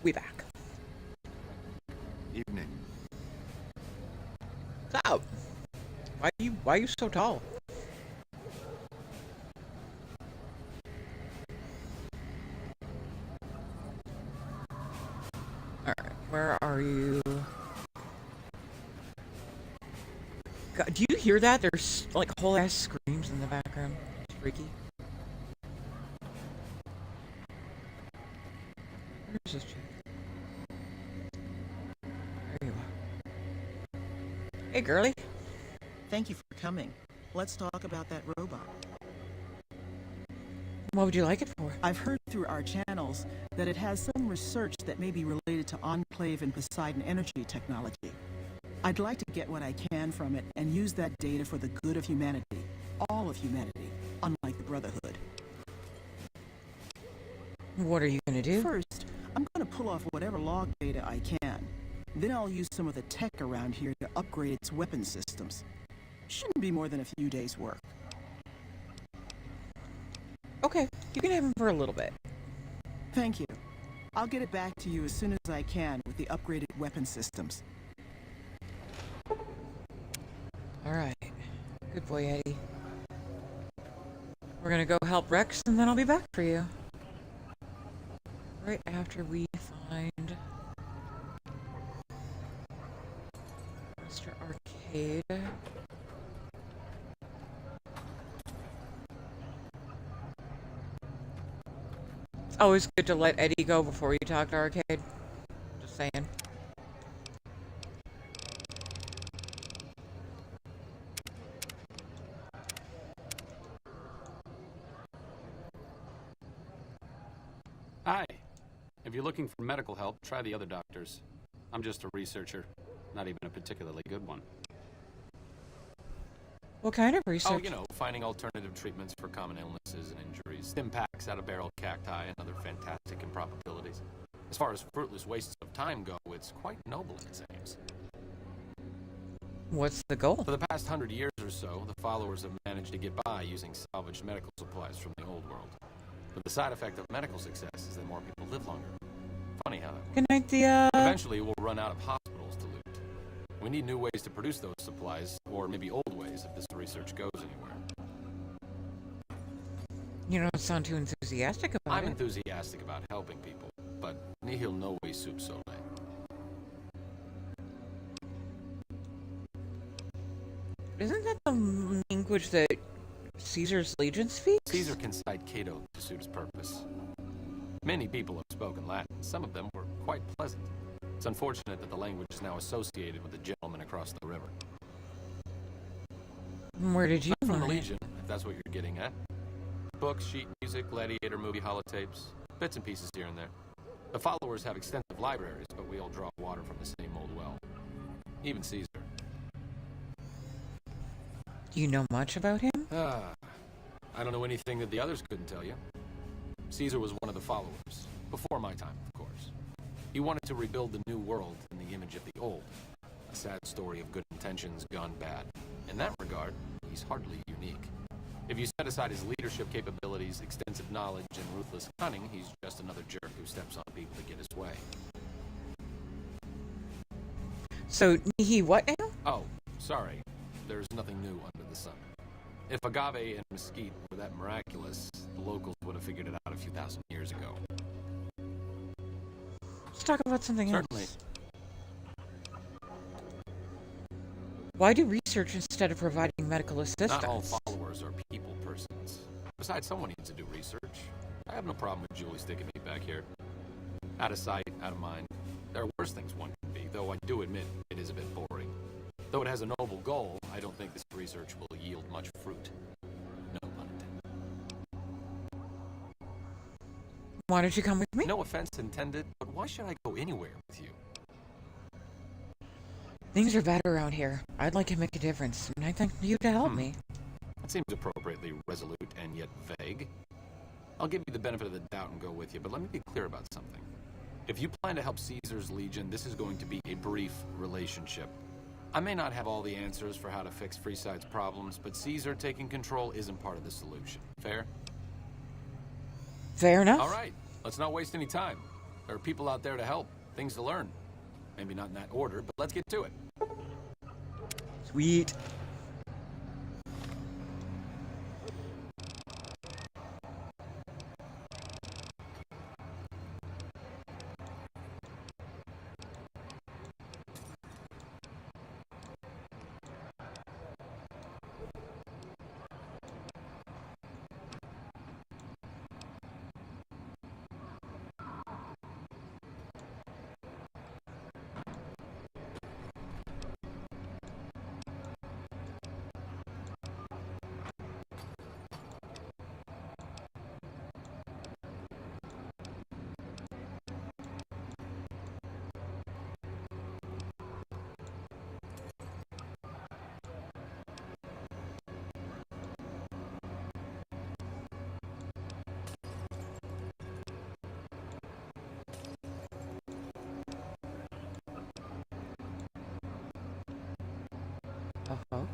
We back. Evening. What's up? Why are you so tall? Alright, where are you? God, do you hear that? There's like whole ass screams in the background. It's freaky. Where's this chick? There you are. Hey, girly. Thank you for coming. Let's talk about that robot. What would you like it for? I've heard through our channels that it has some research that may be related to Enclave and Poseidon energy technology. I'd like to get what I can from it and use that data for the good of humanity. All of humanity, unlike the Brotherhood. What are you gonna do? First, I'm gonna pull off whatever log data I can. Then I'll use some of the tech around here to upgrade its weapon systems. Shouldn't be more than a few days' work. Okay, you can have him for a little bit. Thank you. I'll get it back to you as soon as I can with the upgraded weapon systems. Alright. Good boy, Eddie. We're gonna go help Rex, and then I'll be back for you. Right after we find Mr. Arcade. It's always good to let Eddie go before you talk to Arcade. Just saying. Hi. If you're looking for medical help, try the other doctors. I'm just a researcher, not even a particularly good one. What kind of research? Oh, you know, finding alternative treatments for common illnesses and injuries, stim packs out of barrel cacti, and other fantastic improbabilities. As far as fruitless wastes of time go, it's quite noble in its aims. What's the goal? For the past 100 years or so, the followers have managed to get by using salvaged medical supplies from the old world. But the side effect of medical success is that more people live longer. Funny how that works. Good idea. Eventually, we'll run out of hospitals to loot. We need new ways to produce those supplies, or maybe old ways if this research goes anywhere. You don't sound too enthusiastic about I'm it. enthusiastic about helping people, but nihil novi sub sole. Isn't that the language that Caesar's Legion speaks? Caesar can cite Cato to suit his purpose. Many people have spoken Latin. Some of them were quite pleasant. It's unfortunate that the language is now associated with the gentleman across the river. Where did you Not from the learn it? Legion, if that's what you're getting at. Books, sheet music, gladiator movie holotapes, bits and pieces here and there. The followers have extensive libraries, but we all draw water from the same old well. Even Caesar. Do you know much about him? I don't know anything that the others couldn't tell you. Caesar was one of the followers, before my time, of course. He wanted to rebuild the new world in the image of the old. A sad story of good intentions gone bad. In that regard, he's hardly unique. If you set aside his leadership capabilities, extensive knowledge, and ruthless cunning, he's just another jerk who steps on people to get his way. So, he what now? Oh, sorry. There's nothing new under the sun. If agave and mesquite were that miraculous, the locals would have figured it out a few thousand years ago. Let's talk about something Certainly. else. Why do research instead of providing medical assistance? Not all followers are people persons. Besides, someone needs to do research. I have no problem with Julie sticking me back here. Out of sight, out of mind. There are worse things one can be, though I do admit it is a bit boring. Though it has a noble goal, I don't think this research will yield much fruit. No pun intended. Why don't you come with me? No offense intended, but why should I go anywhere with you? Things are bad around here. I'd like to make a difference, and I think you to help me. That seems appropriately resolute and yet vague. I'll give you the benefit of the doubt and go with you, but let me be clear about something. If you plan to help Caesar's Legion, this is going to be a brief relationship. I may not have all the answers for how to fix Freeside's problems, but Caesar taking control isn't part of the solution. Fair? Fair enough. All right. Let's not waste any time. There are people out there to help, things to learn. Maybe not in that order, but let's get to it. Sweet. Oh.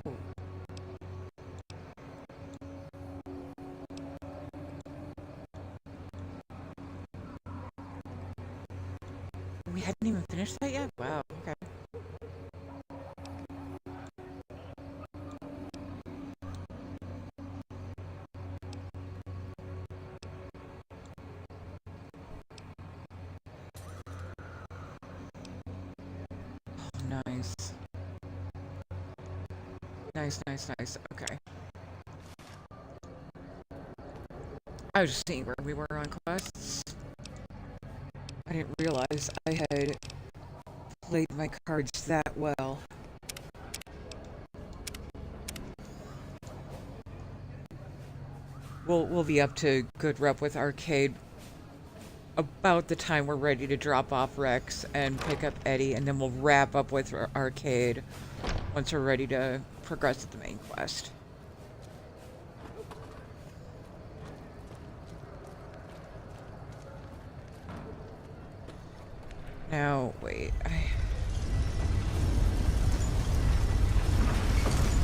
We hadn't even finished that yet? Wow, okay. Oh, nice. Nice. Okay. I was just seeing where we were on quests. I didn't realize I had played my cards that well. We'll be up to good rep with Arcade about the time we're ready to drop off Rex and pick up Eddie, and then we'll wrap up with Arcade once we're ready to progress to the main quest. Now, wait,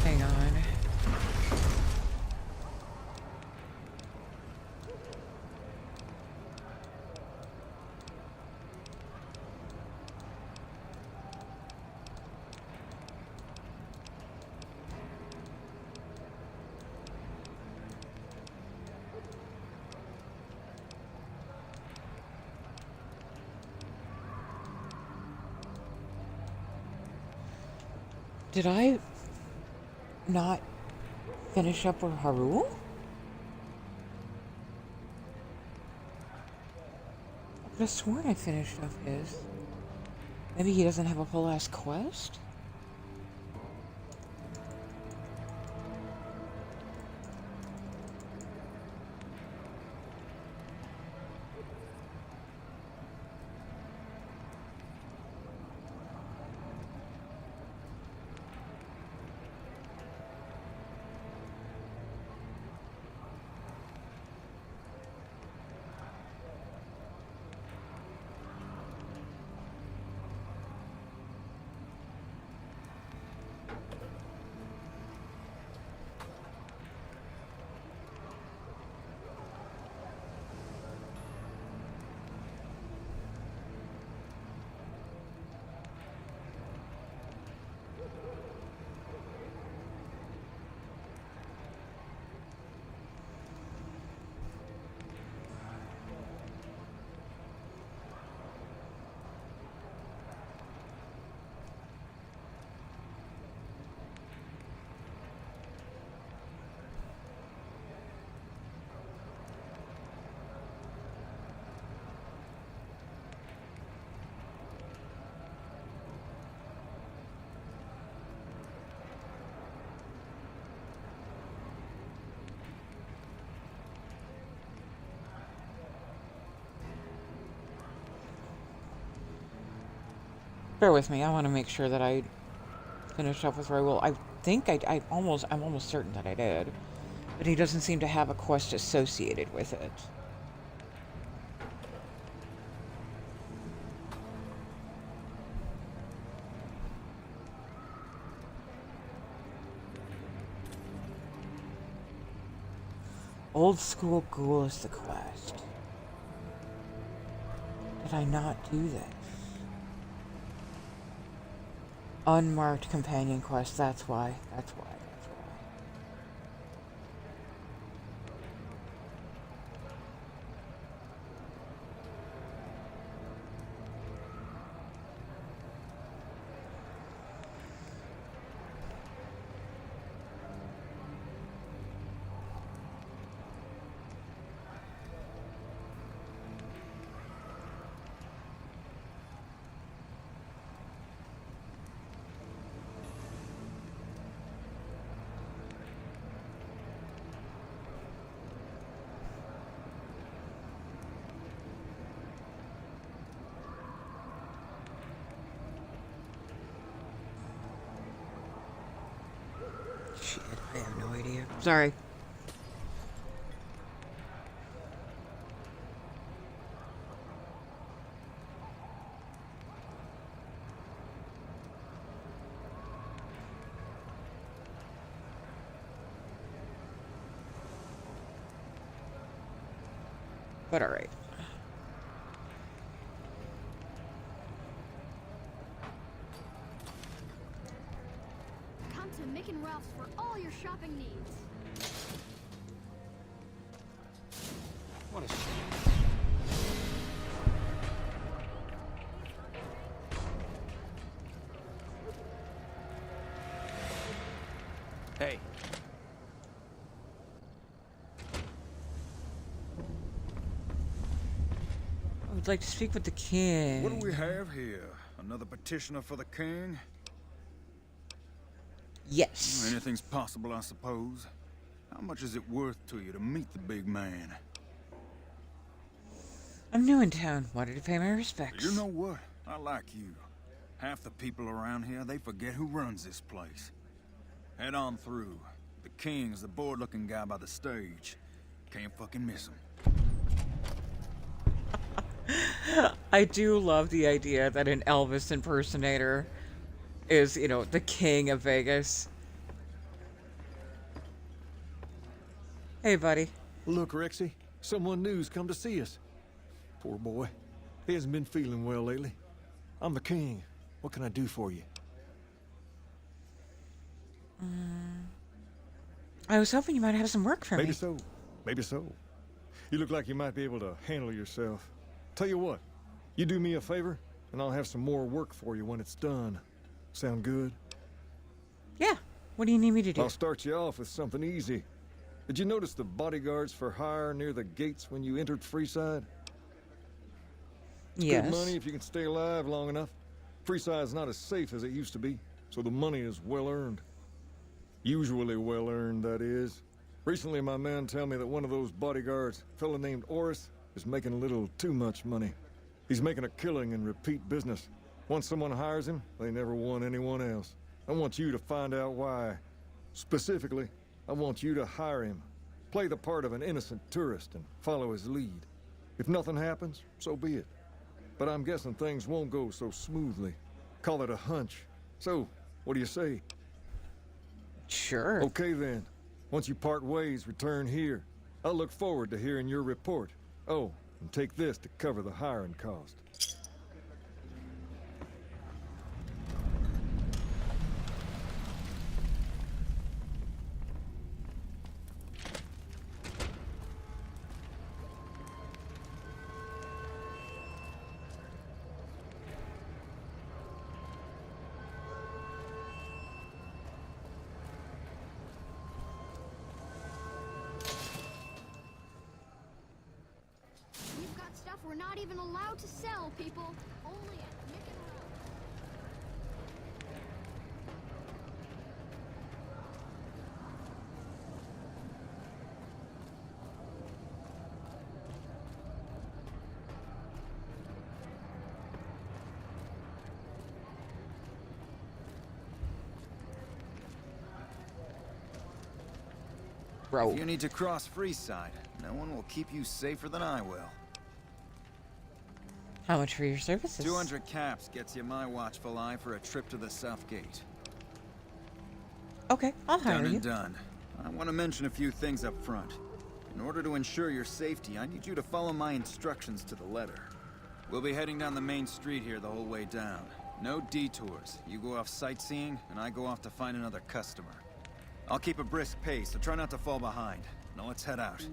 hang on. Did I not finish up with Haru? I could have sworn I finished up his. Maybe he doesn't have a full ass quest? Bear with me, I want to make sure that I finish up with Raoul. I think I'm almost certain that I did. But he doesn't seem to have a quest associated with it. Old School Ghoul is the quest. Did did I not do this? Unmarked companion quest, that's why. That's why. Shit, I have no idea. Sorry. But alright. Come to Mick and Ralph's for all your shopping needs. What a shame. Hey. I would like to speak with the king. What do we have here? Another petitioner for the king? Yes. Anything's possible, I suppose. How much is it worth to you to meet the big man? I'm new in town. Wanted to pay my respects. You know what? I like you. Half the people around here, they forget who runs this place. Head on through. The king's the bored-looking guy by the stage. Can't fucking miss him. I do love the idea that an Elvis impersonator is, you know, the king of Vegas. Hey, buddy. Look, Rexy, someone new's come to see us. Poor boy. He hasn't been feeling well lately. I'm the king. What can I do for you? I was hoping you might have some work for me. Maybe so. Maybe so. You look like you might be able to handle yourself. Tell you what, you do me a favor, and I'll have some more work for you when it's done. Sound good? Yeah. What do you need me to do? I'll start you off with something easy. Did you notice the bodyguards for hire near the gates when you entered Freeside? It's yes. good money if you can stay alive long enough. Freeside's not as safe as it used to be, so the money is well earned. Usually well earned, that is. Recently, my man tell me that one of those bodyguards, a fella named Oris, is making a little too much money. He's making a killing in repeat business. Once someone hires him, they never want anyone else. I want you to find out why. Specifically, I want you to hire him. Play the part of an innocent tourist and follow his lead. If nothing happens, so be it. But I'm guessing things won't go so smoothly. Call it a hunch. So, what do you say? Sure. Okay then. Once you part ways, return here. I'll look forward to hearing your report. Oh, and take this to cover the hiring cost. We've got stuff we're not even allowed to sell, people. Only at Mick and Ralph's. Bro. If you need to cross Freeside, no one will keep you safer than I will. How much for your services? 200 caps gets you my watchful eye for a trip to the South Gate. Okay, I'll hire Done you. and done. I want to mention a few things up front. In order to ensure your safety, I need you to follow my instructions to the letter. We'll be heading down the main street here the whole way down. No detours. You go off sightseeing, and I go off to find another customer. I'll keep a brisk pace, so try not to fall behind. Now let's head out.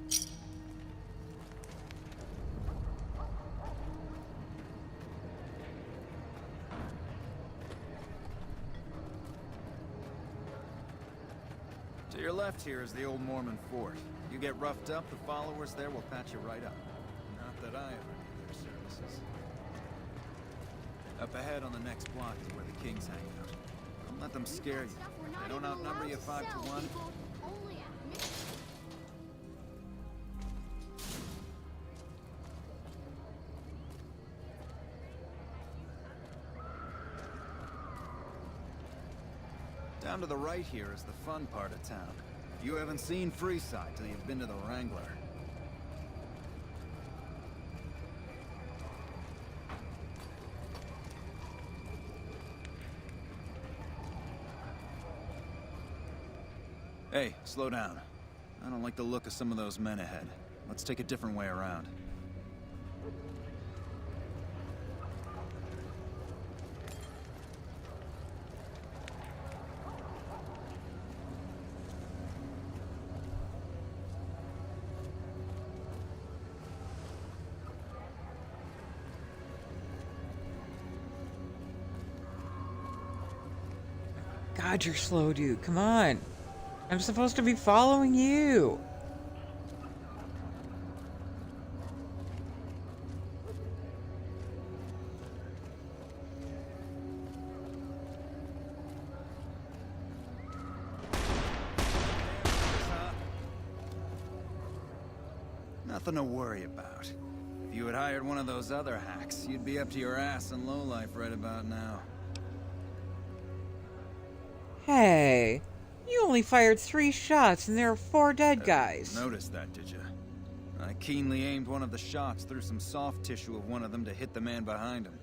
To your left here is the old Mormon fort. You get roughed up, the followers there will patch you right up. Not that I ever need their services. Up ahead on the next block is where the kings hang out. Don't let them scare you. They don't outnumber you 5 to 1. Down to the right here is the fun part of town. You haven't seen Freeside till you've been to the Wrangler. Hey, slow down. I don't like the look of some of those men ahead. Let's take a different way around. God, you're slow, dude. Come on. I'm supposed to be following you. Nothing to worry about. If you had hired one of those other hacks, you'd be up to your ass in lowlife right about now. Hey, you only fired 3 shots and there are 4 dead guys. Noticed that, did you? I keenly aimed one of the shots through some soft tissue of one of them to hit the man behind him.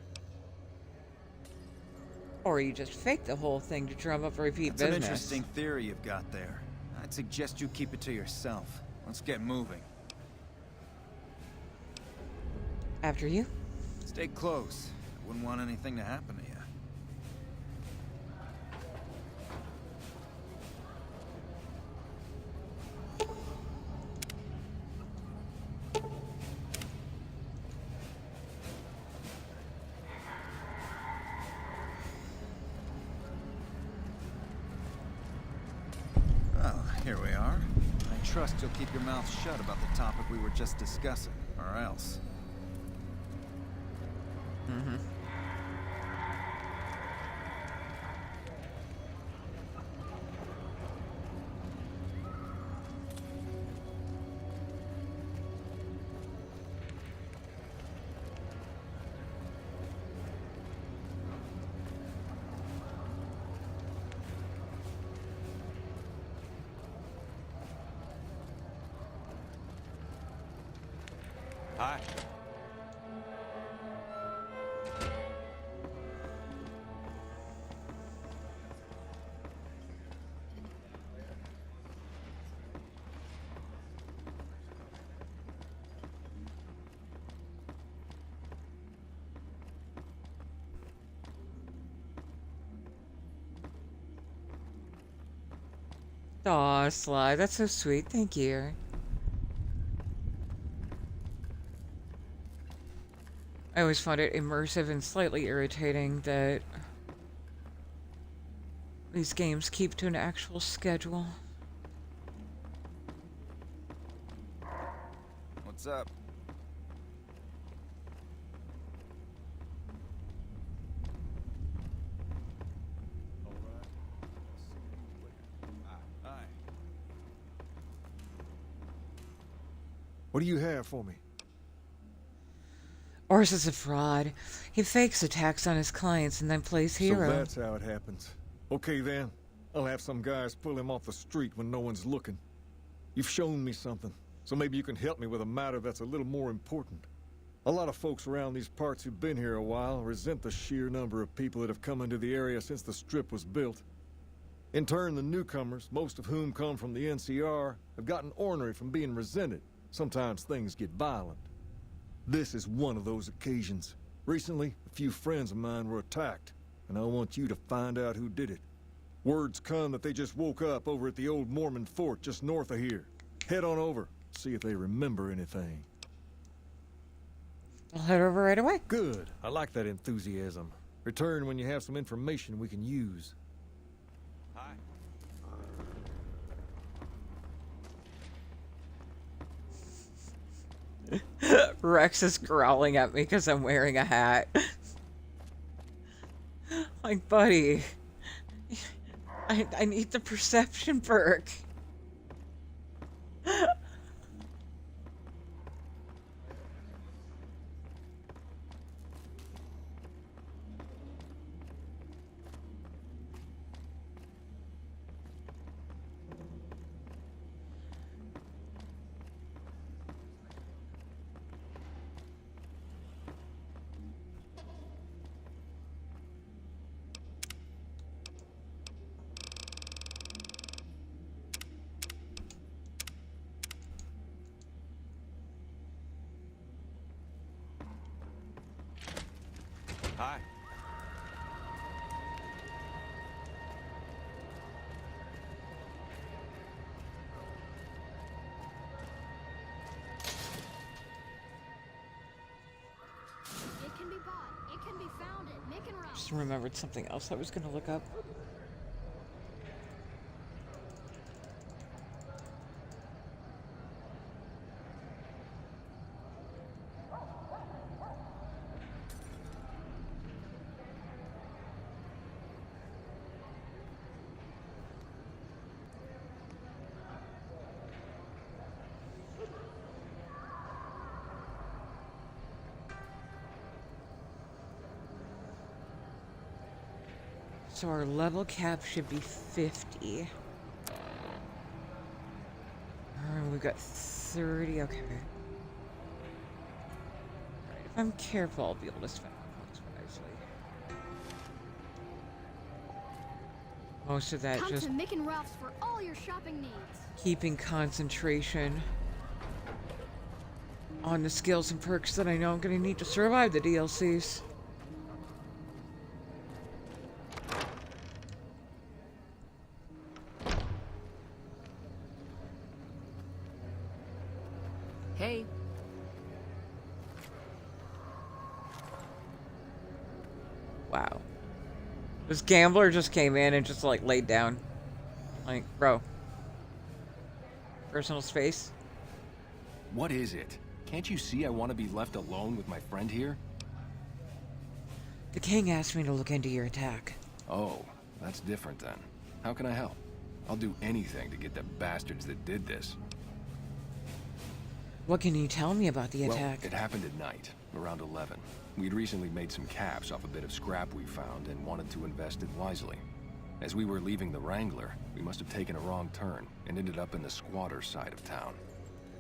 Or you just faked the whole thing to drum up repeat That's business. an interesting theory you've got there. I'd suggest you keep it to yourself. Let's get moving. After you? Stay close. I wouldn't want anything to happen to you. Well, here we are. I trust you'll keep your mouth shut about the topic we were just discussing, or else. Mm-hmm. Hi. Aw, Sly, that's so sweet. Thank you. I always found it immersive and slightly irritating that these games keep to an actual schedule. What's up? Hi. What do you have for me? Ors is a fraud. He fakes attacks on his clients and then plays hero. So that's how it happens. Okay then. I'll have some guys pull him off the street when no one's looking. You've shown me something, so maybe you can help me with a matter that's a little more important. A lot of folks around these parts who've been here a while resent the sheer number of people that have come into the area since the Strip was built. In turn, the newcomers, most of whom come from the NCR, have gotten ornery from being resented. Sometimes things get violent. This is one of those occasions. Recently, a few friends of mine were attacked, and I want you to find out who did it. Word's come that they just woke up over at the old Mormon fort just north of here. Head on over, see if they remember anything. I'll head over right away. Good. I like that enthusiasm. Return when you have some information we can use. Hi. Rex is growling at me because I'm wearing a hat. Like, buddy, I need the perception perk. Hi. It can be bought. It can be found at Mick and Ralph's. Just remembered something else I was gonna look up. So our level cap should be 50. We've got 30, okay. Right, if I'm careful, I'll be able to spend points wisely. Most of that Come just to Mick and Ralph's for all your shopping needs. keeping concentration on the skills and perks that I know I'm gonna need to survive the DLCs. Hey. Wow. This gambler just came in and just like laid down. Like, bro. Personal space. What is it? Can't you see I want to be left alone with my friend here? The king asked me to look into your attack. Oh, that's different then. How can I help? I'll do anything to get the bastards that did this. What can you tell me about the attack? Well, it happened at night, around 11. We'd recently made some caps off a bit of scrap we found and wanted to invest it wisely. As we were leaving the Wrangler, we must have taken a wrong turn and ended up in the squatter side of town.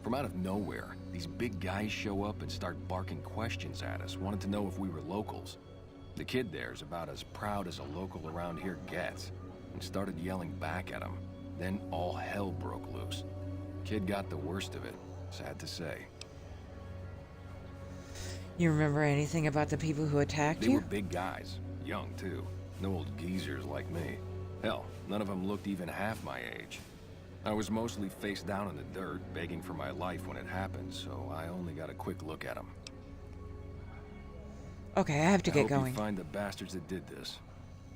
From out of nowhere, these big guys show up and start barking questions at us, wanted to know if we were locals. The kid there's about as proud as a local around here gets, and started yelling back at him. Then all hell broke loose. Kid got the worst of it. Sad to say. You remember anything about the people who attacked you? They were big guys, young too. No old geezers like me. Hell, none of them looked even half my age. I was mostly face down in the dirt, begging for my life when it happened, so I only got a quick look at them. Okay, I have to get I hope going. you find the bastards that did this.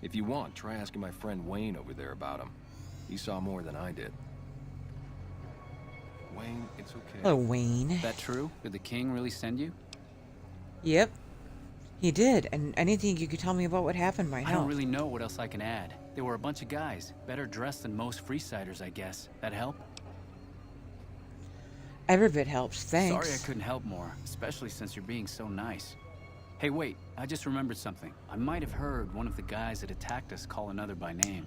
If you want, try asking my friend Wayne over there about them. He saw more than I did. Wayne, it's okay. Hello, Wayne. That true? Did the king really send you? Yep. He did, and anything you could tell me about what happened might I help. don't really know what else I can add. They were a bunch of guys, better dressed than most Freesiders, I guess. That help? Every bit helps, thanks. Sorry I couldn't help more, especially since you're being so nice. Hey, wait, I just remembered something. I might have heard one of the guys that attacked us call another by name.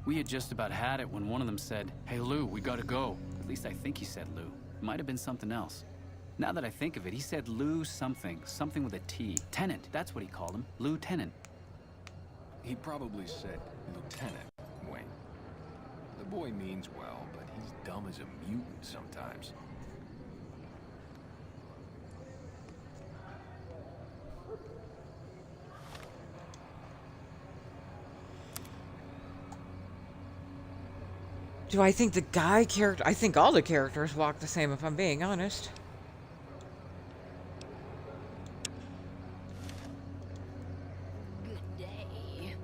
We had just about had it when one of them said, "Hey Lou, we gotta go." At least I think he said Lou. It might have been something else. Now that I think of it, he said Lou something. Something with a T. Tenant, that's what he called him. Lieutenant. He probably said Lieutenant, Wayne. The boy means well, but he's dumb as a mutant sometimes. Do I think the guy character... I think all the characters walk the same, if I'm being honest. Good day.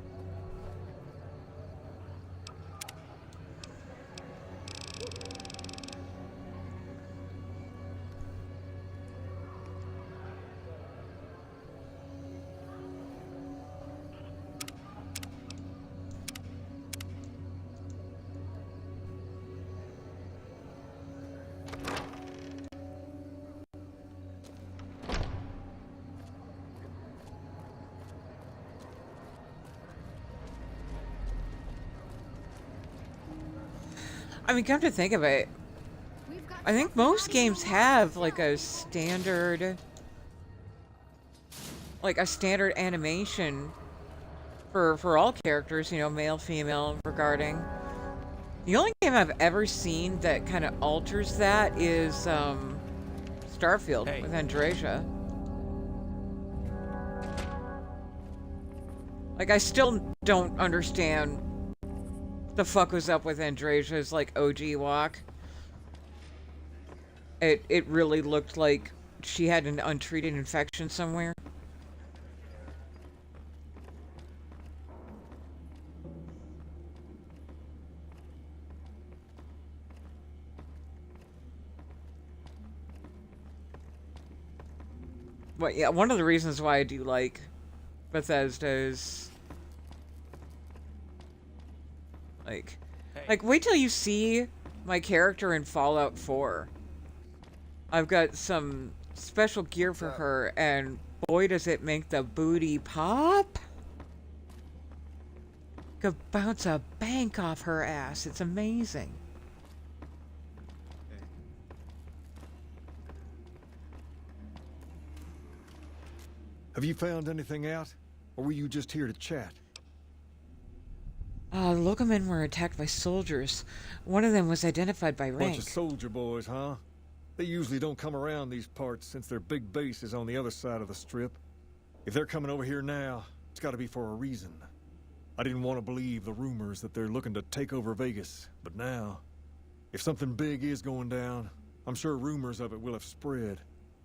I mean, come to think of it, I think most games have like a standard animation for all characters, you know, male, female, regarding. The only game I've ever seen that kind of alters that is Starfield with Andresia. Like, I still don't understand the fuck was up with Andresia's, like, OG walk. It really looked like she had an untreated infection somewhere. But yeah, one of the reasons why I do like Bethesda is like wait till you see my character in Fallout 4. I've got some special gear for her, and boy does it make the booty pop. Could bounce a bank off her ass. It's amazing. Have you found anything out? Or were you just here to chat? Logomen were attacked by soldiers. One of them was identified by rank. Bunch of soldier boys, huh? They usually don't come around these parts since their big base is on the other side of the strip. If they're coming over here now, it's gotta be for a reason. I didn't want to believe the rumors that they're looking to take over Vegas, but now, if something big is going down, I'm sure rumors of it will have spread.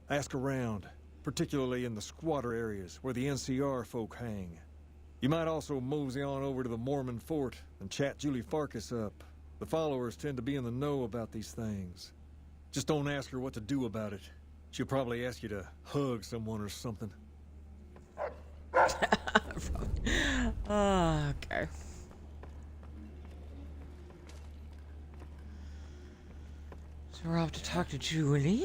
Ask around, particularly in the squatter areas where the NCR folk hang. You might also mosey on over to the Mormon fort and chat Julie Farkas up. The followers tend to be in the know about these things. Just don't ask her what to do about it. She'll probably ask you to hug someone or something. Oh, okay. So we're off to talk to Julie.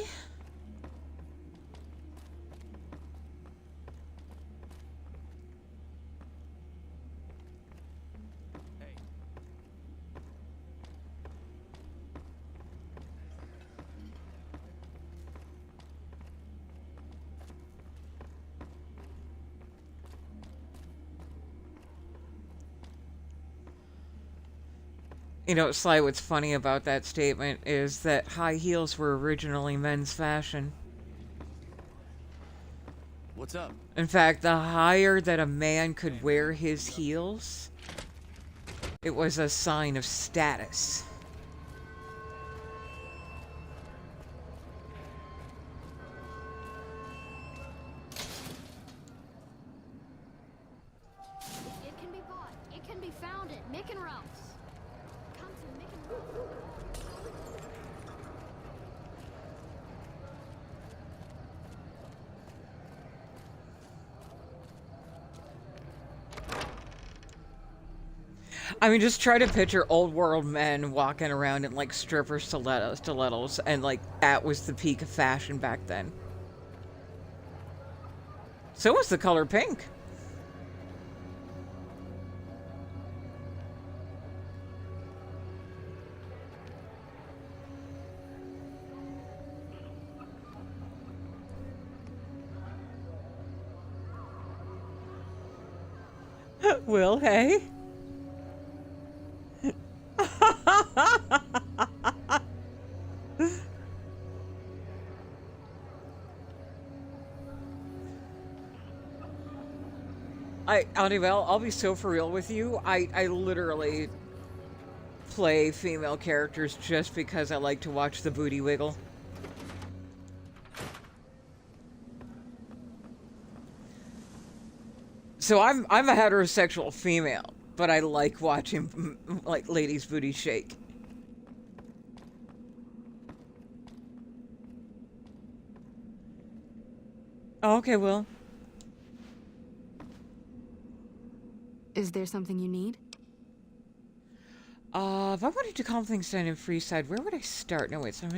You know, Sly, what's funny about that statement is that high heels were originally men's fashion. What's up? In fact, the higher that a man could wear his heels, it was a sign of status. It can be bought. It can be found at Mick and Ralph's. Come to Mick and Ralph's. I mean, just try to picture old world men walking around in like stripper stilettos, and like that was the peak of fashion back then. So was the color pink. Will, hey? I'll be so for real with you. I literally play female characters just because I like to watch the booty wiggle. So I'm a heterosexual female, but I like watching like ladies' booty shake. Oh, okay, Will. Is there something you need? If I wanted to calm things down in Freeside, where would I start? No, wait. There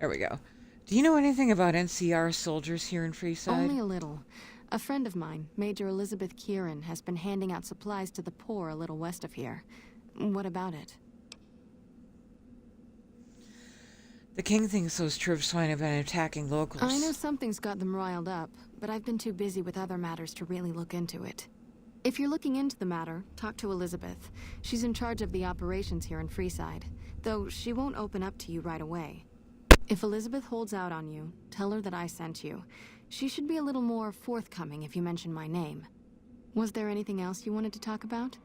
we go. Do you know anything about NCR soldiers here in Freeside? Only a little. A friend of mine, Major Elizabeth Kieran, has been handing out supplies to the poor a little west of here. What about it? The king thinks those trip swine have been attacking locals. I know something's got them riled up, but I've been too busy with other matters to really look into it. If you're looking into the matter, talk to Elizabeth. She's in charge of the operations here in Freeside, though she won't open up to you right away. If Elizabeth holds out on you, tell her that I sent you. She should be a little more forthcoming if you mention my name. Was there anything else you wanted to talk about?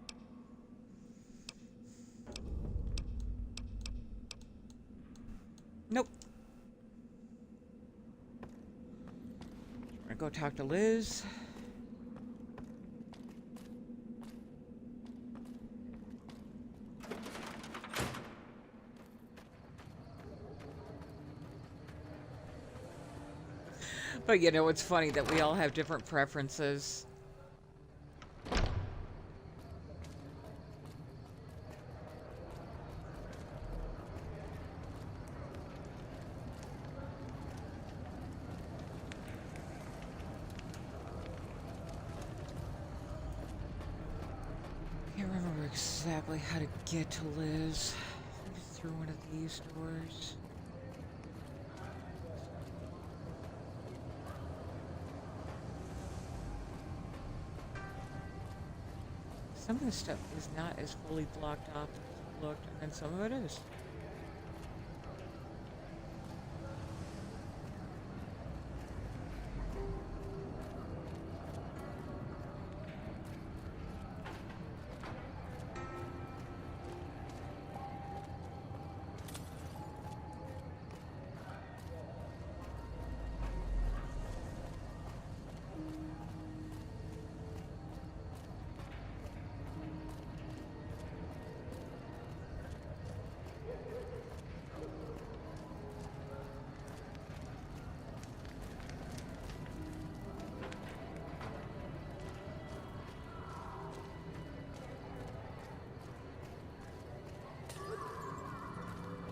Nope. I'm gonna go talk to Liz. But you know, it's funny that we all have different preferences. Can't remember exactly how to get to Liz. Maybe through one of these doors. Some of the stuff is not as fully blocked off as it looked, and some of it is.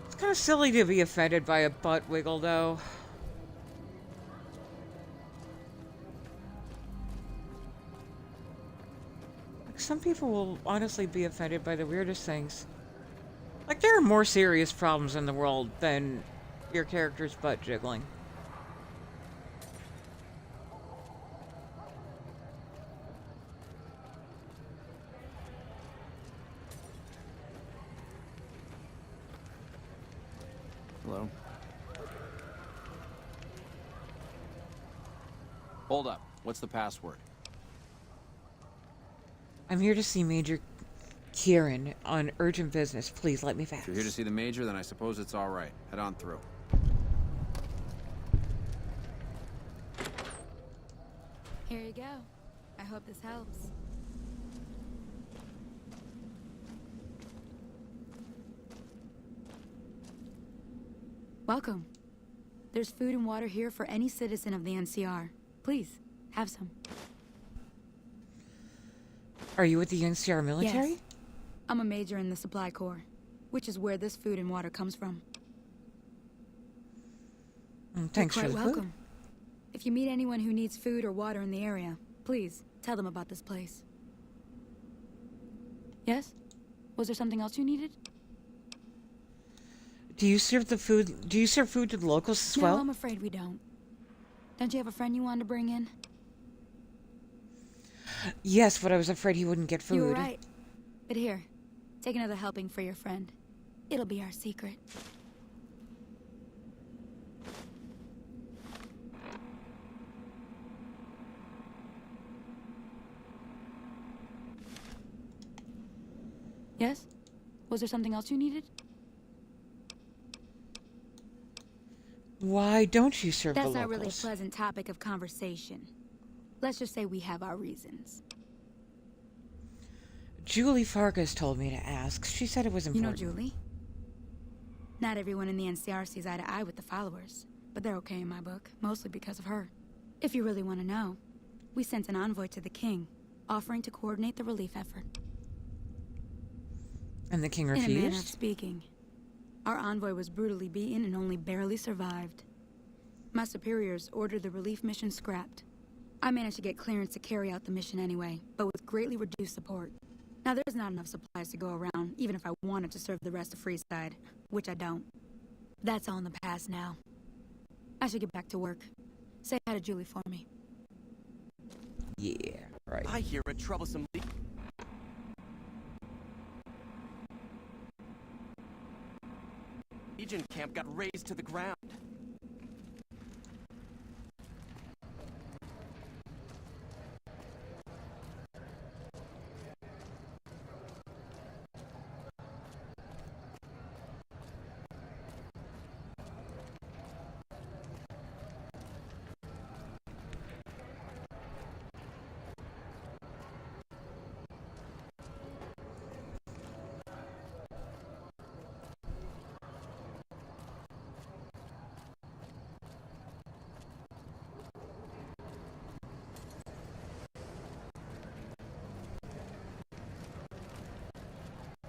It's kind of silly to be offended by a butt wiggle, though. Like, some people will honestly be offended by the weirdest things. Like, there are more serious problems in the world than your character's butt jiggling. Hello? Hold up. What's the password? I'm here to see Major Kieran on urgent business. Please let me pass. If you're here to see the Major, then I suppose it's all right. Head on through. Here you go. I hope this helps. Welcome. There's food and water here for any citizen of the NCR. Please, have some. Are you with the NCR military? Yes. I'm a major in the Supply Corps, which is where this food and water comes from. Thanks You're for quite the welcome. food. If you meet anyone who needs food or water in the area, please tell them about this place. Yes? Was there something else you needed? Do you serve the food? Do you serve food to the locals as well? No, I'm afraid we don't. Don't you have a friend you wanted to bring in? Yes, but I was afraid he wouldn't get food. You were right. But here, take another helping for your friend. It'll be our secret. Yes? Was there something else you needed? Why don't you serve the That's locals? not really a pleasant topic of conversation. Let's just say we have our reasons. Julie Farkas told me to ask. She said it was important. You know Julie? Not everyone in the NCR sees eye to eye with the followers, but they're okay in my book, mostly because of her. If you really want to know, we sent an envoy to the king, offering to coordinate the relief effort. And the king In a manner of refused? speaking. Our envoy was brutally beaten and only barely survived. My superiors ordered the relief mission scrapped. I managed to get clearance to carry out the mission anyway, but with greatly reduced support. Now there's not enough supplies to go around, even if I wanted to serve the rest of Freeside, which I don't. That's all in the past now. I should get back to work. Say hi to Julie for me. Yeah, right. I hear a troublesome Legion camp got razed to the ground.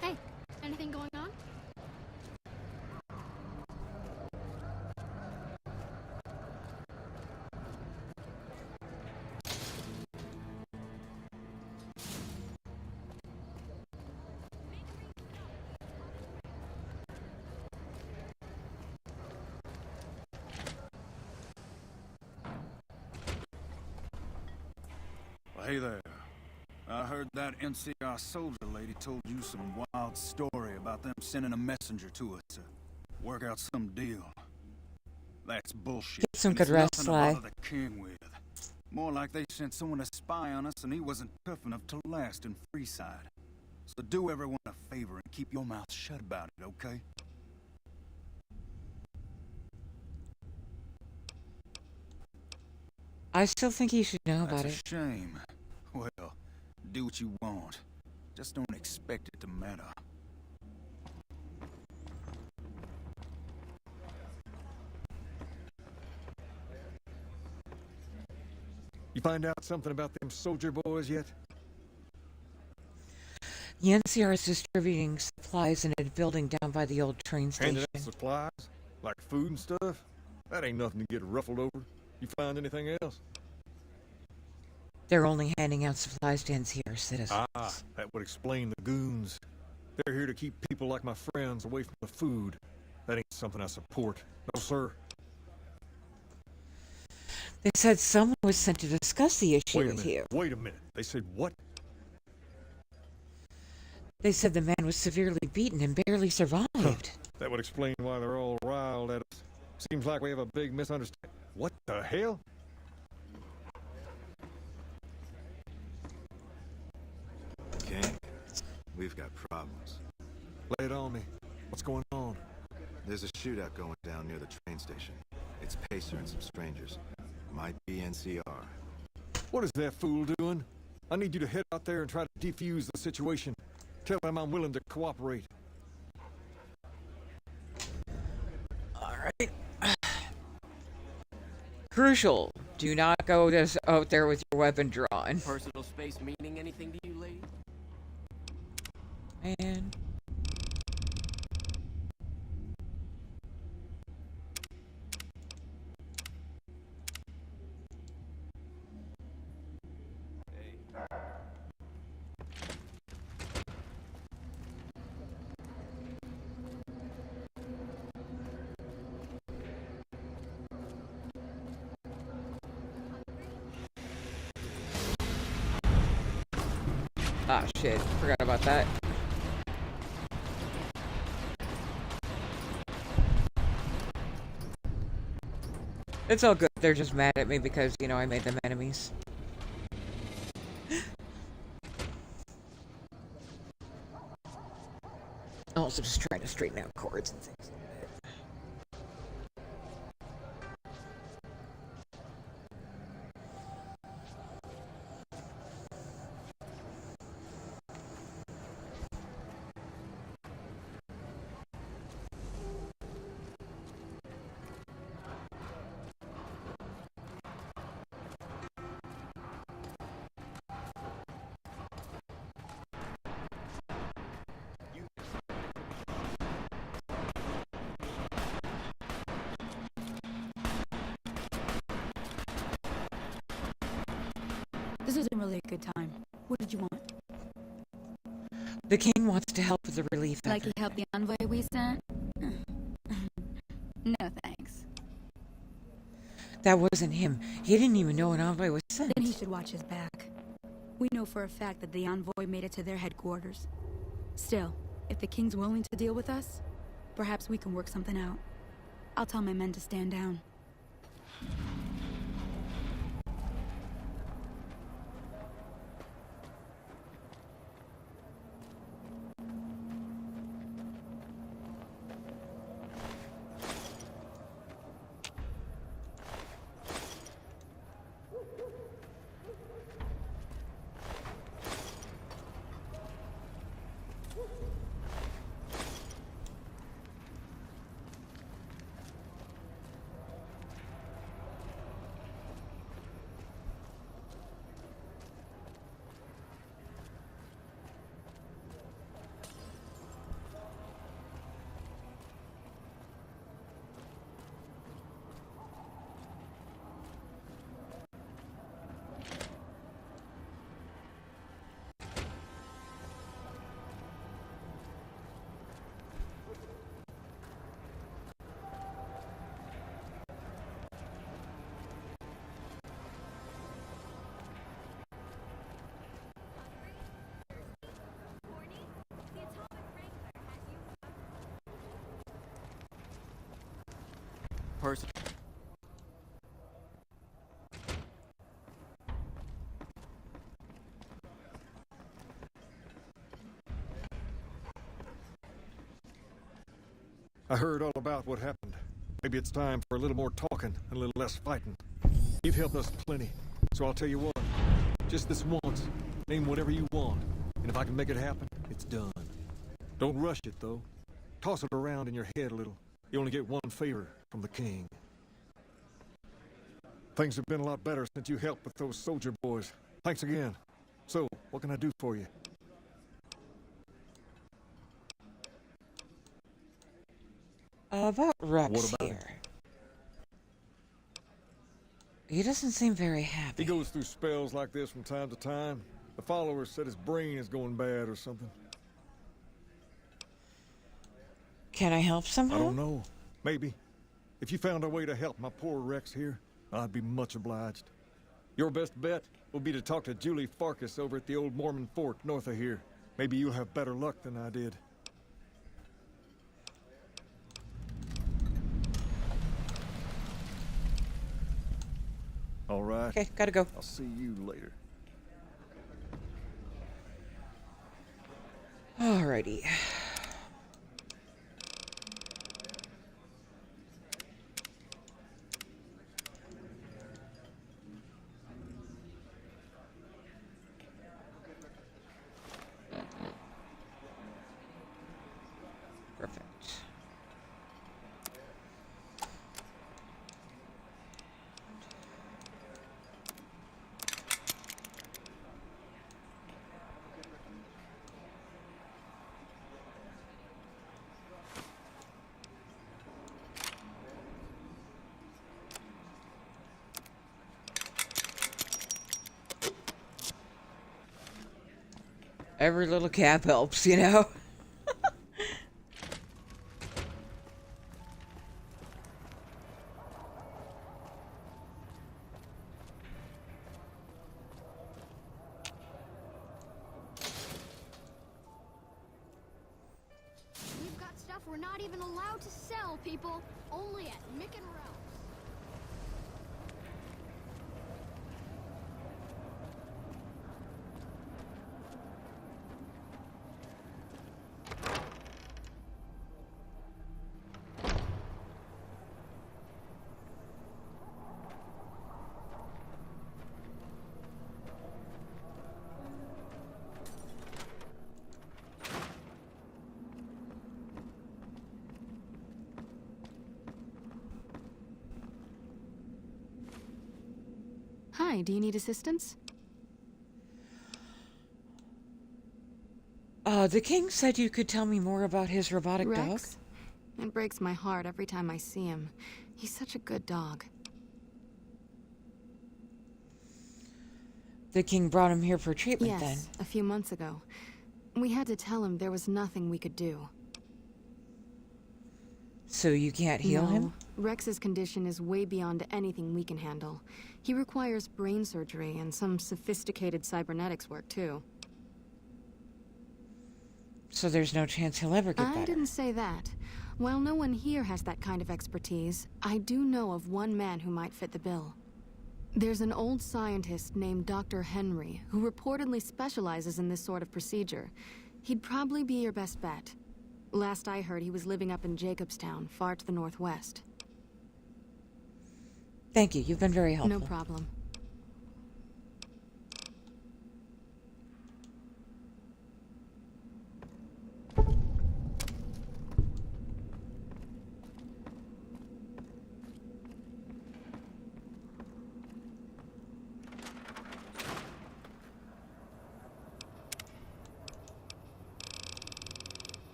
Hey, anything going on? Well, hey there. I heard that NCR soldier lady told you some wild story about them sending a messenger to us to work out some deal. That's bullshit. Get some and good it's rest, nothing to Sly. bother the king with. More like they sent someone to spy on us and he wasn't tough enough to last in Freeside. So do everyone a favor and keep your mouth shut about it, okay? I still think he should know about That's it. a shame. Well, do what you want. Just don't expect it to matter. You find out something about them soldier boys yet? The NCR is distributing supplies in a building down by the old train station. Handing out supplies? Like food and stuff? That ain't nothing to get ruffled over. You find anything else? They're only handing out supplies to NCR citizens. Ah, that would explain the goons. They're here to keep people like my friends away from the food. That ain't something I support. No, sir. They said someone was sent to discuss the issue with you. Wait a minute. They said what? They said the man was severely beaten and barely survived. That would explain why they're all riled at us. Seems like we have a big misunderstanding. What the hell? King, we've got problems. Lay it on me. What's going on? There's a shootout going down near the train station. It's Pacer and some strangers. Might be NCR. What is that fool doing? I need you to head out there and try to defuse the situation. Tell him I'm willing to cooperate. Alright. Crucial. Do not go just out there with your weapon drawn. Personal space meaning anything to you, lady? Man. Ah, shit. Forgot about that. It's all good. They're just mad at me because, you know, I made them enemies. also just trying to straighten out cords and things. This isn't really a good time. What did you want? The king wants to help with the relief Like effort. he helped the envoy we sent? No thanks. That wasn't him. He didn't even know an envoy was sent. Then he should watch his back. We know for a fact that the envoy made it to their headquarters. Still, if the king's willing to deal with us, perhaps we can work something out. I'll tell my men to stand down. Person. I heard all about what happened. Maybe it's time for a little more talking and a little less fighting. You've helped us plenty, so I'll tell you what. Just this once, name whatever you want, and if I can make it happen, it's done. Don't rush it, though. Toss it around in your head a little. You only get one favor from the king. Things have been a lot better since you helped with those soldier boys. Thanks again. So, what can I do for you? About Rex What about here. He doesn't seem very happy. He goes through spells like this from time to time. The followers said his brain is going bad or something. Can I help somehow? I don't know. Maybe. If you found a way to help my poor Rex here, I'd be much obliged. Your best bet will be to talk to Julie Farkas over at the old Mormon fort north of here. Maybe you'll have better luck than I did. All right. Okay, gotta go. I'll see you later. Alrighty. Perfect. Every little cab helps, you know? We've got stuff we're not even allowed to sell, people. Only at Mick and Ralph's. Hi, do you need assistance? The king said you could tell me more about his robotic dog? Rex? It breaks my heart every time I see him. He's such a good dog. The king brought him here for treatment then? Yes, a few months ago. We had to tell him there was nothing we could do. So you can't heal him? Rex's condition is way beyond anything we can handle. He requires brain surgery and some sophisticated cybernetics work, too. So there's no chance he'll ever get better? I didn't say that. While no one here has that kind of expertise, I do know of one man who might fit the bill. There's an old scientist named Dr. Henry, who reportedly specializes in this sort of procedure. He'd probably be your best bet. Last I heard, he was living up in Jacobstown, far to the northwest. Thank you, you've been very helpful. No problem.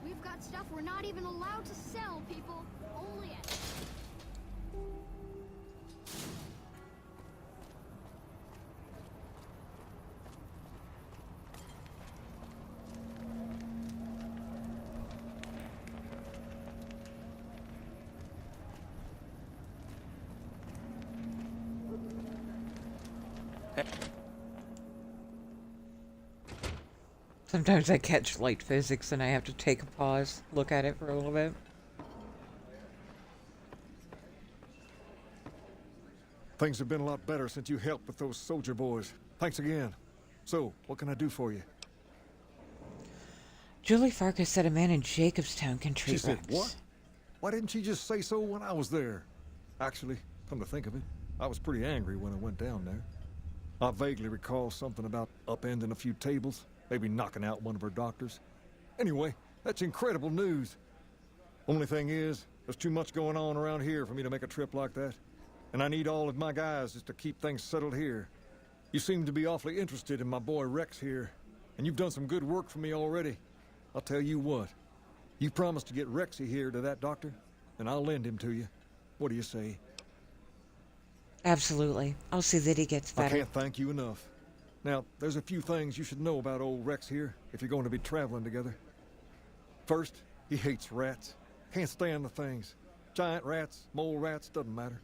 We've got stuff we're not even allowed to sell, people. Only at... Sometimes I catch light physics and I have to take a pause, look at it for a little bit. Things have been a lot better since you helped with those soldier boys. Thanks again. So, what can I do for you? Julie Farkas said a man in Jacobstown can treat She said Rex. what? Why didn't she just say so when I was there? Actually, come to think of it, I was pretty angry when I went down there. I vaguely recall something about upending a few tables, maybe knocking out one of her doctors. Anyway, that's incredible news. Only thing is, there's too much going on around here for me to make a trip like that. And I need all of my guys just to keep things settled here. You seem to be awfully interested in my boy Rex here, and you've done some good work for me already. I'll tell you what, you promised to get Rexy here to that doctor, and I'll lend him to you. What do you say? Absolutely. I'll see that he gets better. I can't thank you enough. Now, there's a few things you should know about old Rex here if you're going to be traveling together. First, he hates rats. Can't stand the things. Giant rats, mole rats, doesn't matter.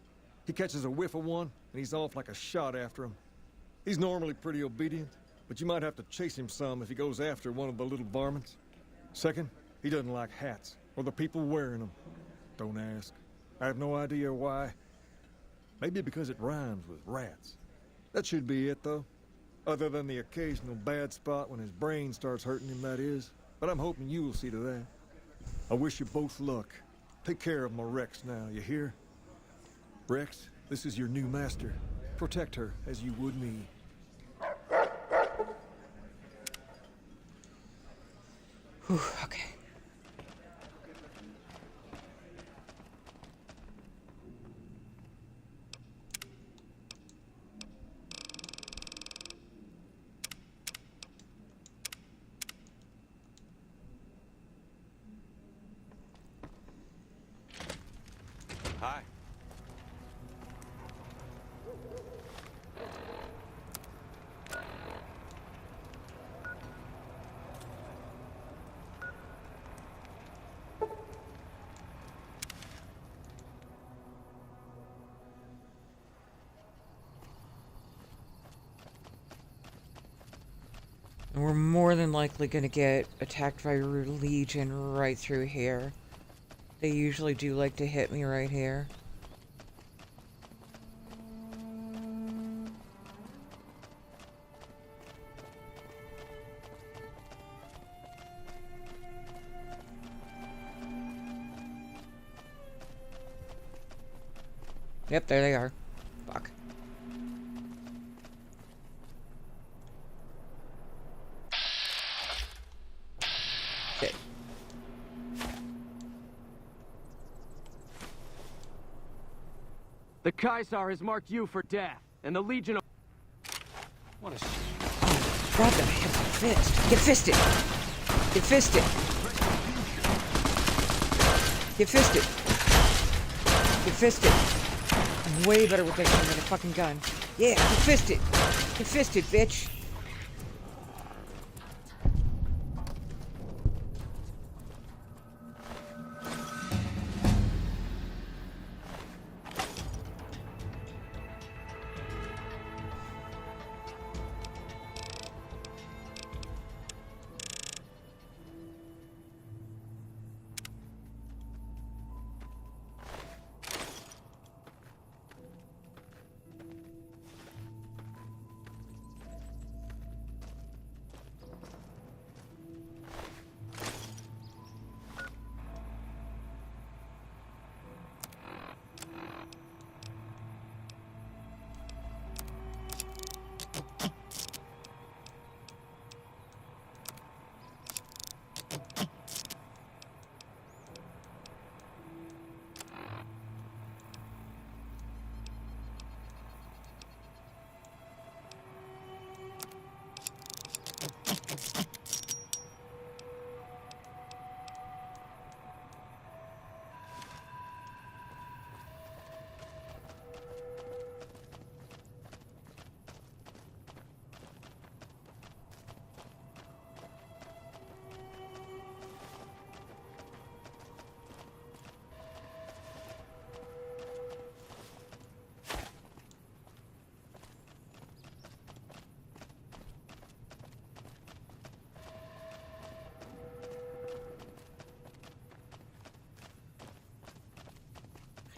He catches a whiff of one, and he's off like a shot after him. He's normally pretty obedient, but you might have to chase him some if he goes after one of the little varmints. Second, he doesn't like hats, or the people wearing them. Don't ask. I have no idea why. Maybe because it rhymes with rats. That should be it, though. Other than the occasional bad spot when his brain starts hurting him, that is. But I'm hoping you'll see to that. I wish you both luck. Take care of my Rex now, you hear? Rex, this is your new master. Protect her as you would me. Whew, okay. Hi. And we're more than likely gonna get attacked by Legion right through here. They usually do like to hit me right here. Yep, there they are. Fuck. Shit. The Kaisar has marked you for death, and the Legion of... What a Grab them. Hit my fist. Get fisted. Get fisted. Get fisted. Get fisted. I'm way better with this thing than a fucking gun. Yeah, get fisted. Get fisted, bitch.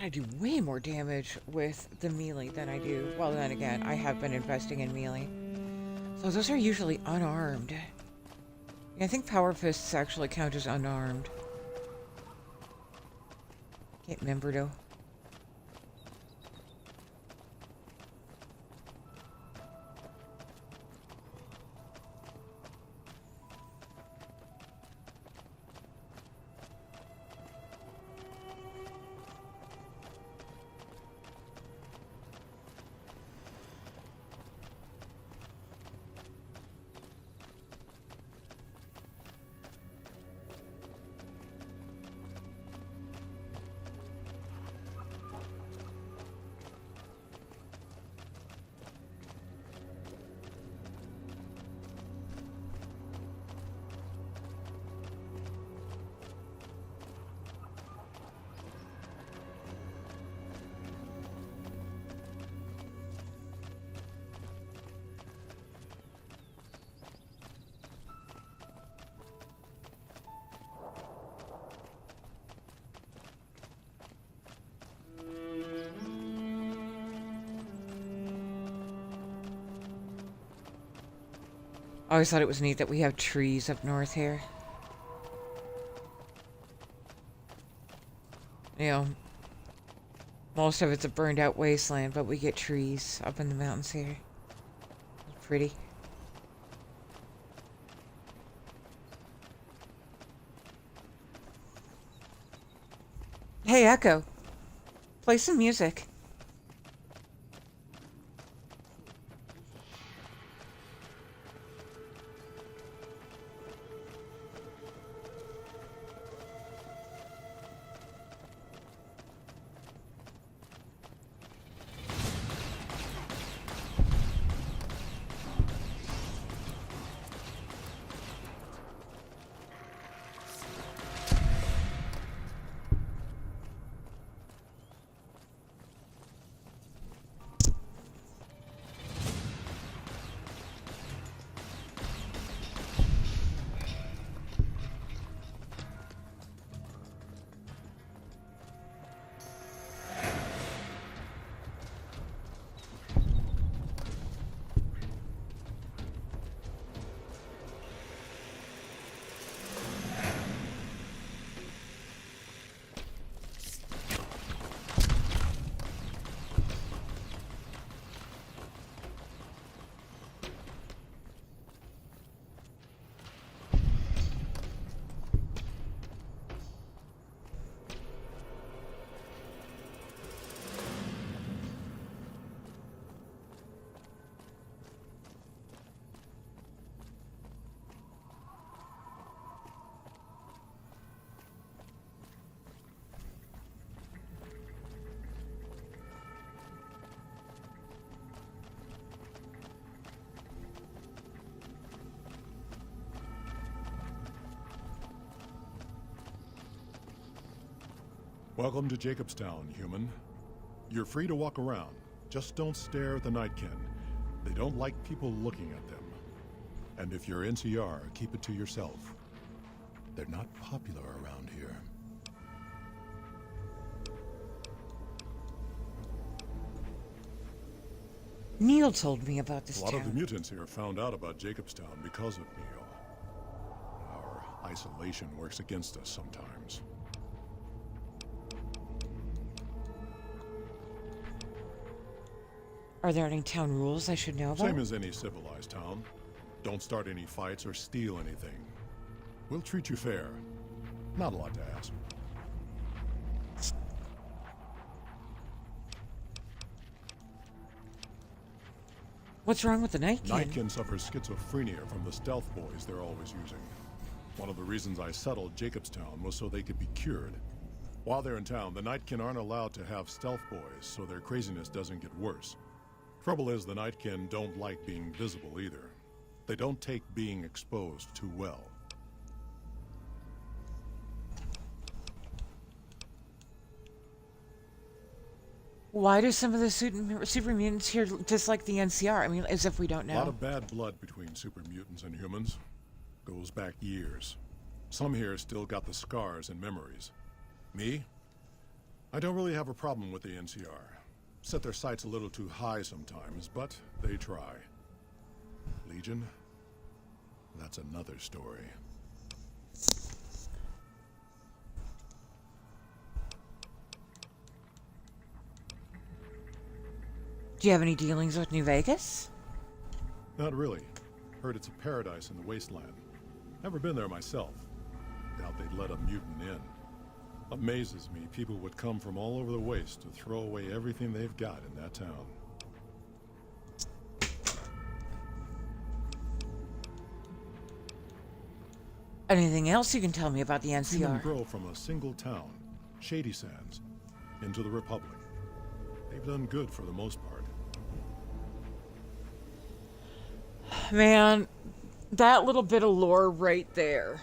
I do way more damage with the melee than I do. Well, then again, I have been investing in melee. So those are usually unarmed. Yeah, I think power fists actually count as unarmed. Can't remember though. I always thought it was neat that we have trees up north here. You know, most of it's a burned out wasteland, but we get trees up in the mountains here. It's pretty. Hey, Echo. Play some music. Welcome to Jacobstown, human. You're free to walk around. Just don't stare at the Nightkin. They don't like people looking at them. And if you're NCR, keep it to yourself. They're not popular around here. Neil told me about this A lot town. of the mutants here found out about Jacobstown because of Neil. Our isolation works against us sometimes. Are there any town rules I should know about? Same as any civilized town. Don't start any fights or steal anything. We'll treat you fair. Not a lot to ask. What's wrong with the Nightkin? Nightkin suffers schizophrenia from the stealth boys they're always using. One of the reasons I settled Jacobstown was so they could be cured. While they're in town, the Nightkin aren't allowed to have stealth boys, so their craziness doesn't get worse. Trouble is, the Nightkin don't like being visible either. They don't take being exposed too well. Why do some of the super mutants here dislike the NCR? I mean, as if we don't know. A lot of bad blood between super mutants and humans. Goes back years. Some here still got the scars and memories. Me? I don't really have a problem with the NCR. Set their sights a little too high sometimes, but they try. Legion? That's another story. Do you have any dealings with New Vegas? Not really. Heard it's a paradise in the wasteland. Never been there myself. Doubt they'd let a mutant in. Amazes me people would come from all over the waste to throw away everything they've got in that town. Anything else you can tell me about the Seen them NCR? grow from a single town, Shady Sands, into the Republic. They've done good for the most part. Man, that little bit of lore right there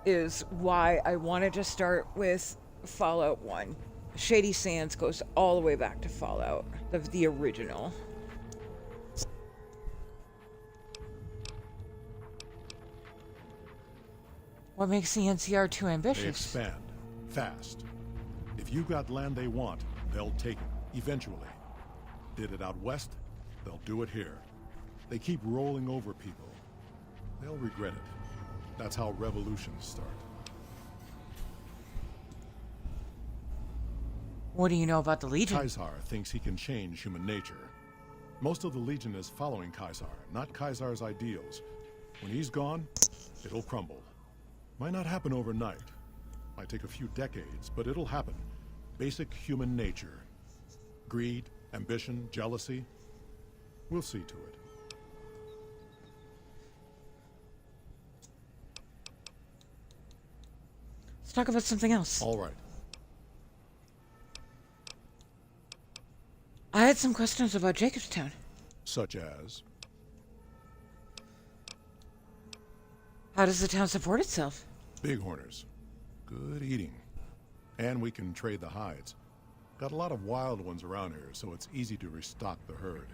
is why I wanted to start with Fallout 1. Shady Sands goes all the way back to Fallout, the original. What makes the NCR too They ambitious? expand, fast. If you got land they want, they'll take it, eventually. Did it out west, they'll do it here. They keep rolling over people. They'll regret it. That's how revolutions start. What do you know about the Legion? Caesar thinks he can change human nature. Most of the Legion is following Caesar, not Caesar's ideals. When he's gone, it'll crumble. Might not happen overnight. Might take a few decades, but it'll happen. Basic human nature. Greed, ambition, jealousy. We'll see to it. Let's talk about something else. All right. I had some questions about Jacobstown. Such as? How does the town support itself? Bighorners. Good eating. And we can trade the hides. Got a lot of wild ones around here, so it's easy to restock the herd.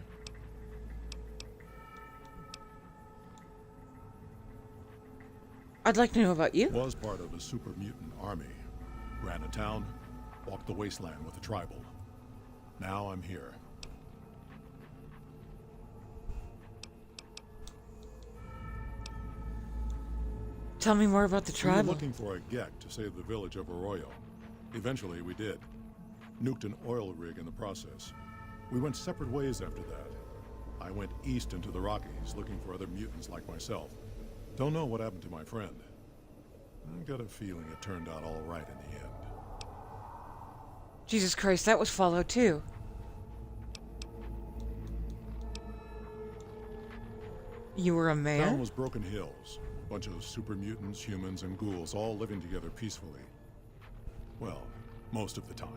I'd like to know about you. Was part of a super mutant army. Ran a town, walked the wasteland with a tribal. Now I'm here. Tell me more about the We tribal. were looking for a Gek to save the village of Arroyo. Eventually we did. Nuked an oil rig in the process. We went separate ways after that. I went east into the Rockies looking for other mutants like myself. Don't know what happened to my friend. I got a feeling it turned out all right in the end. Jesus Christ, that was Fallout 2. You were a mayor? Town was Broken Hills. Bunch of super mutants, humans, and ghouls all living together peacefully. Well, most of the time.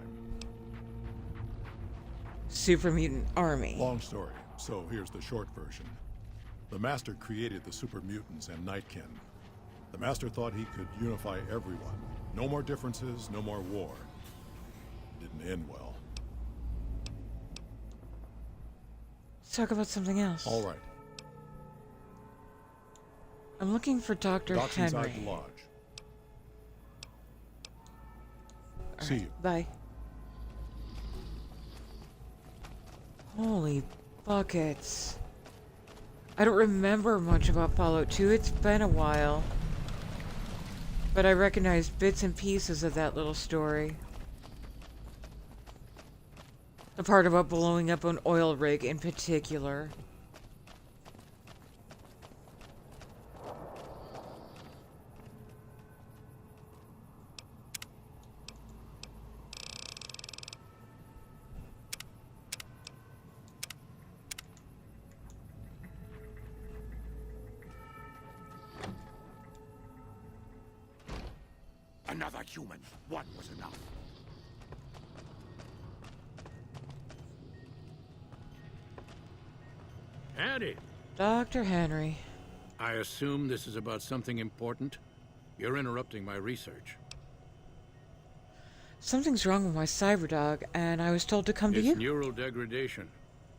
Super mutant army. Long story, so here's the short version. The Master created the super mutants and Nightkin. The Master thought he could unify everyone. No more differences, no more war. didn't end well. Let's talk about something else. All right. I'm looking for Dr. Doc's Henry. inside the lodge. See you. Bye. Holy buckets. I don't remember much about Fallout 2. It's been a while. But I recognize bits and pieces of that little story. The part about blowing up an oil rig in particular. Another human. One was enough. Howdy. Dr. Henry. I assume this is about something important? You're interrupting my research. Something's wrong with my cyberdog, and I was told to come to It's you. neural degradation.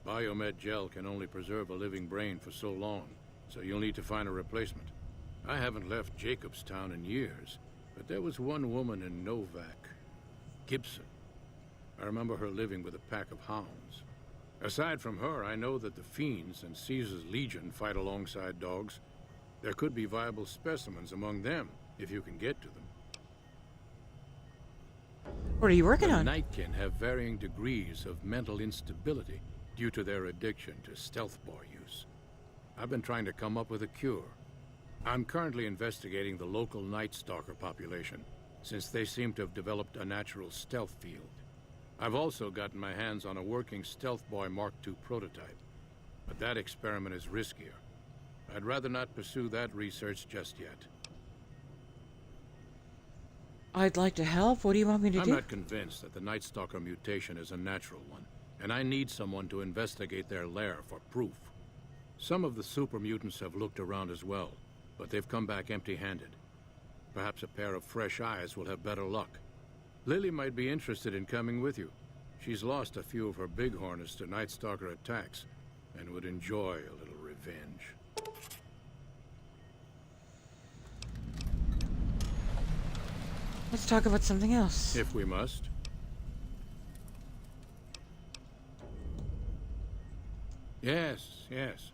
Biomed gel can only preserve a living brain for so long, so you'll need to find a replacement. I haven't left Jacobstown in years, but there was one woman in Novak, Gibson. I remember her living with a pack of hounds. Aside from her, I know that the Fiends and Caesar's Legion fight alongside dogs. There could be viable specimens among them, if you can get to them. What are you working on? The Nightkin have varying degrees of mental instability due to their addiction to stealth boy use. I've been trying to come up with a cure. I'm currently investigating the local Night Stalker population, since they seem to have developed a natural stealth field. I've also gotten my hands on a working Stealth Boy Mark II prototype, but that experiment is riskier. I'd rather not pursue that research just yet. I'd like to help. What do you want me to I'm do? not convinced that the Night Stalker mutation is a natural one, and I need someone to investigate their lair for proof. Some of the super mutants have looked around as well, but they've come back empty-handed. Perhaps a pair of fresh eyes will have better luck. Lily might be interested in coming with you. She's lost a few of her bighorners to Night Stalker attacks, and would enjoy a little revenge. Let's talk about something else. If we must. Yes, yes.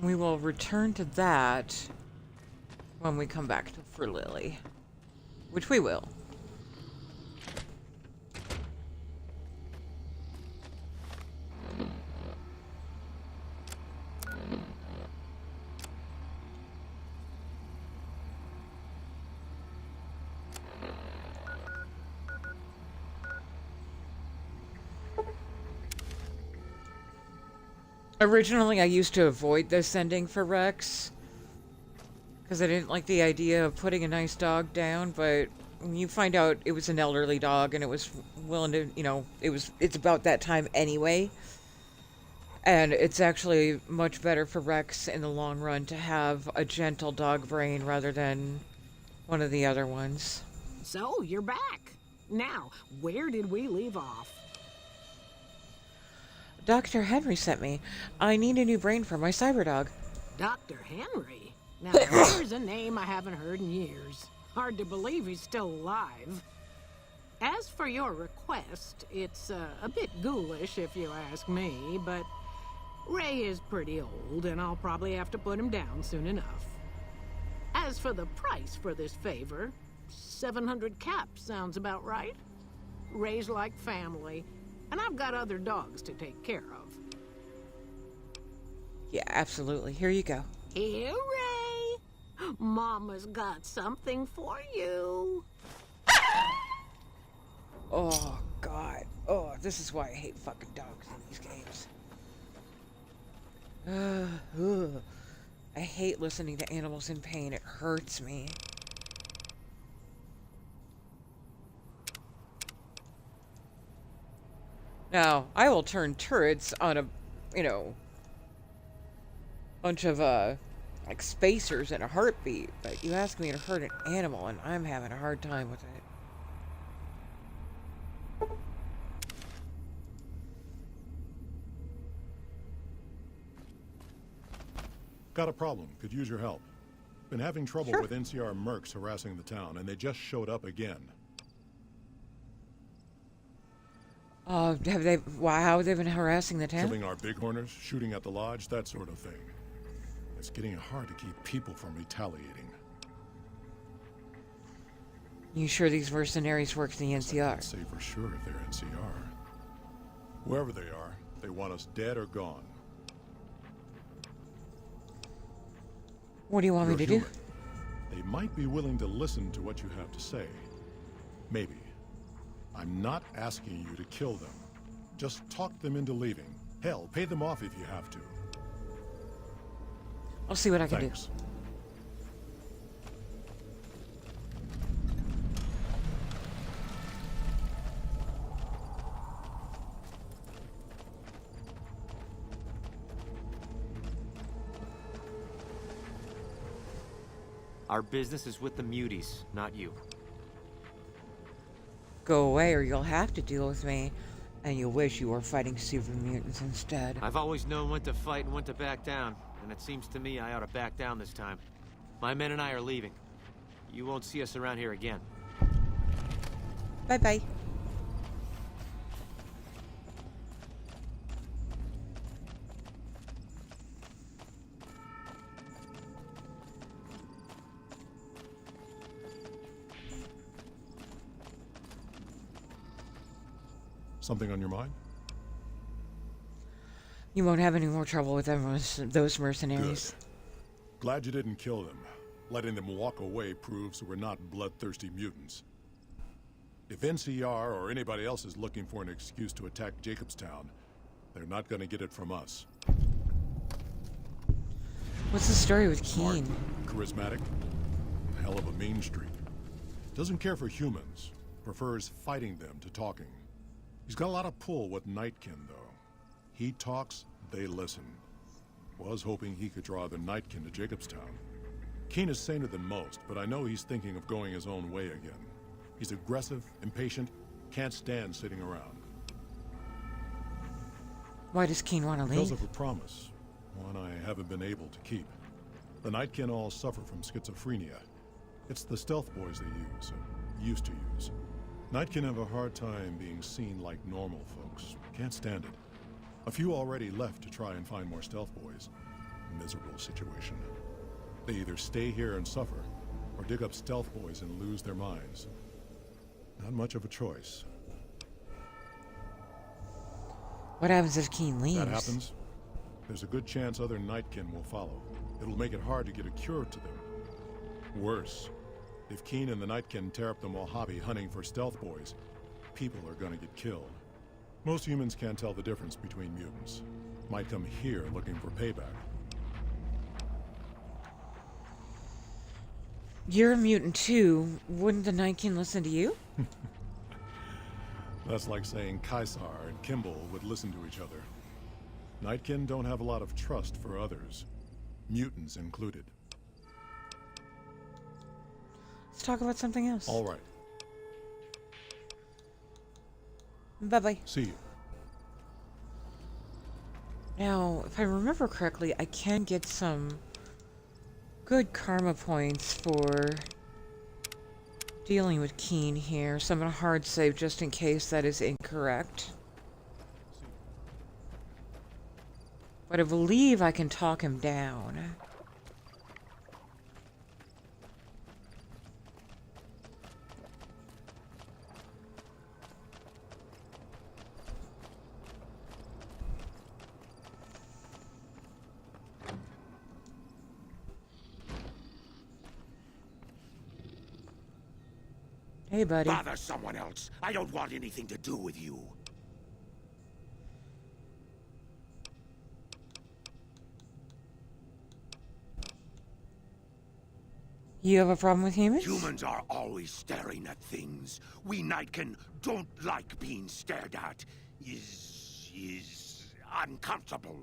We will return to that when we come back for Lily. Which we will. Originally, I used to avoid this ending for Rex, because I didn't like the idea of putting a nice dog down, but when you find out it was an elderly dog and it was willing to, you know, it's about that time anyway. And it's actually much better for Rex in the long run to have a gentle dog brain rather than one of the other ones. So, you're back. Now, where did we leave off? Dr. Henry sent me. I need a new brain for my cyberdog. Dr. Henry? Now, there's a name I haven't heard in years. Hard to believe he's still alive. As for your request, it's a bit ghoulish if you ask me, but Ray is pretty old, and I'll probably have to put him down soon enough. As for the price for this favor, 700 caps sounds about right. Ray's like family, and I've got other dogs to take care of. Yeah, absolutely. Here you go. Here, Ray. Mama's got something for you. Oh, God. Oh, this is why I hate fucking dogs in these games. I hate listening to animals in pain. It hurts me. Now, I will turn turrets on a, you know, bunch of, like, spacers in a heartbeat, but you ask me to hurt an animal, and I'm having a hard time with it. Got a problem. Could use your help. Been having trouble with NCR mercs harassing the town, and they just showed up again. How have they been harassing the town? Killing our bighorners, shooting at the lodge, that sort of thing. It's getting hard to keep people from retaliating. You sure these mercenaries work for the NCR? I can't say for sure if they're NCR. Whoever they are, they want us dead or gone. What do you want me to do? They might be willing to listen to what you have to say. Maybe. I'm not asking you to kill them. Just talk them into leaving. Hell, pay them off if you have to. I'll see what I can do. Our business is with the muties, not you. Go away or you'll have to deal with me, and you'll wish you were fighting super mutants instead. I've always known when to fight and when to back down, and it seems to me I ought to back down this time. My men and I are leaving. You won't see us around here again. Bye-bye. Something on your mind? You won't have any more trouble with those mercenaries. Good. Glad you didn't kill them. Letting them walk away proves we're not bloodthirsty mutants. If NCR or anybody else is looking for an excuse to attack Jacobstown, they're not going to get it from us. What's the story with Keen? Charismatic, hell of a mean streak. Doesn't care for humans. Prefers fighting them to talking. He's got a lot of pull with Nightkin, though. He talks, they listen. Was hoping he could draw the Nightkin to Jacobstown. Keen is saner than most, but I know he's thinking of going his own way again. He's aggressive, impatient, can't stand sitting around. Why does Keen want to leave? Because of a promise. One I haven't been able to keep. The Nightkin all suffer from schizophrenia. It's the stealth boys they use, or used to use. Nightkin have a hard time being seen like normal folks. Can't stand it. A few already left to try and find more stealth boys. Miserable situation. They either stay here and suffer, or dig up stealth boys and lose their minds. Not much of a choice. What happens if Keen leaves? That happens. There's a good chance other Nightkin will follow. It'll make it hard to get a cure to them. Worse, if Keen and the Nightkin tear up the Mojave hunting for stealth boys, people are gonna get killed. Most humans can't tell the difference between mutants. Might come here looking for payback. You're a mutant too. Wouldn't the Nightkin listen to you? That's like saying Caesar and Kimball would listen to each other. Nightkin don't have a lot of trust for others. Mutants included. Let's talk about something else. All right. Bye-bye. See you. Now, if I remember correctly, I can get some good karma points for dealing with Keen here, so I'm going to hard save just in case that is incorrect. But I believe I can talk him down. Hey, buddy. Bother someone else. I don't want anything to do with you. You have a problem with humans? Humans are always staring at things. We Nightkin don't like being stared at. Is uncomfortable.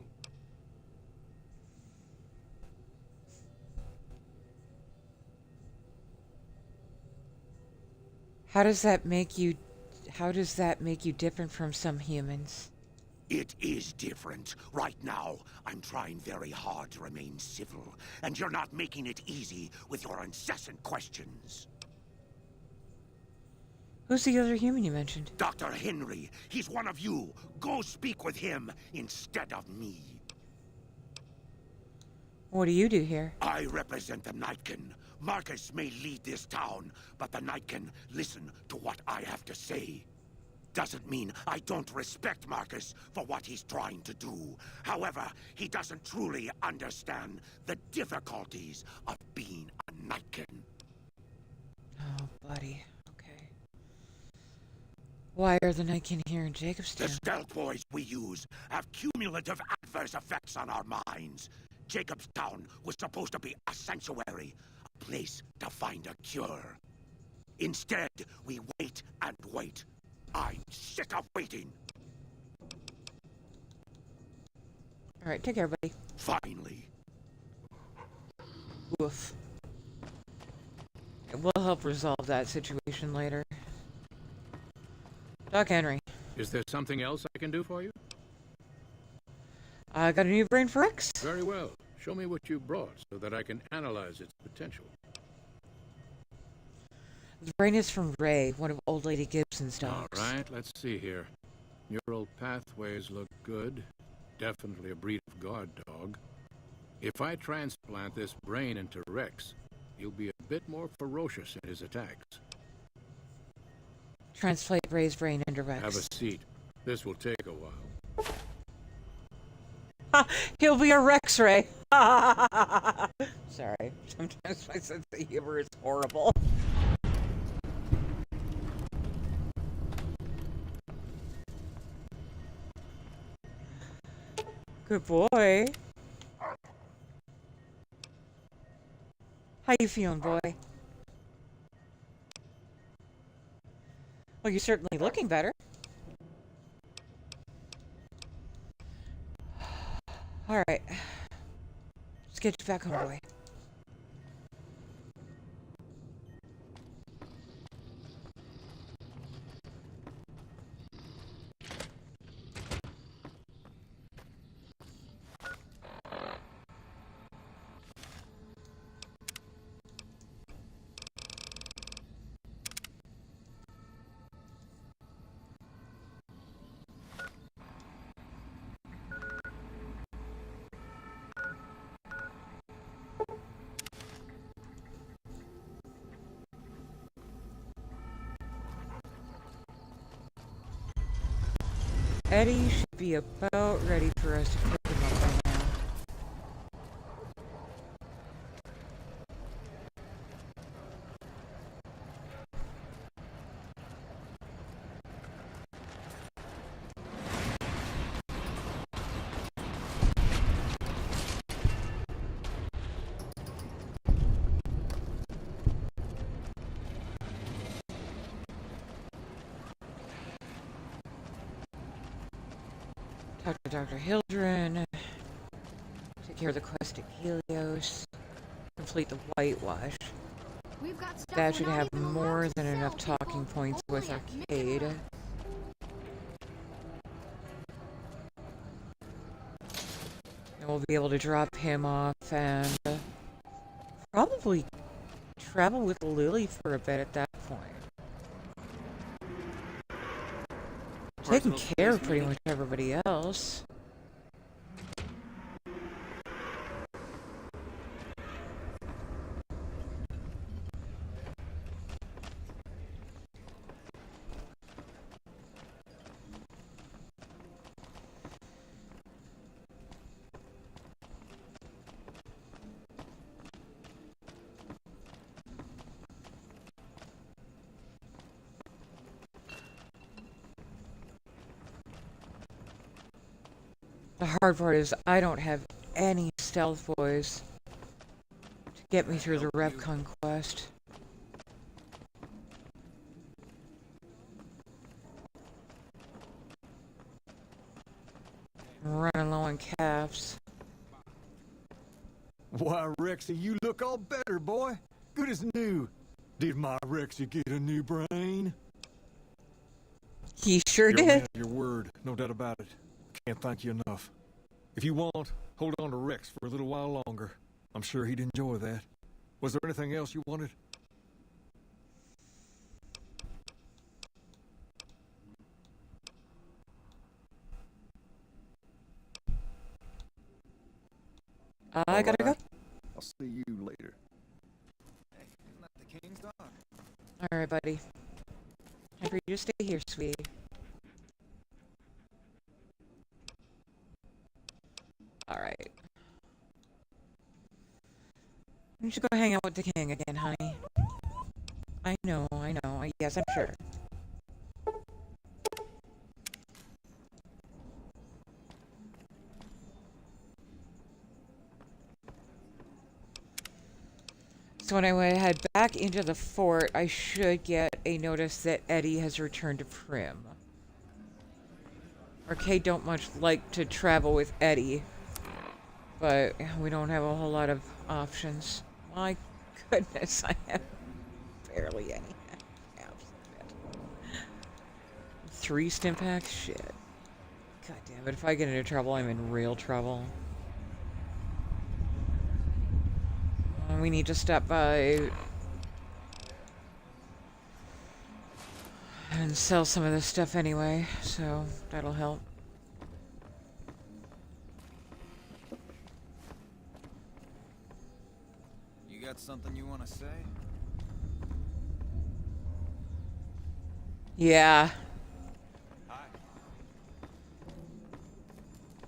How does that make you different from some humans? It is different. Right now, I'm trying very hard to remain civil, and you're not making it easy with your incessant questions. Who's the other human you mentioned? Dr. Henry, he's one of you. Go speak with him instead of me. What do you do here? I represent the Nightkin. Marcus may lead this town, but the Nightkin listen to what I have to say. Doesn't mean I don't respect Marcus for what he's trying to do. However, he doesn't truly understand the difficulties of being a Nightkin. Oh, buddy. Okay. Why are the Nightkin here in Jacobstown? The stealth boys we use have cumulative adverse effects on our minds. Jacobstown was supposed to be a sanctuary, a place to find a cure. Instead, we wait and wait. I'm sick of waiting. Alright, take care, buddy. Finally. Woof. It will help resolve that situation later. Doc Henry. Is there something else I can do for you? I got a new brain for X. Very well. Show me what you brought so that I can analyze its potential. The brain is from Ray, one of old lady Gibson's dogs. All right, let's see here. Neural pathways look good. Definitely a breed of guard dog. If I transplant this brain into Rex, he'll be a bit more ferocious in his attacks. Translate Ray's brain into Rex. Have a seat. This will take a while. He'll be a Rex Ray. Sorry. Sometimes my sense of humor is horrible. Good boy. How you feeling, boy? Well, you're certainly looking better. All right. Let's get you back home, boy. Eddie should be about ready for us to pick him up by now. Talk to Dr. Hildren. Take care of the quest at Helios. Complete the whitewash. We've got stuff That we're should not have even allowed more to than sell, enough people. talking points with Only at Arcade. Mickey And we'll be able to drop him off and probably travel with Lily for a bit at that point. Taking care of pretty much everybody else. The hard part is I don't have any stealth boys to get me through the Revcon quest. I'm running low on calves. Why, Rexy, you look all better, boy. Good as new. Did my Rexy get a new brain? He sure You only did. have your word, no doubt about it. can't thank you enough. If you want, hold on to Rex for a little while longer. I'm sure he'd enjoy that. Was there anything else you wanted? I gotta go. I'll see you later. Hey, isn't that the king's dog? Alright, buddy. Time for you to stay here, sweetie. Alright. You should go hang out with the king again, honey. I know. Yes, I'm sure. So when I head back into the fort, I should get a notice that Eddie has returned to Prim. Arcade don't much like to travel with Eddie, but we don't have a whole lot of options. My goodness, I have barely any abs of it. 3 stim packs? Shit. God damn it, if I get into trouble, I'm in real trouble. We need to stop by and sell some of this stuff anyway, so that'll help. You got something you want to say? Yeah.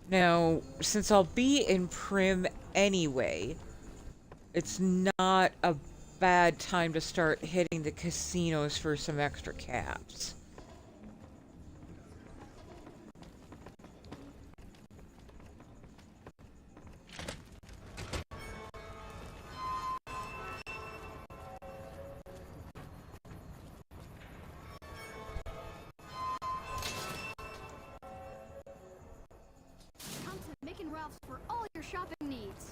Now, since I'll be in Prim anyway, it's not a bad time to start hitting the casinos for some extra caps. Come to Mick and Ralph's for all your shopping needs.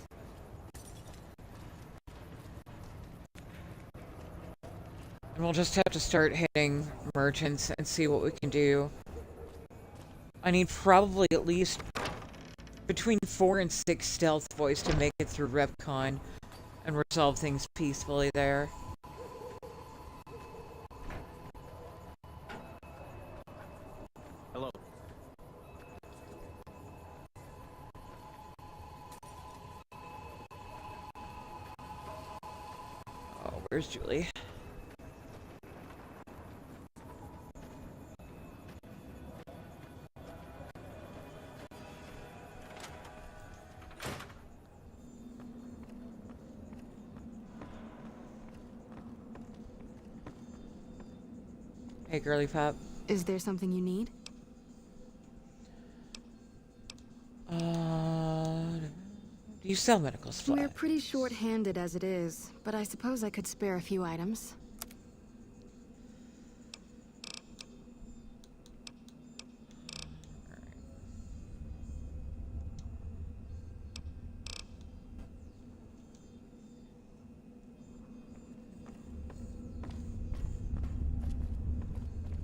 And we'll just have to start hitting merchants and see what we can do. I need probably at least between 4 and 6 stealth boys to make it through RepCon and resolve things peacefully there. Hello. Oh, where's Julie? Hey, girly pop. Is there something you need? Do you sell medical supplies? We're pretty short-handed as it is, but I suppose I could spare a few items.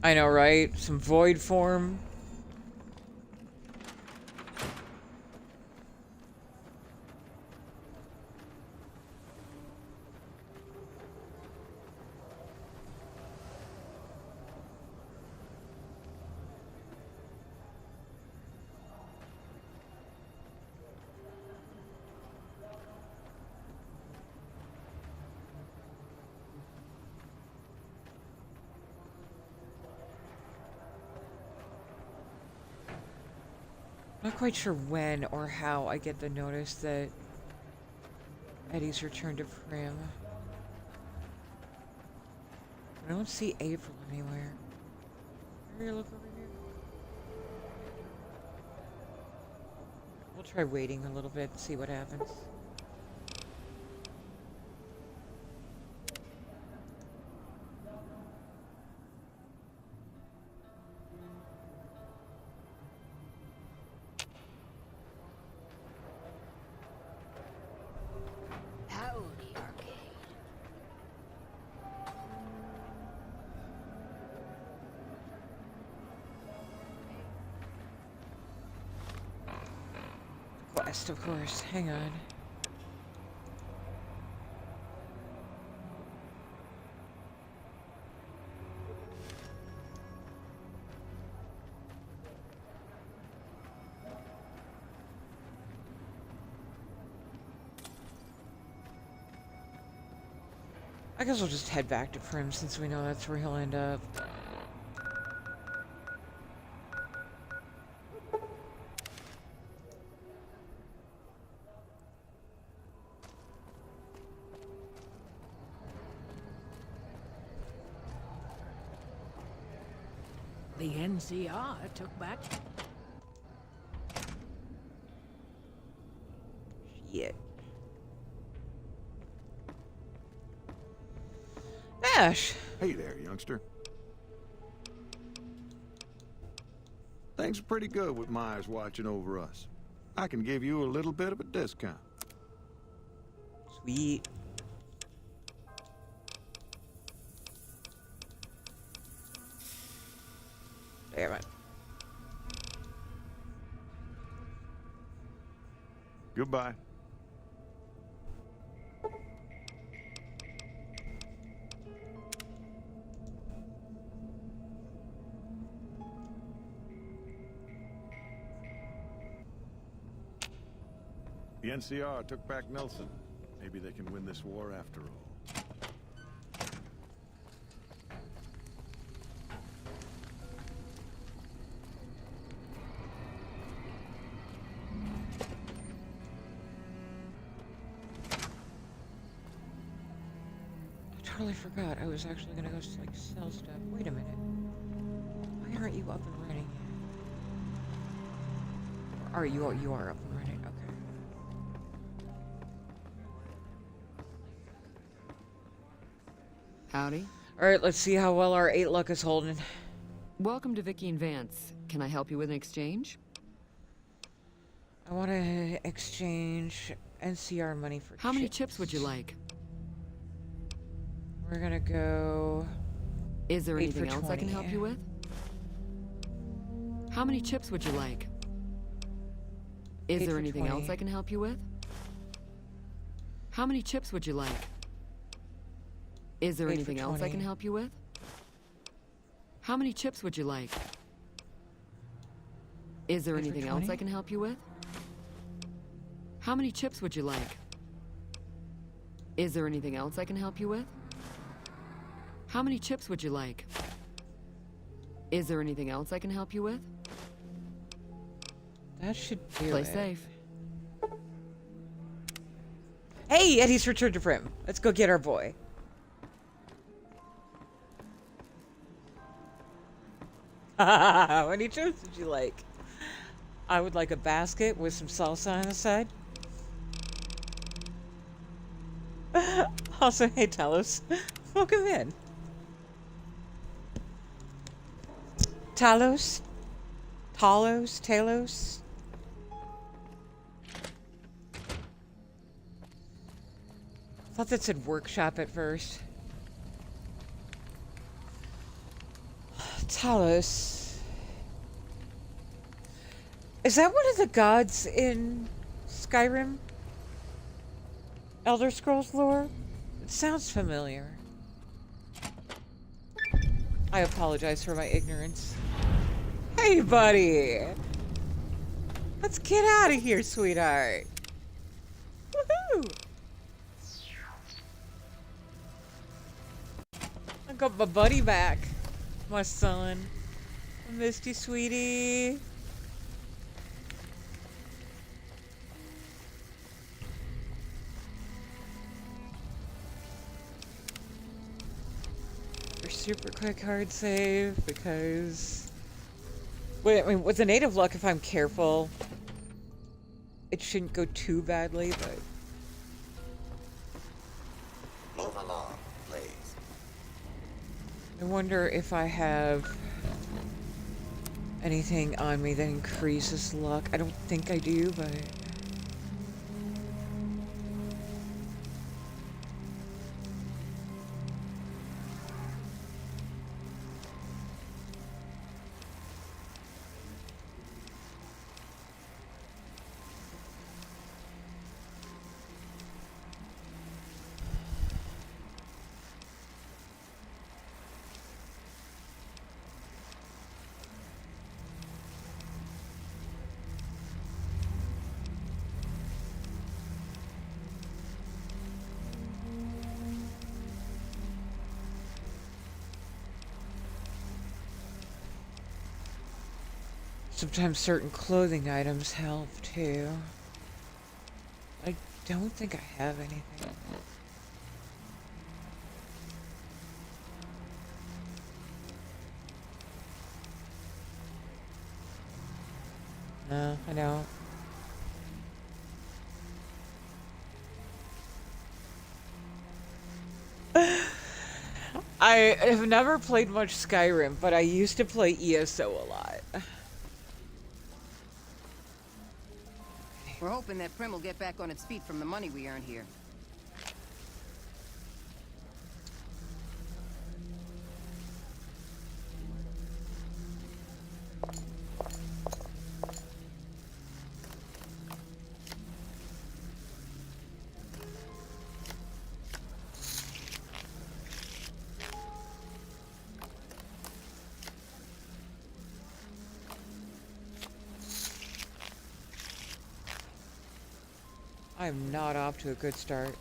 I know, right? Some void form. Not quite sure when or how I get the notice that Eddie's returned to Prim. I don't see April anywhere. Can you look over here? We'll try waiting a little bit and see what happens. Howdy, Arcade. chest, of course. Hang on. I guess we'll just head back to Prim since we know that's where he'll end up. The NCR took back. Shit. Nash! Hey there, youngster. Things are pretty good with Myers watching over us. I can give you a little bit of a discount. Sweet. Damn it. Goodbye. The NCR took back Nelson. Maybe they can win this war after all. I totally forgot I was actually gonna go like sell stuff. Wait a minute. Why aren't you up and running? Or you are up and running. Okay. Howdy. All right, let's see how well our 8 luck is holding. Welcome to Vicky and Vance. Can I help you with an exchange? I want to exchange NCR money for How many chips would you like? We're gonna go... Is there 8 anything for else I can 20. help you with? How many chips would you like? Is 8 there for anything 20. else I can help you with? How many chips would you like? Is there 8 for anything else I 20. can help you with? How many chips would you like? Is there 8 for anything else I 20. can help you with? How many chips would you like? Is there anything else I can help you with? How many chips would you like? Is there anything else I can help you with? That should do Play it. safe. Hey, Eddie's returned to Prim. Let's go get our boy. How many chips would you like? I would like a basket with some salsa on the side. Also, hey, Talos. Welcome in. Talos? Talos? I thought that said workshop at first. Talos. Is that one of the gods in Skyrim? Elder Scrolls lore? It sounds familiar. I apologize for my ignorance. Hey, buddy! Let's get out of here, sweetheart. Woohoo! I got my buddy back. My son. I missed you, sweetie. Super quick hard save because... Wait, I mean, with the native luck, if I'm careful, it shouldn't go too badly, but... Move along, please. I wonder if I have anything on me that increases luck. I don't think I do, but... Sometimes certain clothing items help too. I don't think I have anything. No, I don't. I have never played much Skyrim, but I used to play ESO a lot. We're hoping that Prim will get back on its feet from the money we earned here. I'm not off to a good start.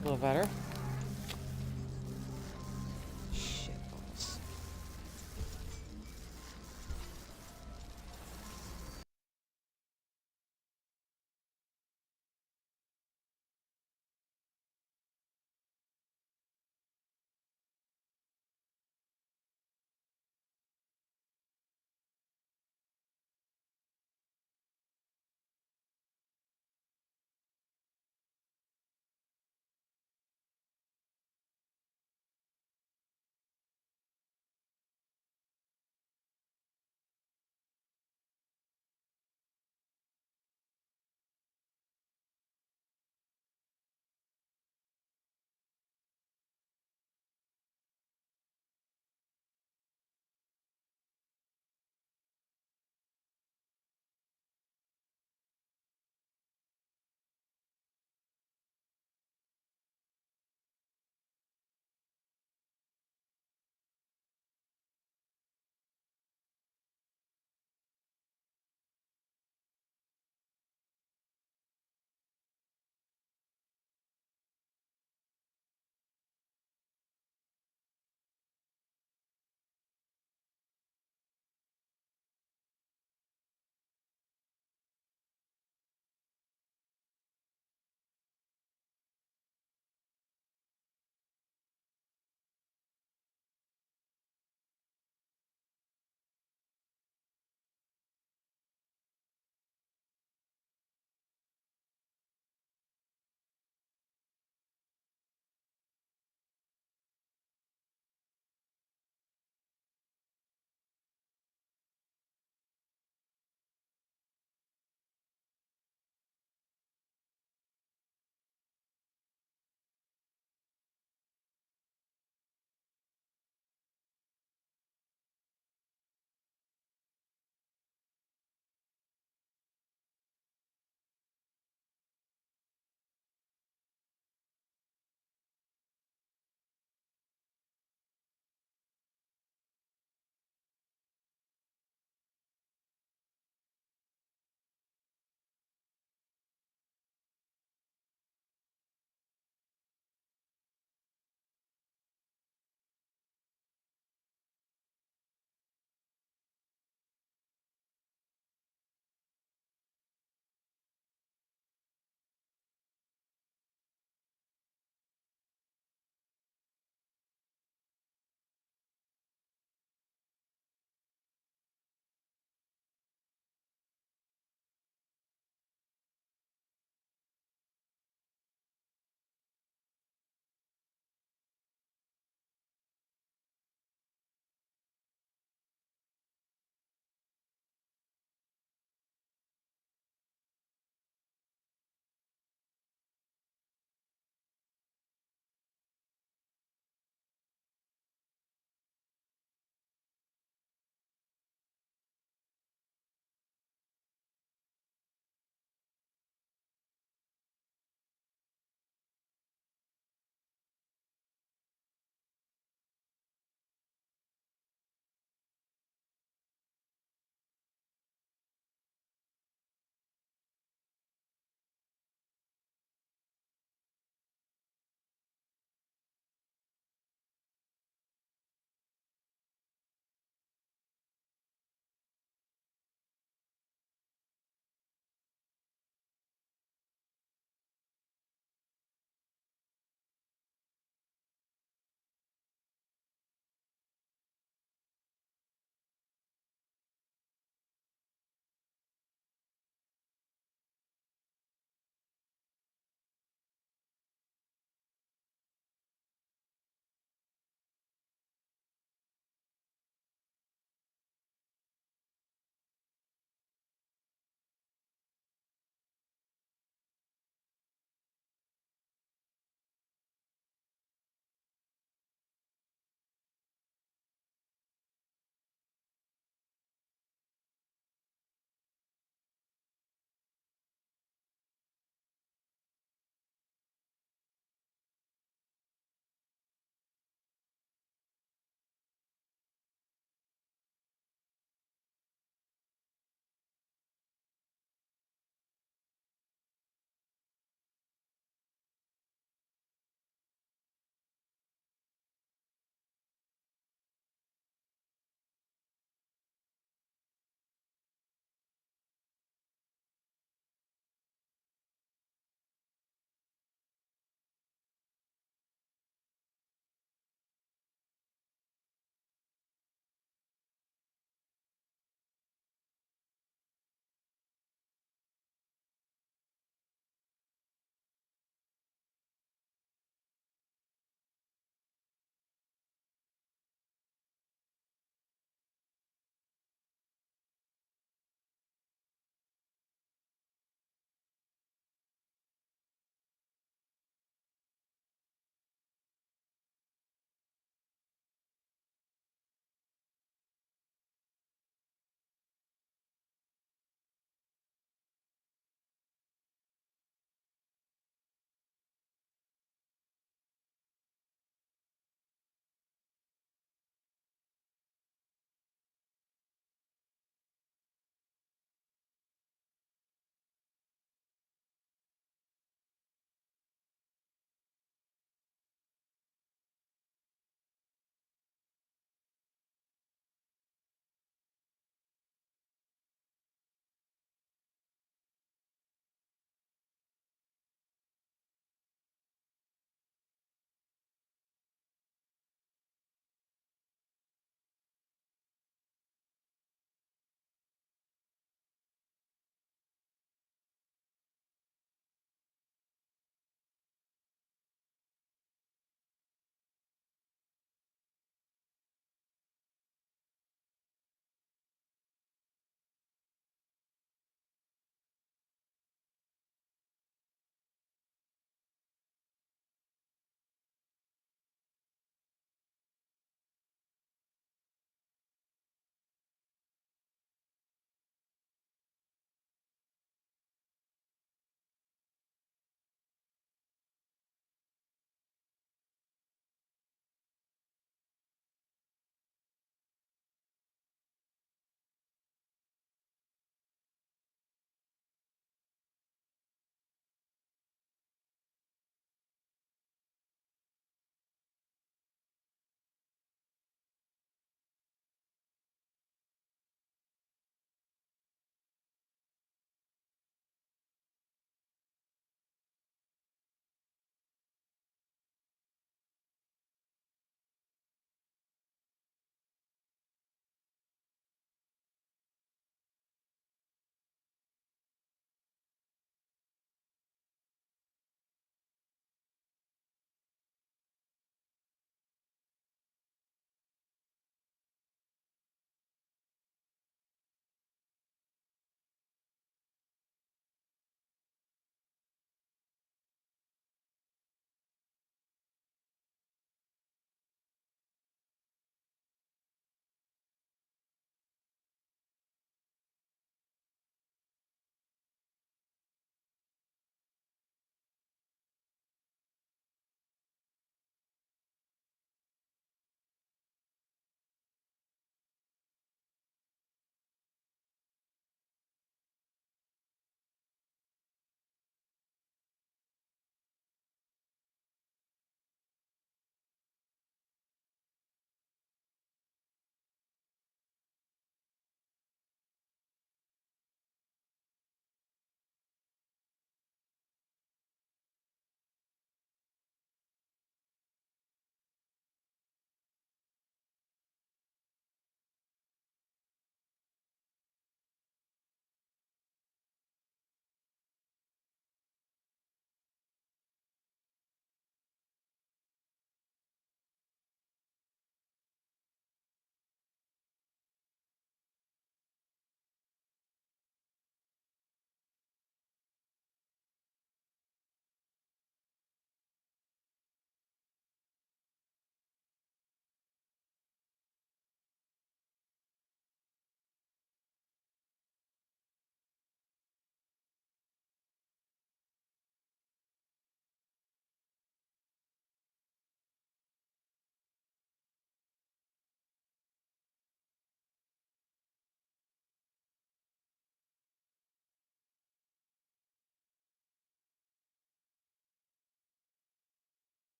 A little better.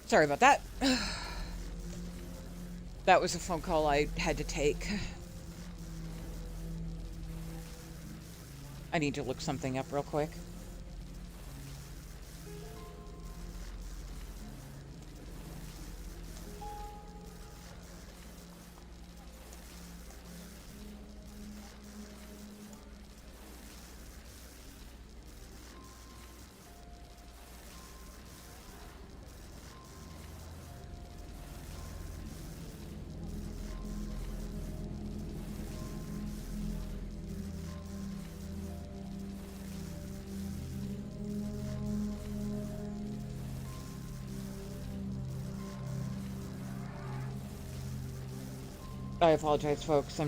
Sorry about that. That was a phone call I had to take. I need to look something up real quick. I apologize, folks.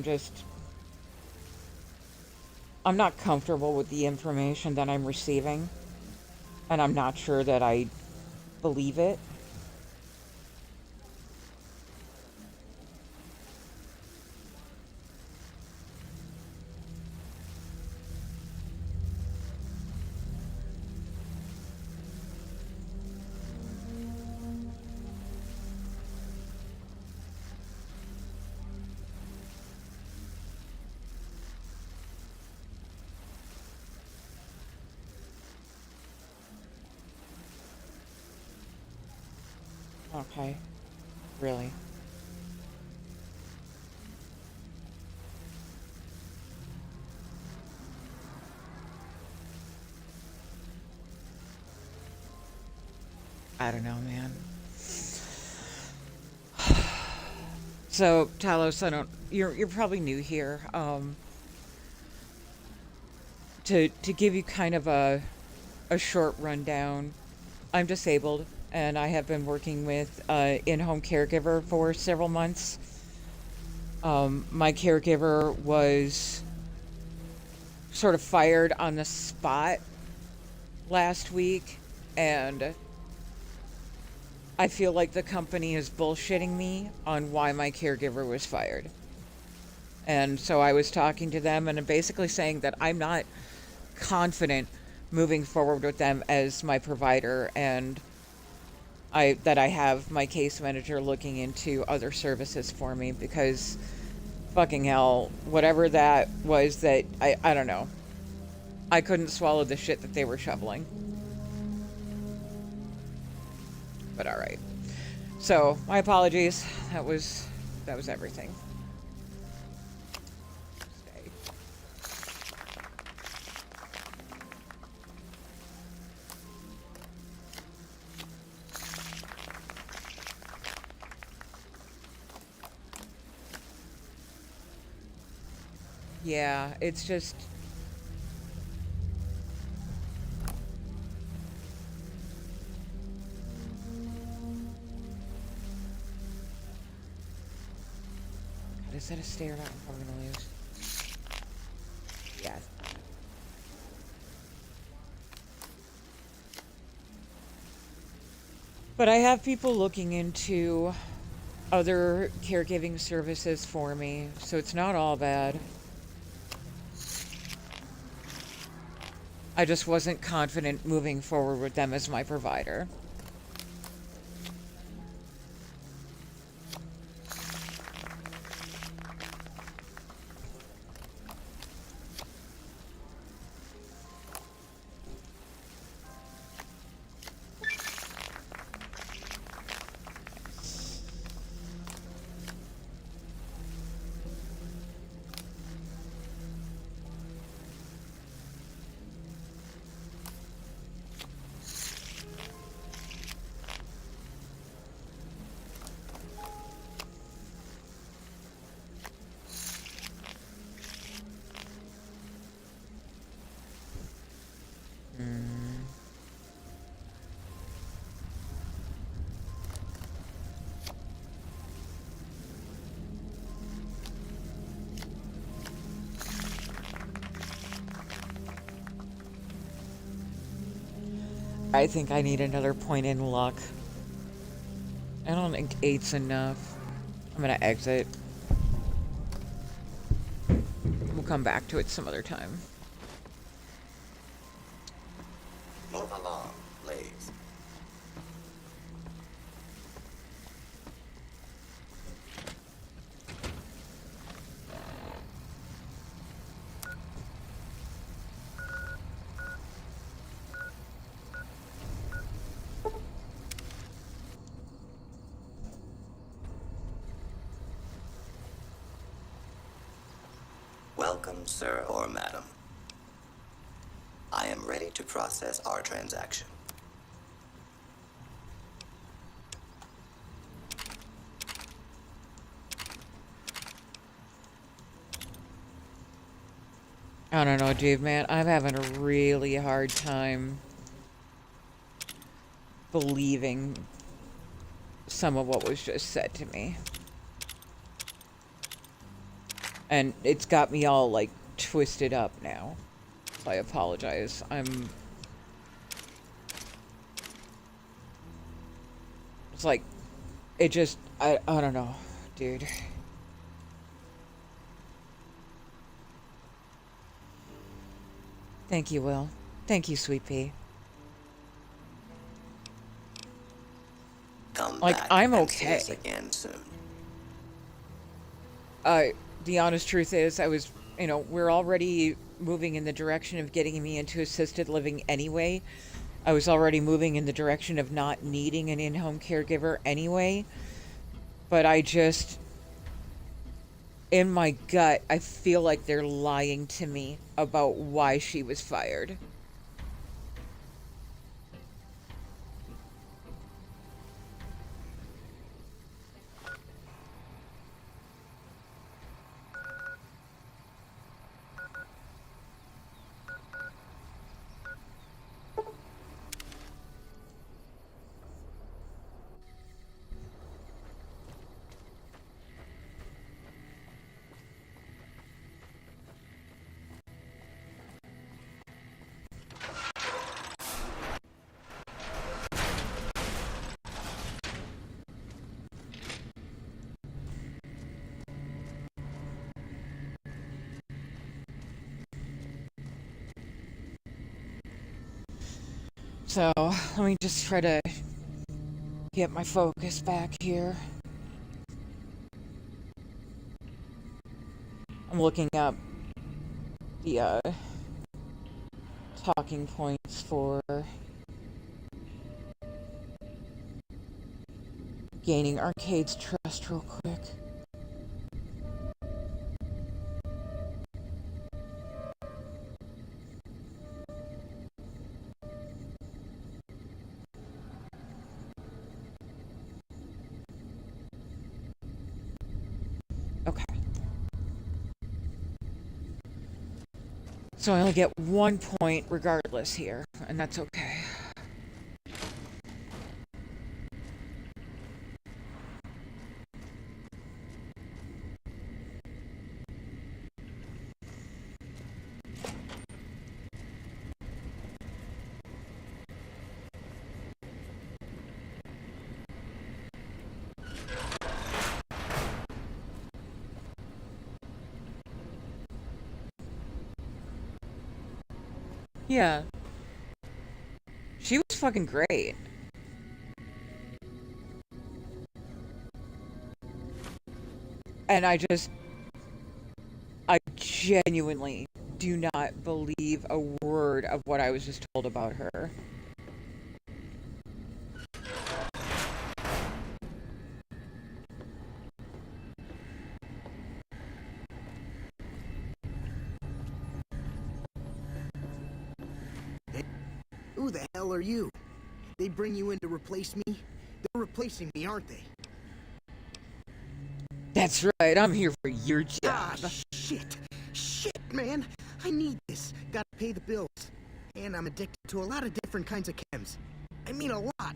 I'm not comfortable with the information that I'm receiving, and I'm not sure that I believe it. Okay. Really? I don't know, man. So, Talos, you're probably new here. To give you kind of a short rundown, I'm disabled, and I have been working with in-home caregiver for several months. My caregiver was sort of fired on the spot last week, and I feel like the company is bullshitting me on why my caregiver was fired. And so I was talking to them and basically saying that I'm not confident moving forward with them as my provider, and that I have my case manager looking into other services for me, because fucking hell, whatever that was, that I don't know. I couldn't swallow the shit that they were shoveling. But all right. So, my apologies. That was everything. Stay. Yeah, it's just... God, is that a stair that I'm probably gonna lose? Yeah. But I have people looking into other caregiving services for me, so it's not all bad. I just wasn't confident moving forward with them as my provider. I think I need another point in luck. I don't think 8's enough. I'm gonna exit. We'll come back to it some other time. Move along, please. Welcome, sir or madam. I am ready to process our transaction. I don't know, dude, man. I'm having a really hard time believing some of what was just said to me. And it's got me all, like, twisted up now. So I apologize. It's like, it just, I don't know, dude. Thank you, Will. Thank you, Sweet Pea. Come like, back I'm and see okay. us again soon. The honest truth is, we're already moving in the direction of getting me into assisted living anyway. I was already moving in the direction of not needing an in-home caregiver anyway. But in my gut, I feel like they're lying to me about why she was fired. So, let me just try to get my focus back here. I'm looking up the, talking points for gaining Arcade's trust real quick. Okay. So I only get 1 point regardless here, and that's okay. Yeah. She was fucking great. And I genuinely do not believe a word of what I was just told about her. Who the hell are you? They bring you in to replace me? They're replacing me, aren't they? That's right, I'm here for your job. Ah, shit. Shit, man. I need this. Gotta pay the bills. And I'm addicted to a lot of different kinds of chems. I mean a lot.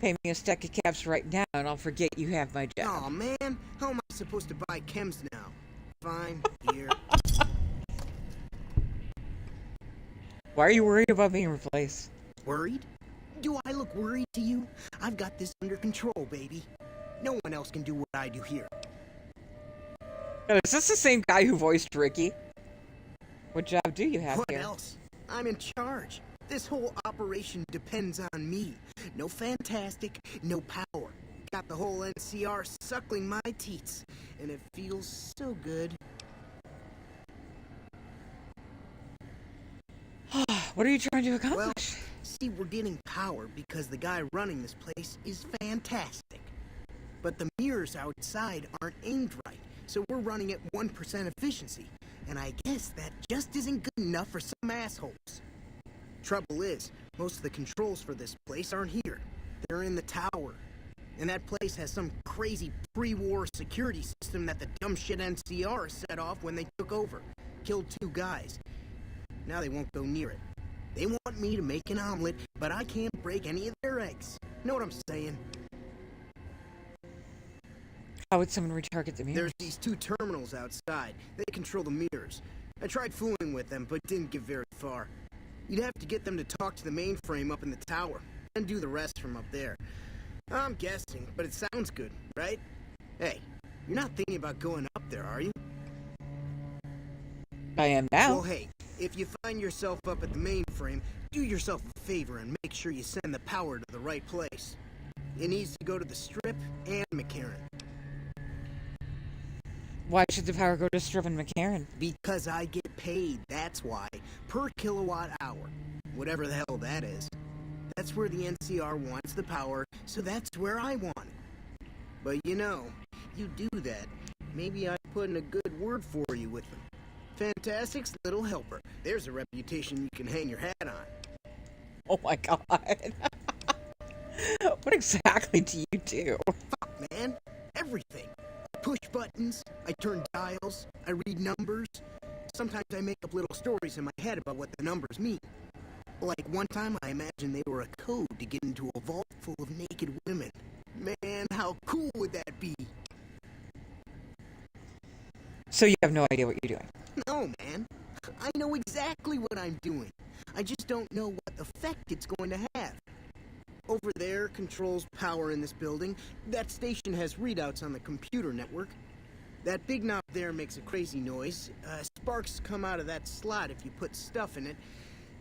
Pay me a stack of caps right now and I'll forget you have my job. Aw, man. How am I supposed to buy chems now? Fine, here. Why are you worried about being replaced? Worried? Do I look worried to you? I've got this under control, baby. No one else can do what I do here. Oh, is this the same guy who voiced Ricky? What job do you have What here? else? I'm in charge. This whole operation depends on me. No fantastic, no power. Got the whole NCR suckling my teats, and it feels so good. What are you trying to accomplish? Well, see, we're getting power because the guy running this place is fantastic. But the mirrors outside aren't aimed right, so we're running at 1% efficiency. And I guess that just isn't good enough for some assholes. Trouble is, most of the controls for this place aren't here. They're in the tower. And that place has some crazy pre-war security system that the dumb shit NCR set off when they took over. Killed 2 guys. Now they won't go near it. They want me to make an omelet, but I can't break any of their eggs. Know what I'm saying? How would someone retarget the mirrors? There's these 2 terminals outside. They control the mirrors. I tried fooling with them, but didn't get very far. You'd have to get them to talk to the mainframe up in the tower, and do the rest from up there. I'm guessing, but it sounds good, right? Hey, you're not thinking about going up there, are you? I am now. Well, hey, if you find yourself up at the mainframe, do yourself a favor and make sure you send the power to the right place. It needs to go to the Strip and McCarran. Why should the power go to Strip and McCarran? Because I get paid, that's why. Per kilowatt hour. Whatever the hell that is. That's where the NCR wants the power, so that's where I want it. But you know, you do that, maybe I'd put in a good word for you with them. Fantastic's little helper. There's a reputation you can hang your hat on. Oh my god. What exactly do you do? Fuck, man. Everything. I push buttons, I turn dials, I read numbers. Sometimes I make up little stories in my head about what the numbers mean. Like one time I imagined they were a code to get into a vault full of naked women. Man, how cool would that be? So you have no idea what you're doing? No, man. I know exactly what I'm doing. I just don't know what effect it's going to have. Over there controls power in this building. That station has readouts on the computer network. That big knob there makes a crazy noise. Sparks come out of that slot if you put stuff in it.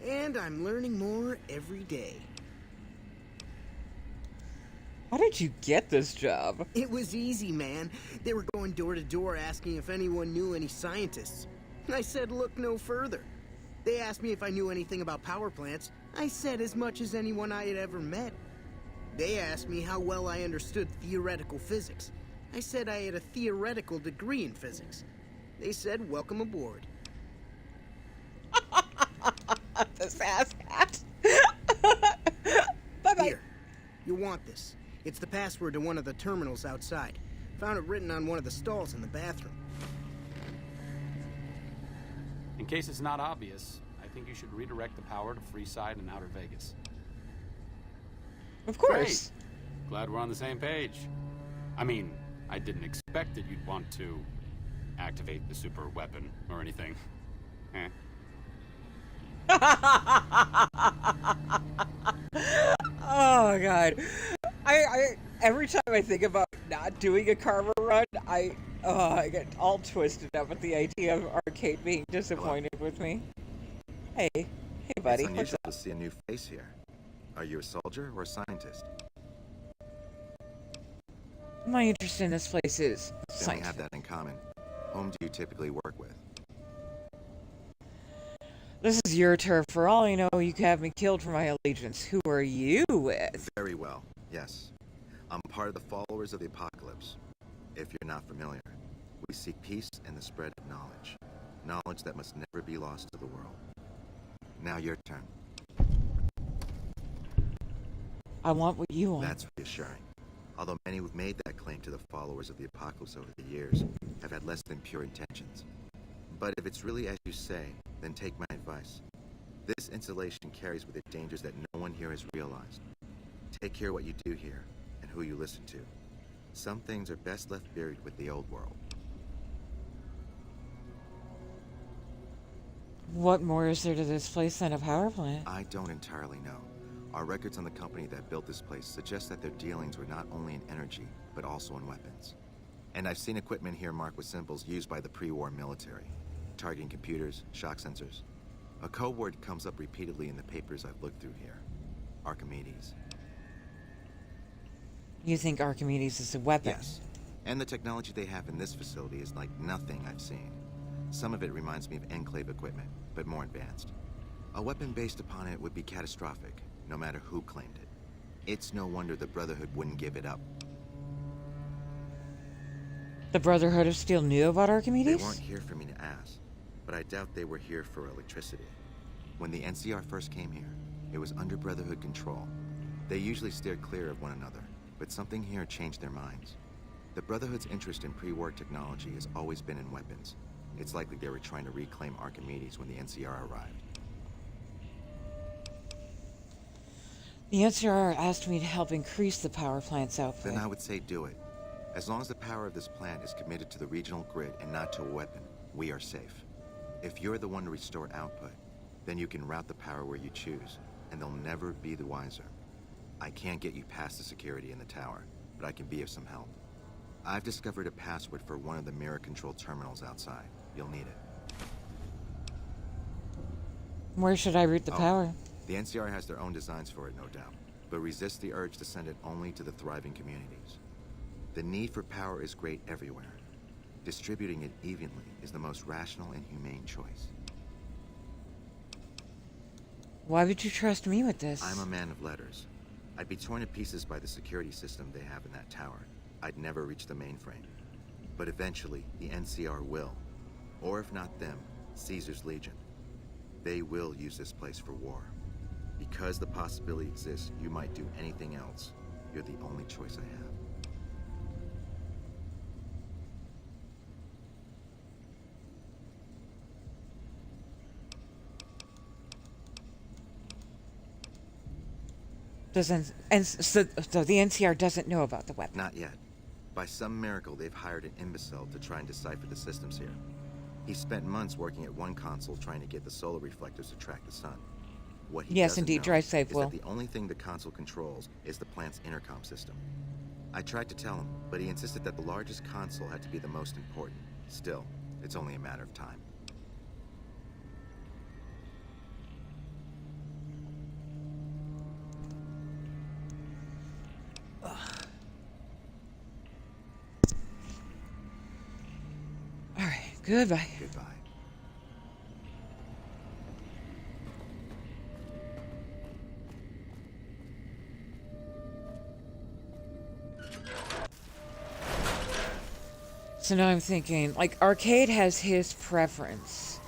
And I'm learning more every day. How did you get this job? It was easy, man. They were going door to door asking if anyone knew any scientists. I said look no further. They asked me if I knew anything about power plants. I said as much as anyone I had ever met. They asked me how well I understood theoretical physics. I said I had a theoretical degree in physics. They said welcome aboard. This asshat. Bye-bye. Here, you want this. It's the password to one of the terminals outside. Found it written on one of the stalls in the bathroom. In case it's not obvious, I think you should redirect the power to Freeside and Outer Vegas. Of course. Great. Glad we're on the same page. I mean, I didn't expect that you'd want to activate the super weapon or anything. Eh. Oh god. I every time I think about not doing a Karma run, I get all twisted up at the idea of Arcade being disappointed with me. Hey buddy. It's unusual to see a new face here. Are you a soldier or a scientist? My interest in this place is Then science. we have that in common. Whom do you typically work with? This is your turf. For all I know, you could have me killed for my allegiance. Who are you with? Very well, yes. I'm part of the followers of the apocalypse. If you're not familiar, we seek peace and the spread of knowledge. Knowledge that must never be lost to the world. Now your turn. I want what you want. That's reassuring. Although many who've made that claim to the followers of the apocalypse over the years have had less than pure intentions. But if it's really as you say, then take my advice. This installation carries with it dangers that no one here has realized. Take care what you do here and who you listen to. Some things are best left buried with the old world. What more is there to this place than a power plant? I don't entirely know. Our records on the company that built this place suggest that their dealings were not only in energy, but also in weapons. And I've seen equipment here marked with symbols used by the pre-war military, targeting computers, shock sensors. A code word comes up repeatedly in the papers I've looked through here. Archimedes. You think Archimedes is a weapon? Yes. And the technology they have in this facility is like nothing I've seen. Some of it reminds me of Enclave equipment, but more advanced. A weapon based upon it would be catastrophic, no matter who claimed it. It's no wonder the Brotherhood wouldn't give it up. The Brotherhood of Steel knew about Archimedes? They weren't here for me to ask, but I doubt they were here for electricity. When the NCR first came here, it was under Brotherhood control. They usually steered clear of one another, but something here changed their minds. The Brotherhood's interest in pre-war technology has always been in weapons. It's likely they were trying to reclaim Archimedes when the NCR arrived. The NCR asked me to help increase the power plant's output. Then I would say do it. As long as the power of this plant is committed to the regional grid and not to a weapon, we are safe. If you're the one to restore output, then you can route the power where you choose, and they'll never be the wiser. I can't get you past the security in the tower, but I can be of some help. I've discovered a password for one of the mirror control terminals outside. You'll need it. Where should I route the power? The NCR has their own designs for it, no doubt, but resist the urge to send it only to the thriving communities. The need for power is great everywhere. Distributing it evenly is the most rational and humane choice. Why would you trust me with this? I'm a man of letters. I'd be torn to pieces by the security system they have in that tower. I'd never reach the mainframe. But eventually, the NCR will. Or if not them, Caesar's Legion. They will use this place for war. Because the possibility exists you might do anything else, you're the only choice I have. So the NCR doesn't know about the weapon? Not yet. By some miracle, they've hired an imbecile to try and decipher the systems here. He spent months working at one console trying to get the solar reflectors to track the sun. What he yes, doesn't indeed, know drive safe, is Will. that the only thing the console controls is the plant's intercom system. I tried to tell him, but he insisted that the largest console had to be the most important. Still, it's only a matter of time. All right, goodbye. Goodbye. So now I'm thinking, like, Arcade has his preference,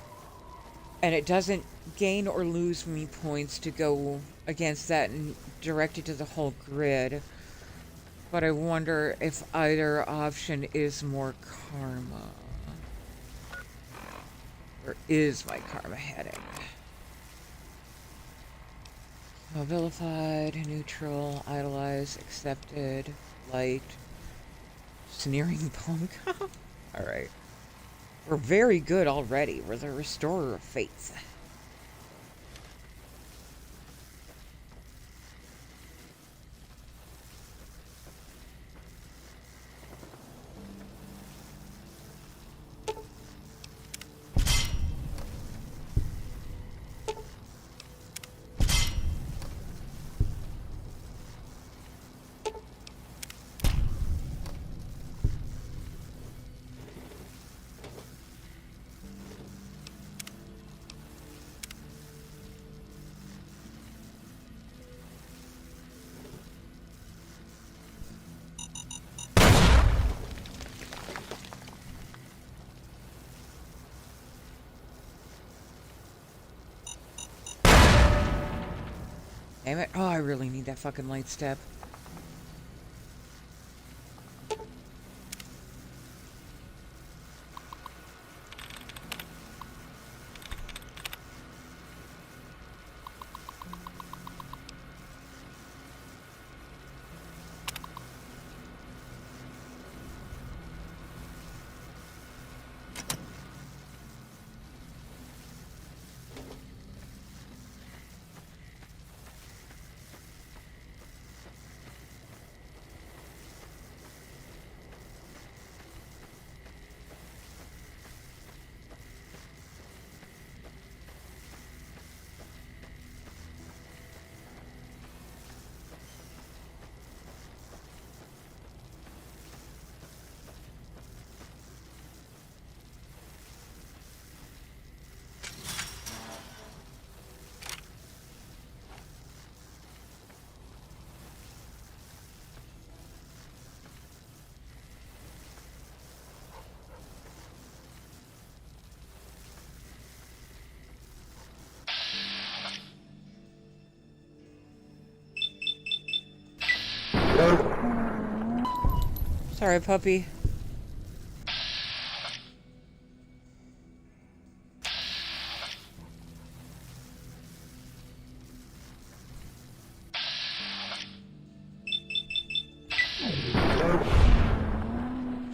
and it doesn't gain or lose me points to go against that and direct it to the whole grid. But I wonder if either option is more karma. Where is my karma heading? Vilified, neutral, idolized, accepted, liked, sneering punk. Alright. We're very good already. We're the restorer of faith. Damn it. Oh, I really need that fucking light step. Sorry, puppy.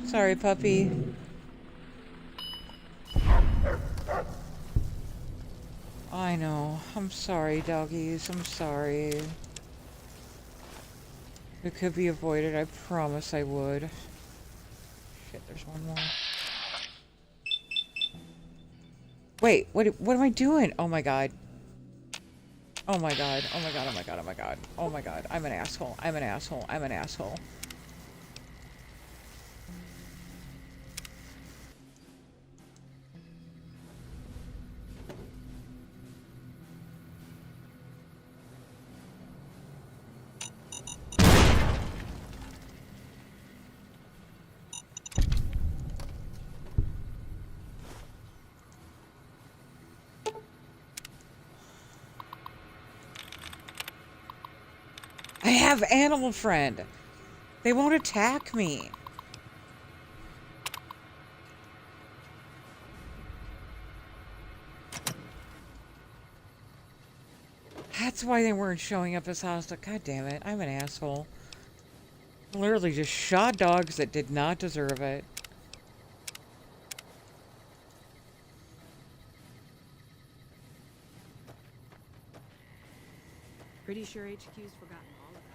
Sorry, puppy. I know. I'm sorry, doggies. I'm sorry. It could be avoided. I promise I would. Shit, there's one more. Wait, what am I doing? Oh my god. Oh my god. Oh my god. Oh my god. Oh my god. Oh my god. I'm an asshole. I'm an asshole. I'm an asshole. I have Animal Friend. They won't attack me. That's why they weren't showing up as hostile. God damn it. I'm an asshole. Literally just shot dogs that did not deserve it. Pretty sure HQ's forgotten all about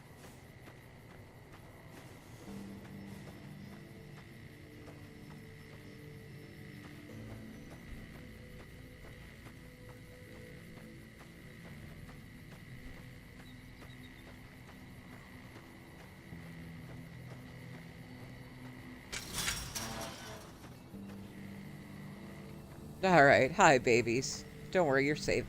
Alright. Hi, babies. Don't worry, you're safe.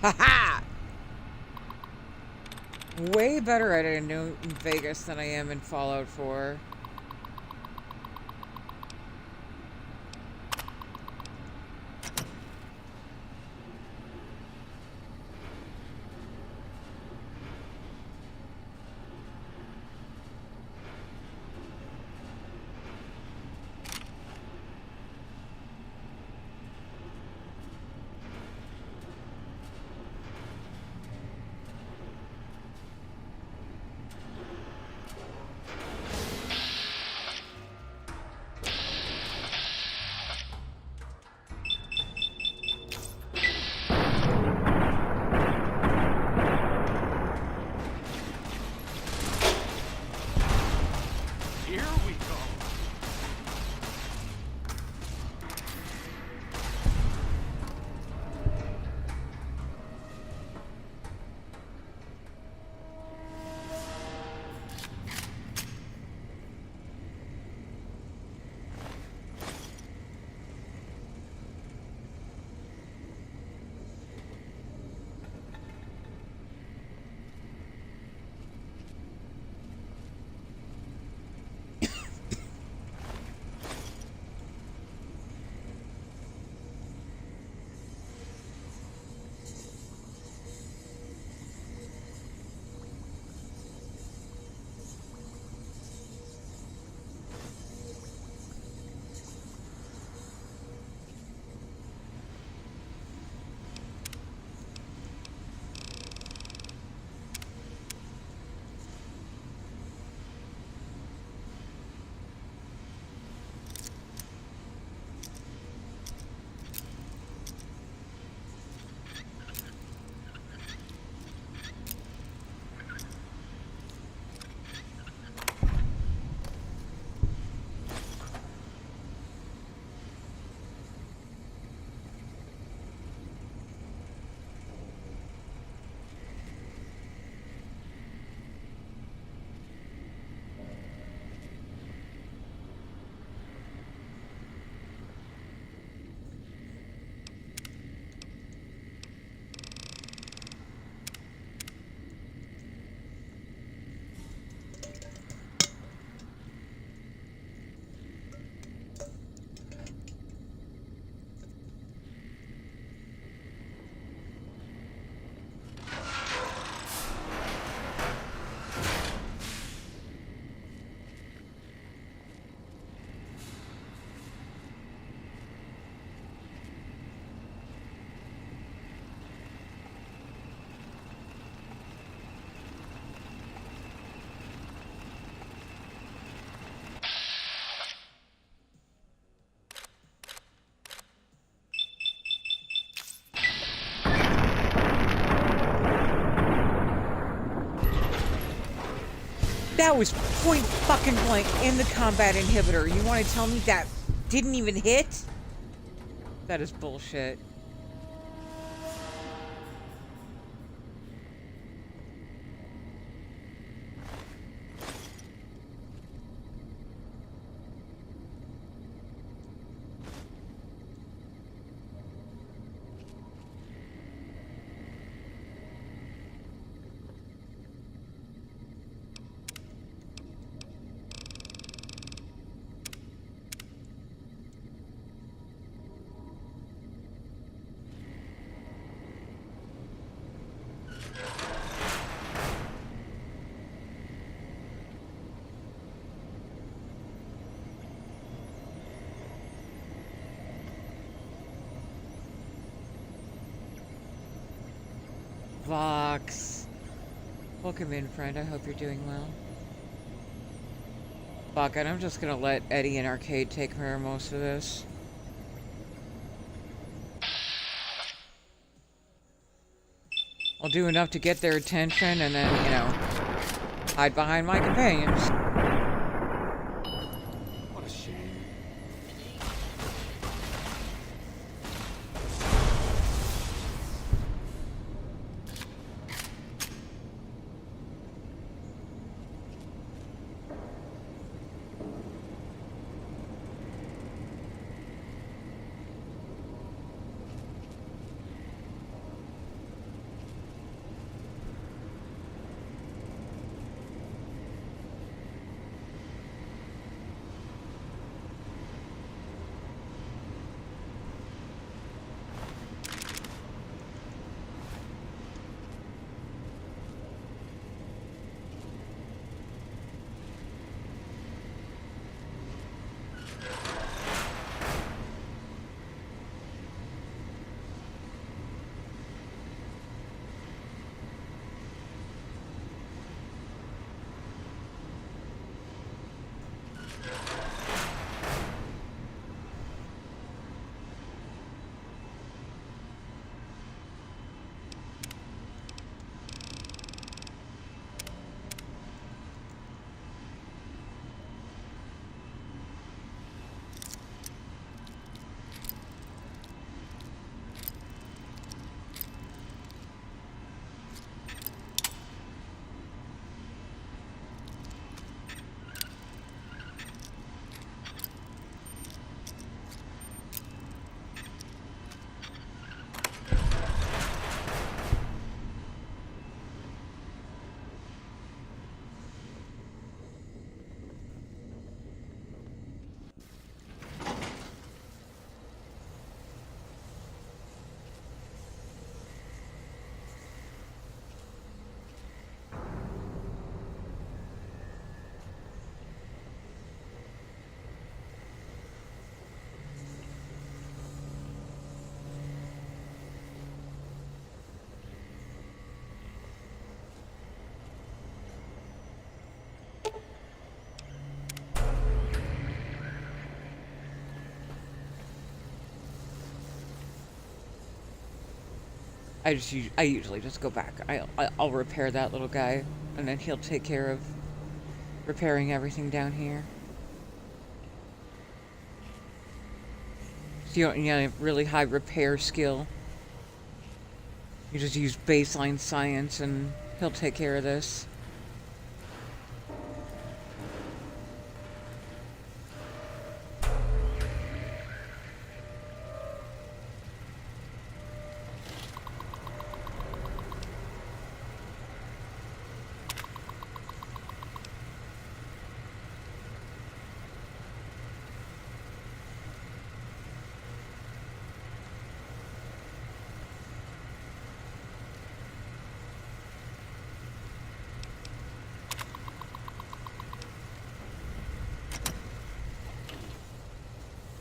Haha! Way better at it in New Vegas than I am in Fallout 4. Here we go. That was point fucking blank in the combat inhibitor. You want to tell me that didn't even hit? That is bullshit. Vox. Welcome in, friend. I hope you're doing well. Fuck it, I'm just gonna let Eddie and Arcade take care of most of this. I'll do enough to get their attention and then, you know, hide behind my companions. What a shame. I usually just go back. I'll repair that little guy, and then he'll take care of repairing everything down here. So you don't need a really high repair skill. You just use baseline science, and he'll take care of this.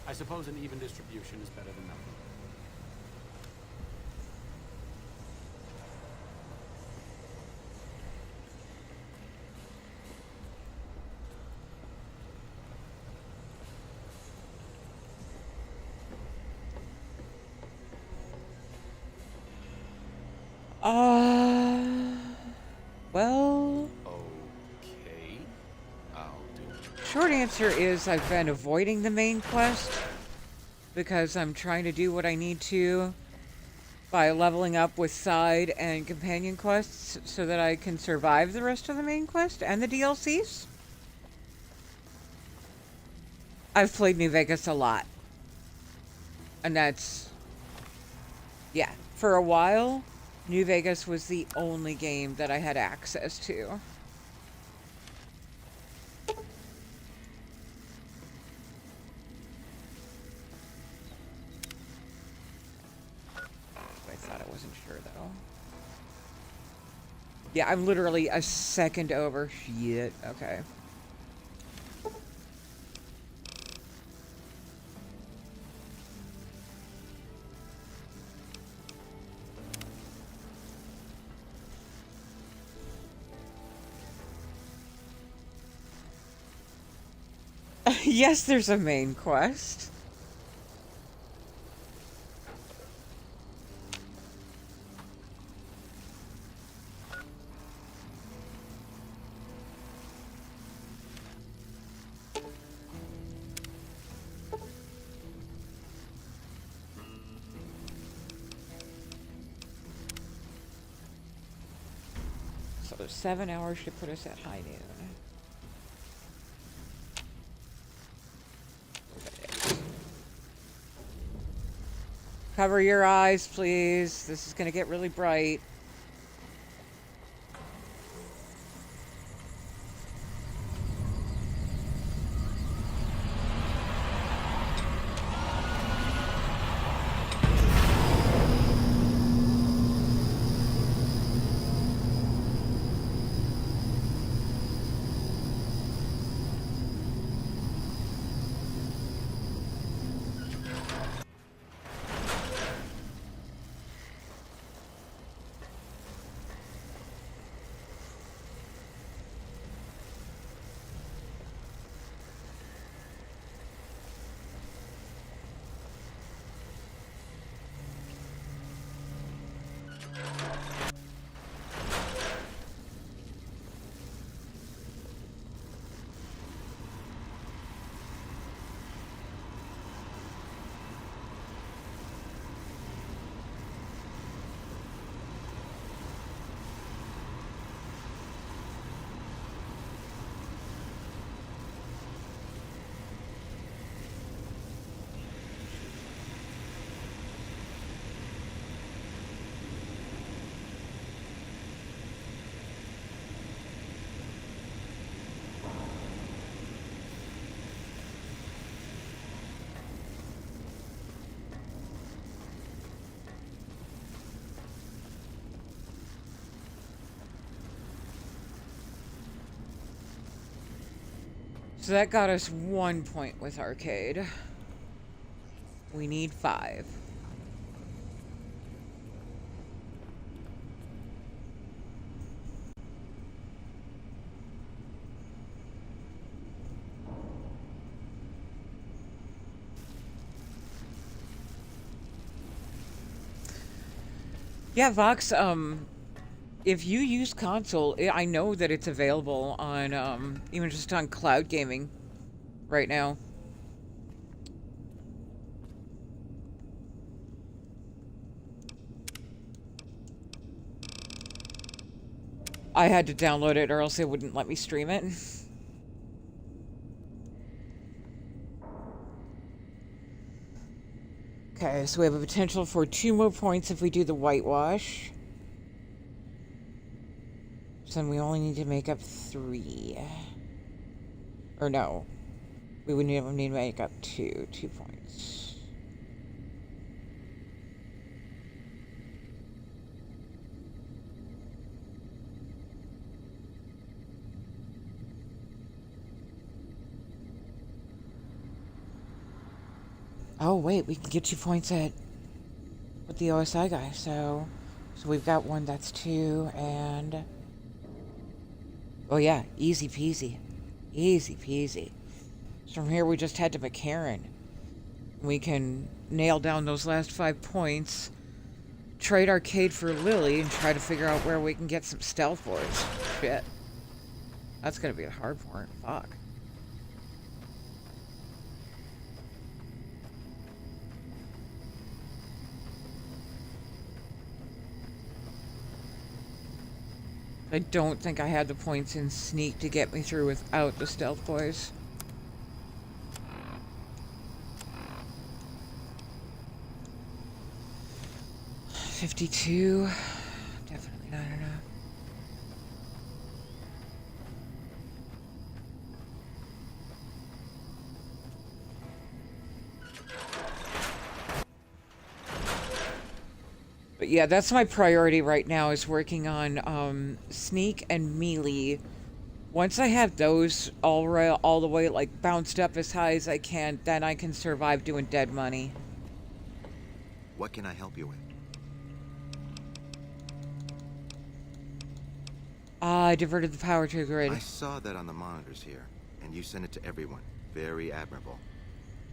I suppose an even distribution is better than nothing. Well... Okay. I'll do it. Short answer is I've been avoiding the main quest because I'm trying to do what I need to by leveling up with side and companion quests so that I can survive the rest of the main quest and the DLCs. I've played New Vegas a lot. And that's... yeah, for a while, New Vegas was the only game that I had access to. I thought I wasn't sure, though. Yeah, I'm literally a second over. Shit. Okay. Yes, there's a main quest. So 7 hours should put us at high noon. Cover your eyes, please. This is gonna get really bright. So that got us 1 point with arcade. We need 5. Yeah, Vox, if you use console, I know that it's available on, even just on cloud gaming right now. I had to download it or else it wouldn't let me stream it. Okay, so we have a potential for 2 more points if we do the whitewash. So then we only need to make up 3. Or no. We would need to make up 2 points. Oh wait, we can get 2 points at with the OSI guy, so we've got 1, that's 2, and oh yeah, easy peasy. Easy peasy. So from here we just head to McCarran. We can nail down those last 5 points, trade arcade for Lily, and try to figure out where we can get some stealth boards. Shit. That's gonna be a hard part. Fuck. I don't think I had the points in Sneak to get me through without the stealth boys. $52. Definitely not enough. But yeah, that's my priority right now, is working on Sneak and Melee. Once I have those all the way like bounced up as high as I can, then I can survive doing dead money. What can I help you with? I diverted the power to the grid. I saw that on the monitors here, and you sent it to everyone. Very admirable.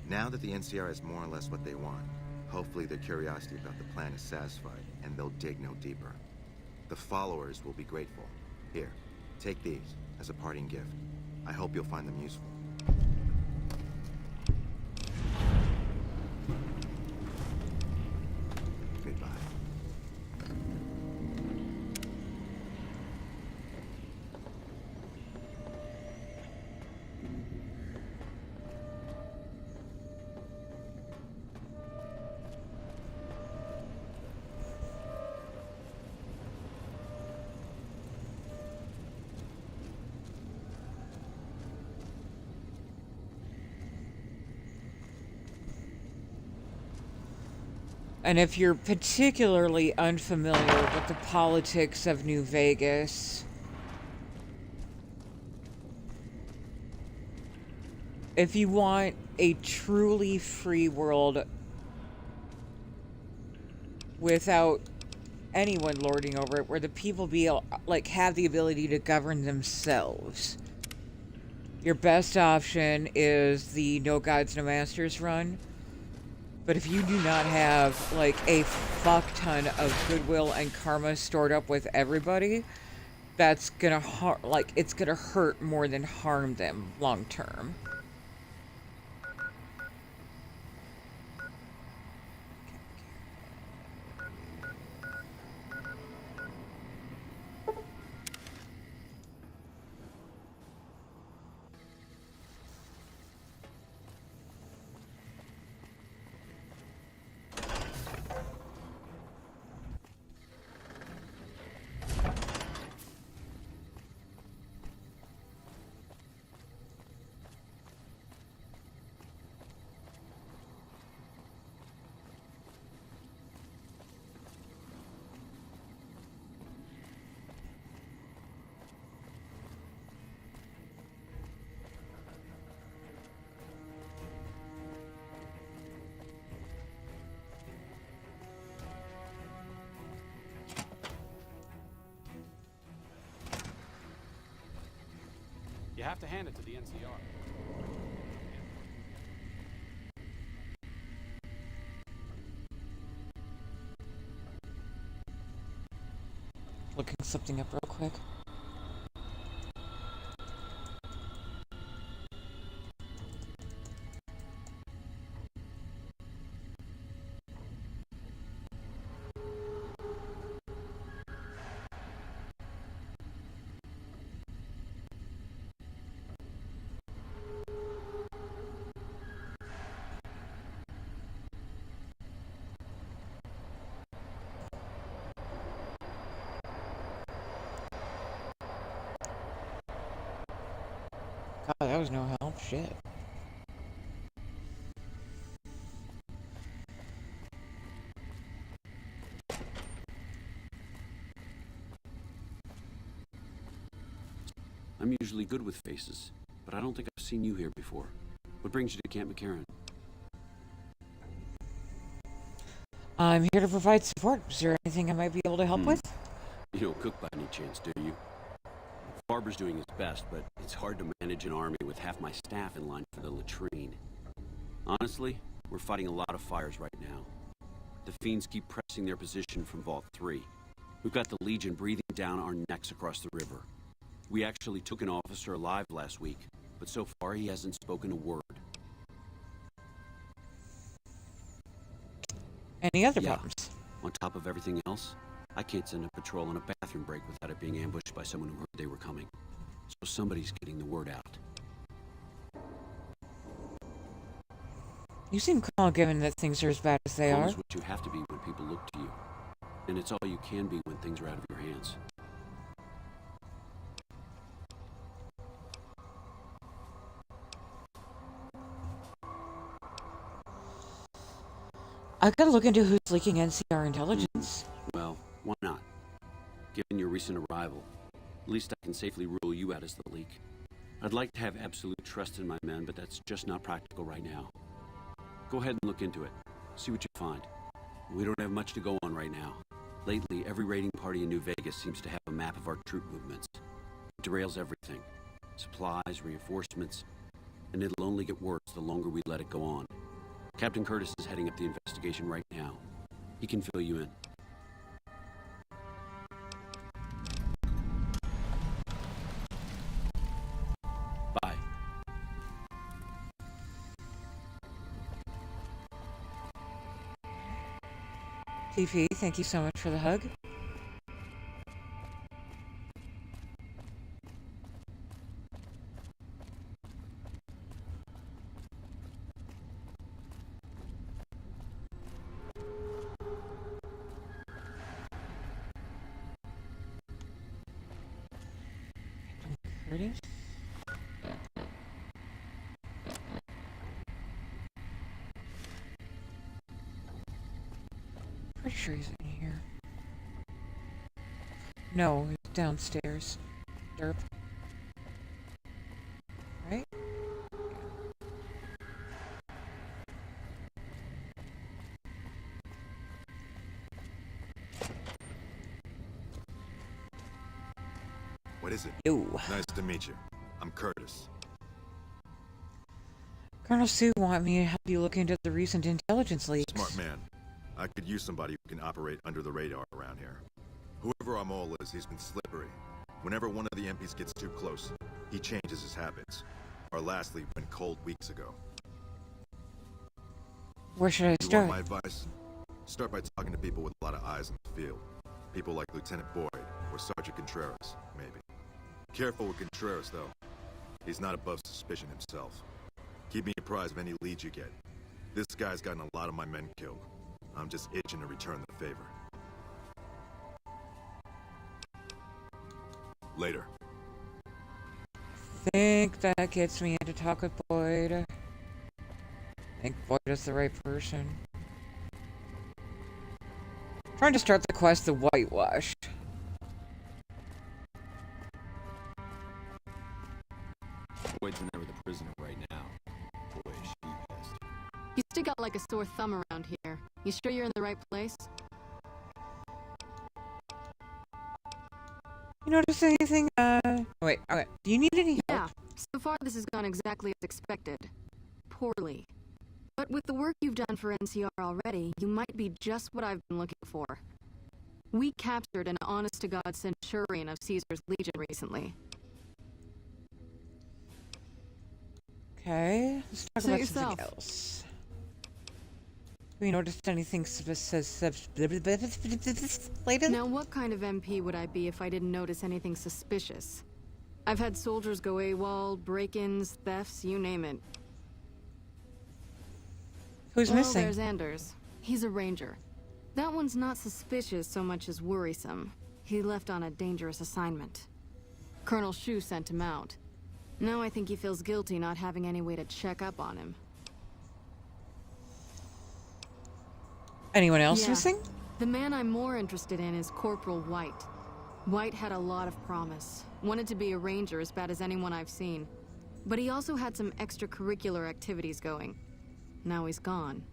Now that the NCR is more or less what they want, hopefully their curiosity about the plan is satisfied, and they'll dig no deeper. The followers will be grateful. Here, take these as a parting gift. I hope you'll find them useful. Goodbye. And if you're particularly unfamiliar with the politics of New Vegas, if you want a truly free world without anyone lording over it, where the people have the ability to govern themselves, your best option is the No Gods, No Masters run. But if you do not have, like, a fuck ton of goodwill and karma stored up with everybody, that's gonna, it's gonna hurt more than harm them long term. You have to hand it to the NCR. Looking something up real quick. God, that was no help. Shit. I'm usually good with faces, but I don't think I've seen you here before. What brings you to Camp McCarran? I'm here to provide support. Is there anything I might be able to help with? You don't cook by any chance, do you? Barber's doing his best, but it's hard to manage an army with half my staff in line for the latrine. Honestly, we're fighting a lot of fires right now. The fiends keep pressing their position from Vault 3. We've got the Legion breathing down our necks across the river. We actually took an officer alive last week, but so far he hasn't spoken a word. Any other problems? On top of everything else, I can't send a patrol on a bathroom break without it being ambushed by someone who heard they were coming. So somebody's getting the word out. You seem calm given that things are as bad as they Calm are. is what you have to be when people look to you. And it's all you can be when things are out of your hands. I've got to look into who's leaking NCR intelligence. Well, why not? Given your recent arrival, at least I can safely rule you out as the leak. I'd like to have absolute trust in my men, but that's just not practical right now. Go ahead and look into it. See what you find. We don't have much to go on right now. Lately, every raiding party in New Vegas seems to have a map of our troop movements. It derails everything. Supplies, reinforcements, and it'll only get worse the longer we let it go on. Captain Curtis is heading up the investigation right now. He can fill you in. Bye. TP, thank you so much for the hug. Curtis? Pretty sure he's in here. No, he's downstairs. Derp. Right? What is it? Yo. Nice to meet you. I'm Curtis. Colonel Sue want me to help you look into the recent intelligence leaks. Smart man. I could use somebody who can operate under the radar around here. Whoever our mole is, he's been slippery. Whenever one of the MPs gets too close, he changes his habits. Our last lead went cold weeks ago. Where should I You start? want my advice? Start by talking to people with a lot of eyes in the field. People like Lieutenant Boyd or Sergeant Contreras, maybe. Careful with Contreras, though. He's not above suspicion himself. Keep me apprised of any leads you get. This guy's gotten a lot of my men killed. I'm just itching to return the favor. Later. Think that gets me in to talk with Boyd. Think Boyd is the right person. Trying to start the quest the whitewash. Boyd's in there with a prisoner right now. Boy, is she pissed. You stick out like a sore thumb around here. You sure you're in the right place? You notice anything, wait, okay. Do you need any help? Yeah. far, this has gone exactly as expected. Poorly. But with the work you've done for NCR already, you might be just what I've been looking for. We captured an honest-to-God centurion of Caesar's Legion recently. Okay, let's talk Suit about yourself. something else. Have you noticed anything lately? Now, what kind of MP would I be if I didn't notice anything suspicious? I've had soldiers go AWOL, break-ins, thefts, you name it. Who's missing? There's Anders. He's a ranger. That one's not suspicious so much as worrisome. He left on a dangerous assignment. Colonel Shu sent him out. Now I think he feels guilty not having any way to check up on him. Anyone else missing? The man I'm more interested in is Corporal White. White had a lot of promise. Wanted to be a ranger as bad as anyone I've seen. But he also had some extracurricular activities going. Now he's gone.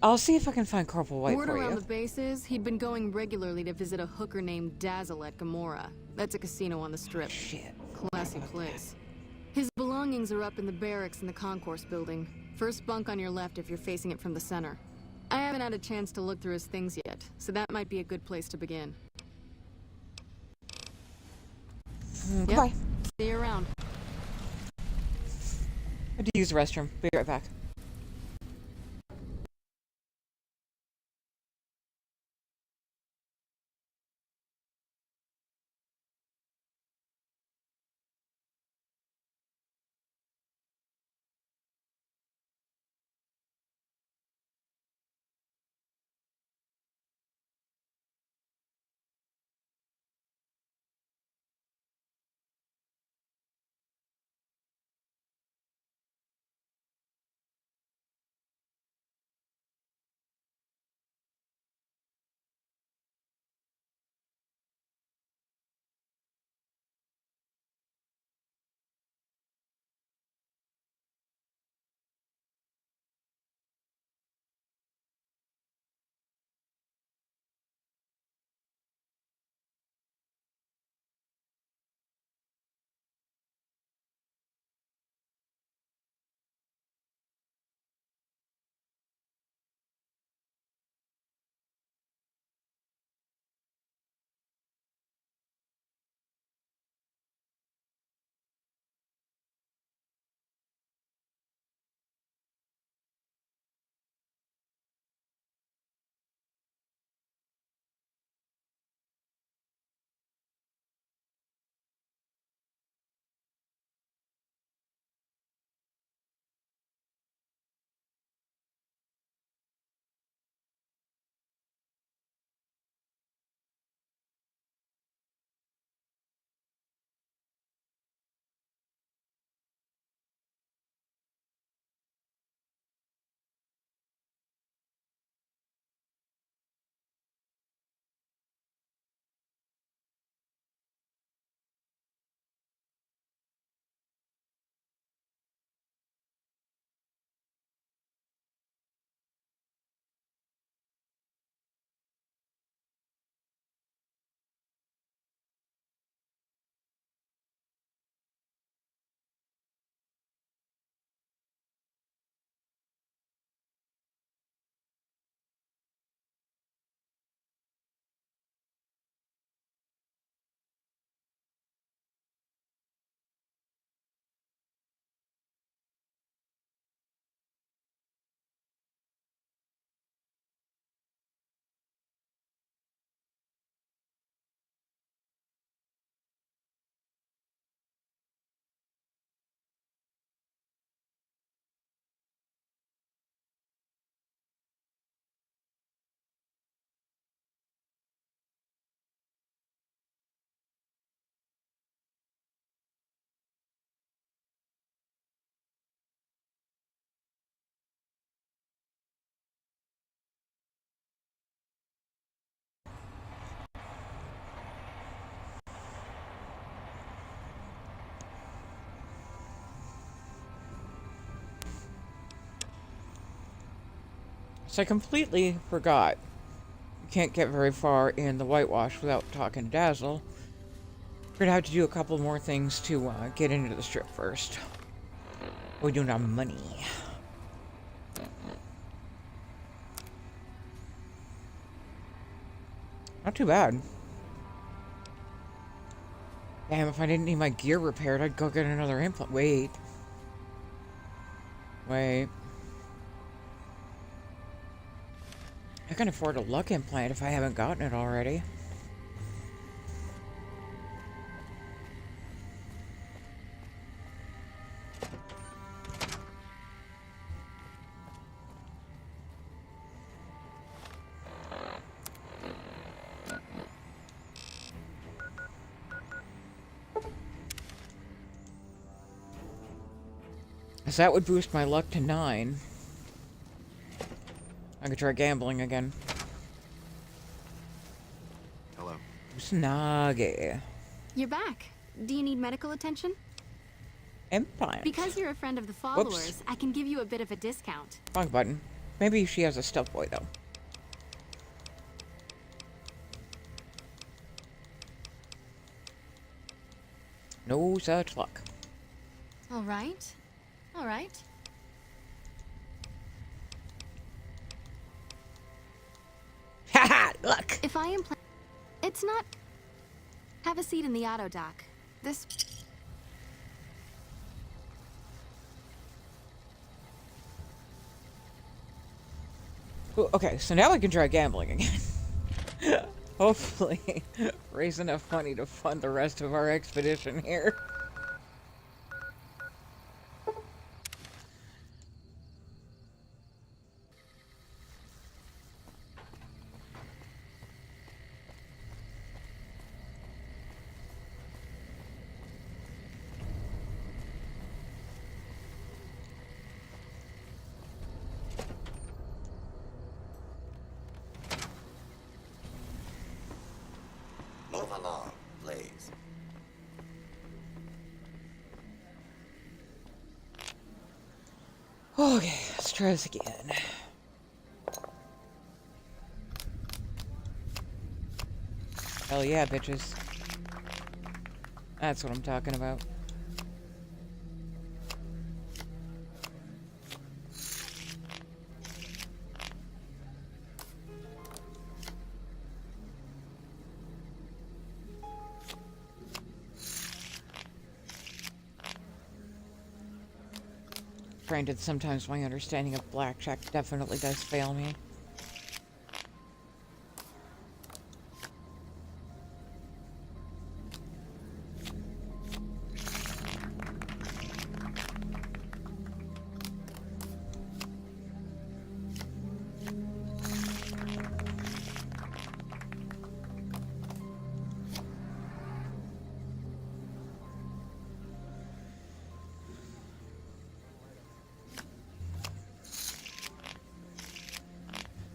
I'll see if I can find Corporal White Word for around you. the base is he'd been going regularly to visit a hooker named Dazzle at Gamora. That's a casino on the Strip. Shit. Classy place. His belongings are up in the barracks in the concourse building. First bunk on your left if you're facing it from the center. I haven't had a chance to look through his things yet, so that might be a good place to begin. Goodbye. See you around. I had to use the restroom. Be right back. So I completely forgot. You can't get very far in the whitewash without talking to Dazzle. We're gonna have to do a couple more things to get into the strip first. We don't have money. Not too bad. Damn, if I didn't need my gear repaired, I'd go get another implant. Wait. Wait. I can afford a luck implant if I haven't gotten it already. So that would boost my luck to 9. I could try gambling again. Hello. Snoggy. You're back. Do you need medical attention? Implant. Because you're a friend of the followers, I can give you a bit of a discount. Wrong button. Maybe she has a stealth boy, though. No such luck. All right. All right. Haha, look. If I implant... It's not... Have a seat in the auto dock. This... Ooh, okay, so now we can try gambling again. Hopefully, raise enough money to fund the rest of our expedition here. Move along, please. Okay, let's try this again. Hell yeah, bitches. That's what I'm talking about. Granted, sometimes my understanding of blackjack definitely does fail me.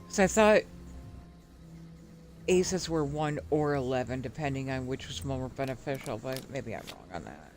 So I thought aces were 1 or 11, depending on which was more beneficial, but maybe I'm wrong on that.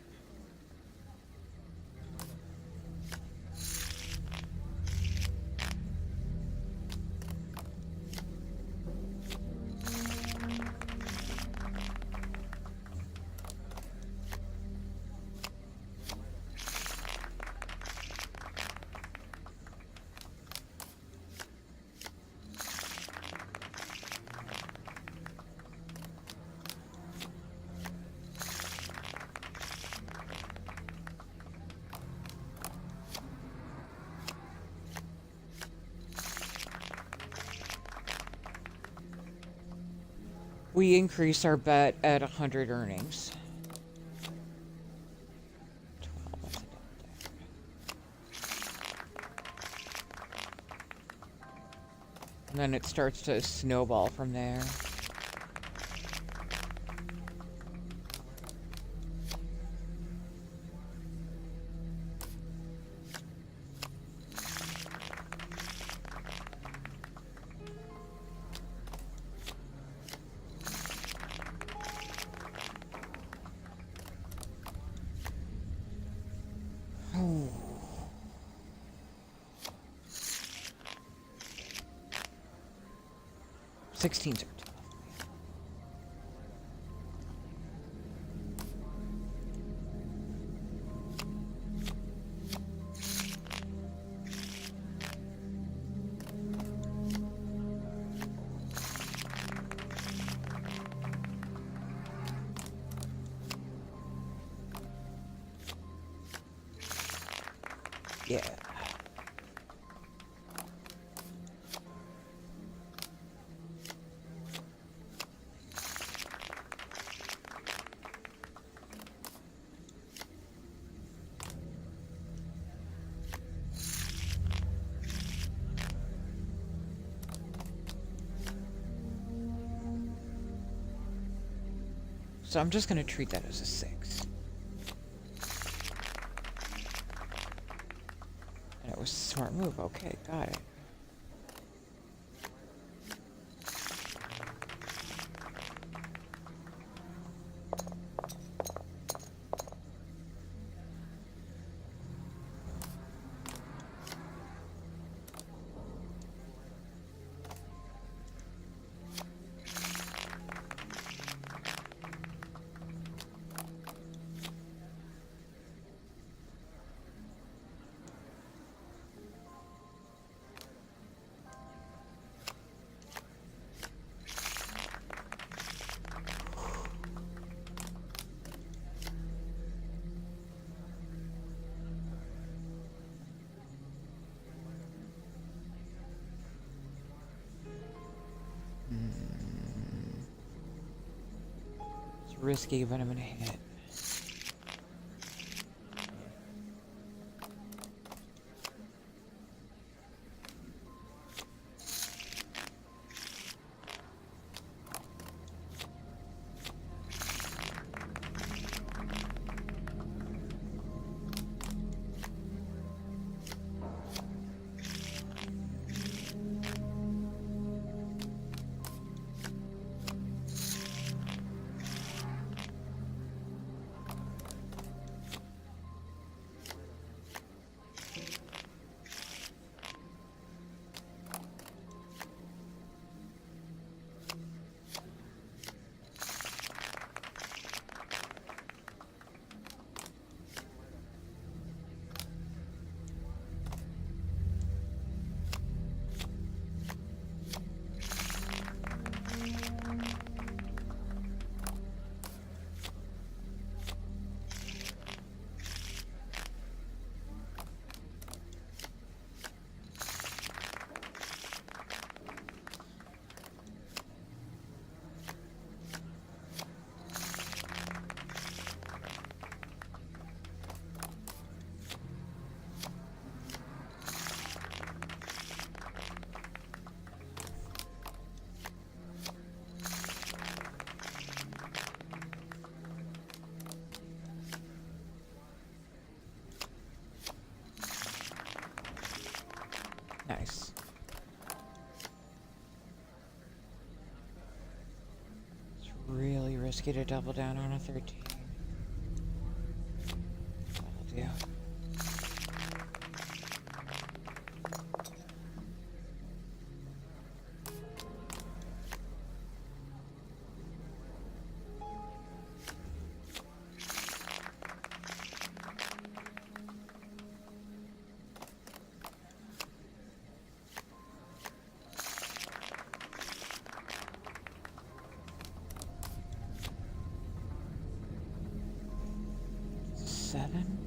We increase our bet at 100 earnings. 12. And then it starts to snowball from there. Oh. $16s are tough. Yeah. So I'm just going to treat that as a 6. And it was a smart move. Okay, got it. It's risky, but I'm gonna hit. Nice. It's really risky to double down on a 13. That'll do. Seven.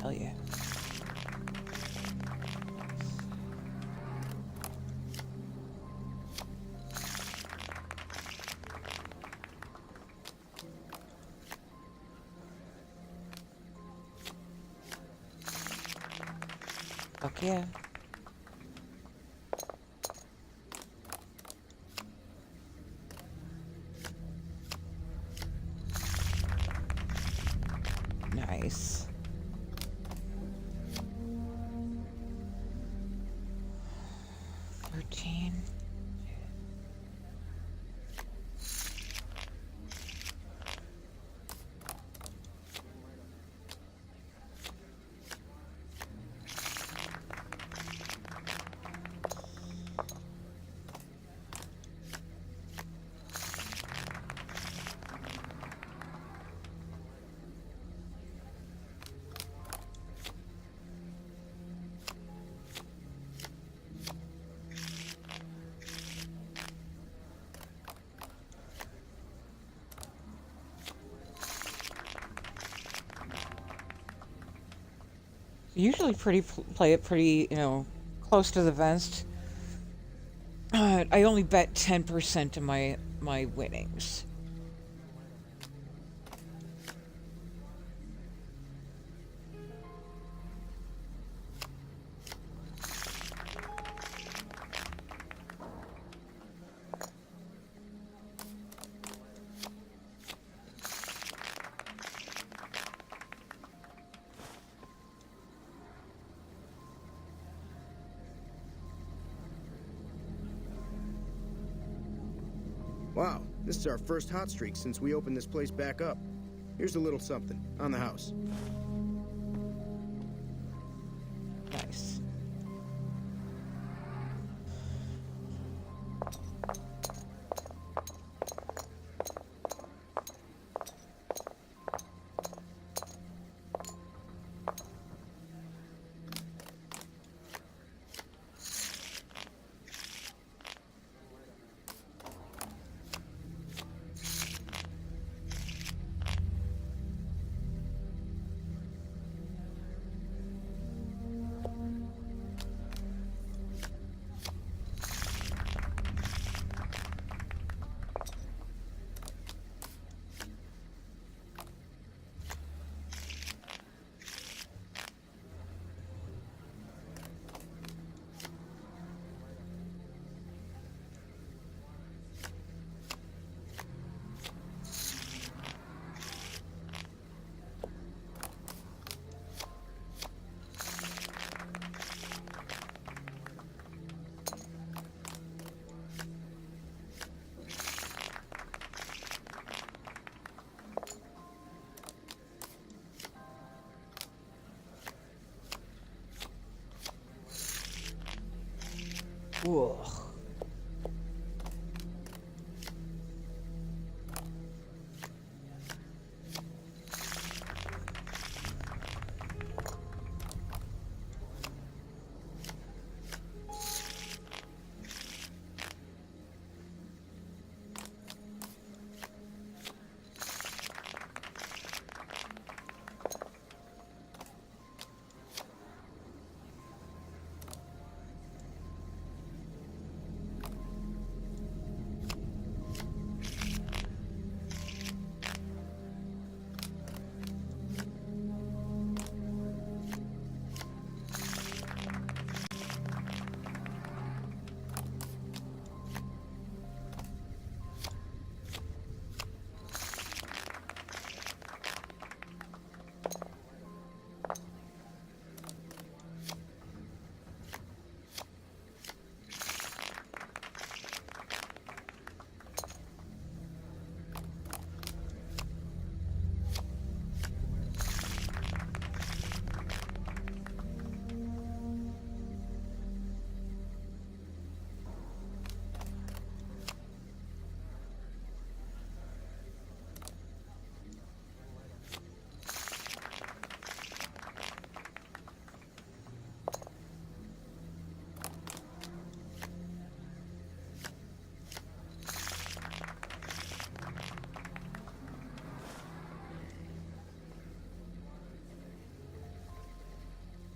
Hell yeah. Fuck yeah. Nice. Usually play it pretty, you know, close to the vest. I only bet 10% of my winnings. Wow, this is our first hot streak since we opened this place back up. Here's a little something on the house. Nice. Whoa.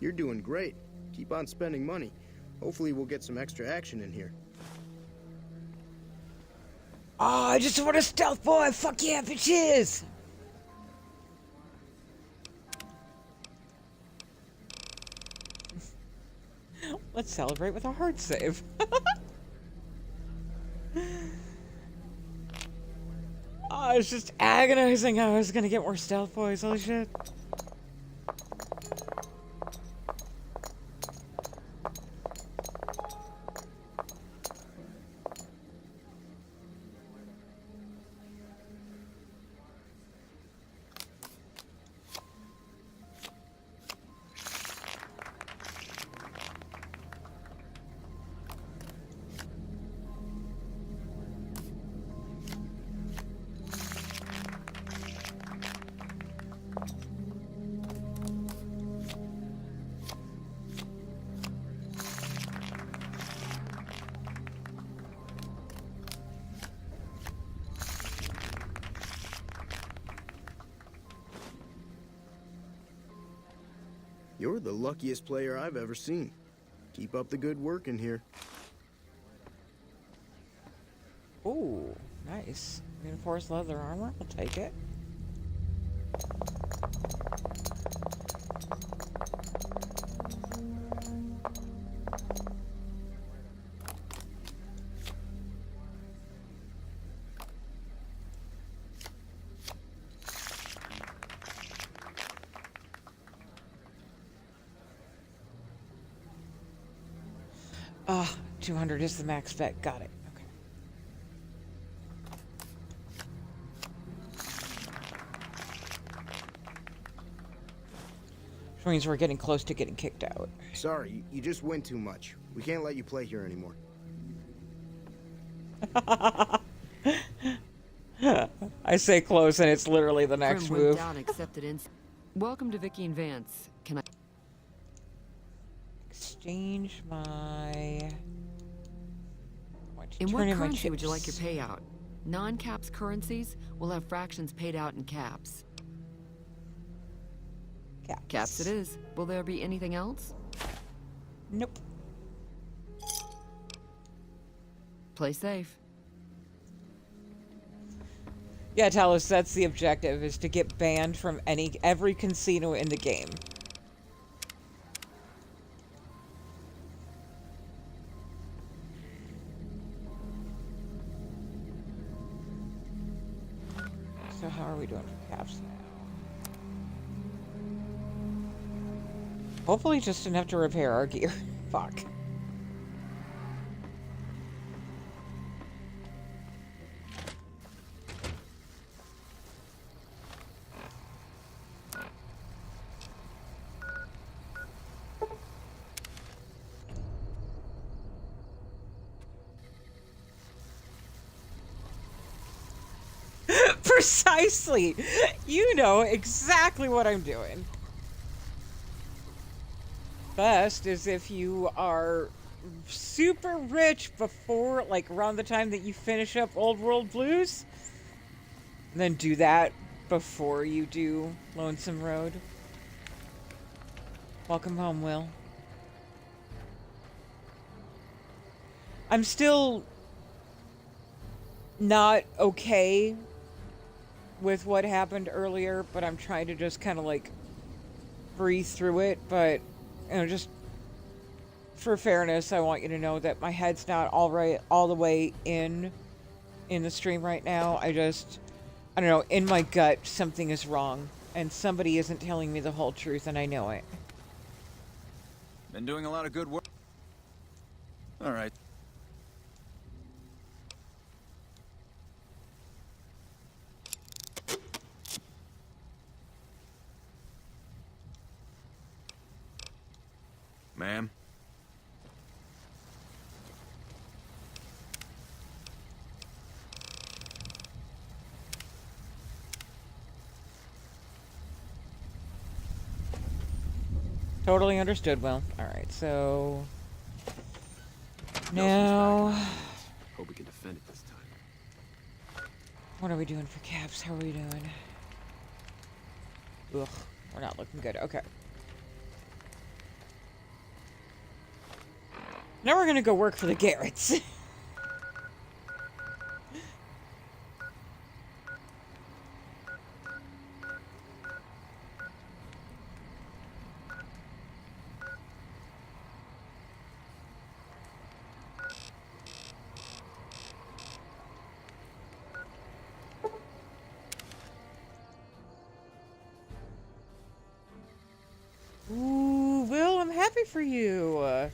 You're doing great. Keep on spending money. Hopefully we'll get some extra action in here. Oh, I just want a stealth boy. Fuck yeah, bitches. Let's celebrate with a hard save. I was just agonizing how I was gonna get more stealth boys. Holy shit. You're the luckiest player I've ever seen. Keep up the good work in here. Ooh, nice. Reinforced leather armor. I'll take it. Ah, 200 is the max spec. Got it. Okay. Which means we're getting close to getting kicked out. Sorry, you just win too much. We can't let you play here anymore. I say close and it's literally the next Prim move. whipped out, accepted Welcome to Vicky and Vance. Can I... Exchange my... In what turn in my currency would you like your chips. payout? Non-caps currencies will have fractions paid out in caps. Caps it is. Will there be anything else? Nope. Play safe. Yeah, Talos, that's the objective, is to get banned from every casino in the game. So how are we doing for caps now? Hopefully just enough to repair our gear. Fuck. Precisely! You know exactly what I'm doing. Best is if you are super rich before, like, around the time that you finish up Old World Blues. And then do that before you do Lonesome Road. Welcome home, Will. I'm still not okay with what happened earlier, but I'm trying to just kind of like breathe through it. But, you know, just for fairness, I want you to know that my head's not all the way in the stream right now. I don't know, in my gut, something is wrong, and somebody isn't telling me the whole truth, and I know it. Been doing a lot of good work. All right. Ma'am? Totally understood, Will. Alright, so... now... Hope we can defend it this time. What are we doing for caps? How are we doing? Ugh, we're not looking good. Okay. Now we're gonna go work for the Garretts. Ooh, Will, I'm happy for you.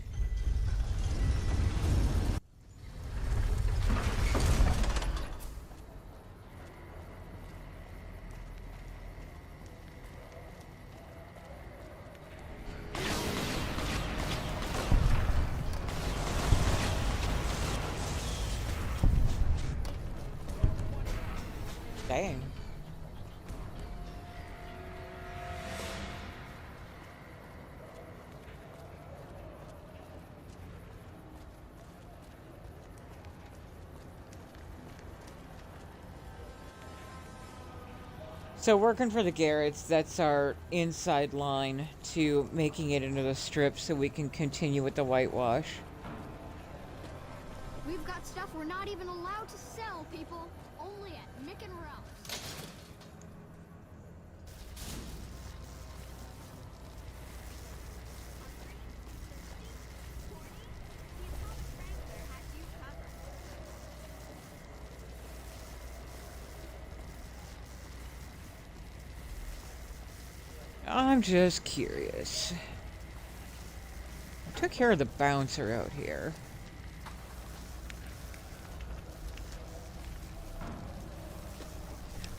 Dang. So working for the Garretts, that's our inside line to making it into the strip so we can continue with the whitewash. We've got stuff we're not even allowed to sell, people. Only at Mick and Ralph's. I'm just curious. I took care of the bouncer out here.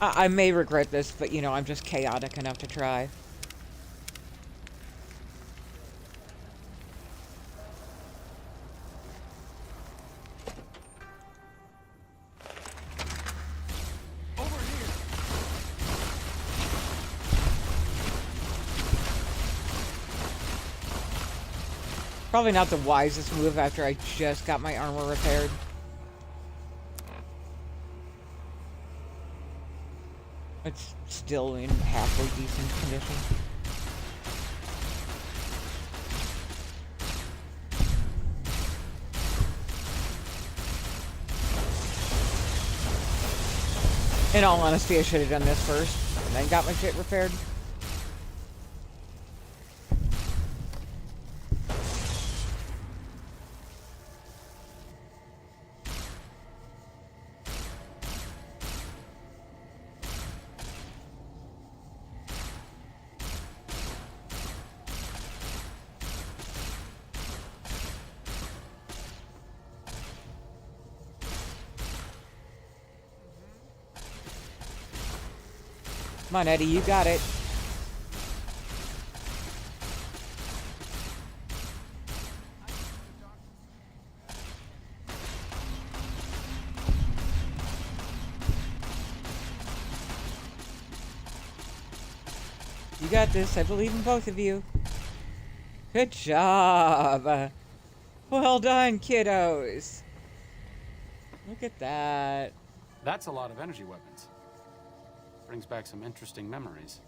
I may regret this, but you know, I'm just chaotic enough to try. Probably not the wisest move after I just got my armor repaired. It's still in halfway decent condition. In all honesty, I should have done this first, and then got my shit repaired. Come on, Eddie, you got it. You got this. I believe in both of you. Good job. Well done, kiddos. Look at that. That's a lot of energy weapons. Brings back some interesting memories.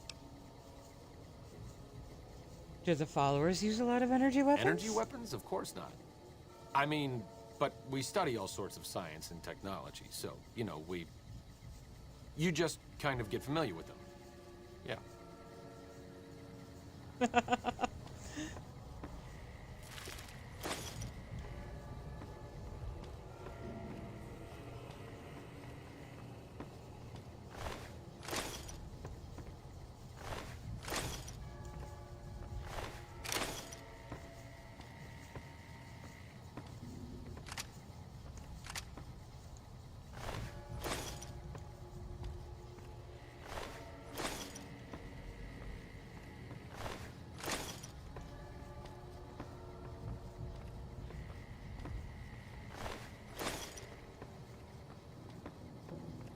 Do the followers use a lot of energy weapons? Energy weapons? Of course not. I mean, but we study all sorts of science and technology, so, you know, you just kind of get familiar with them. Yeah.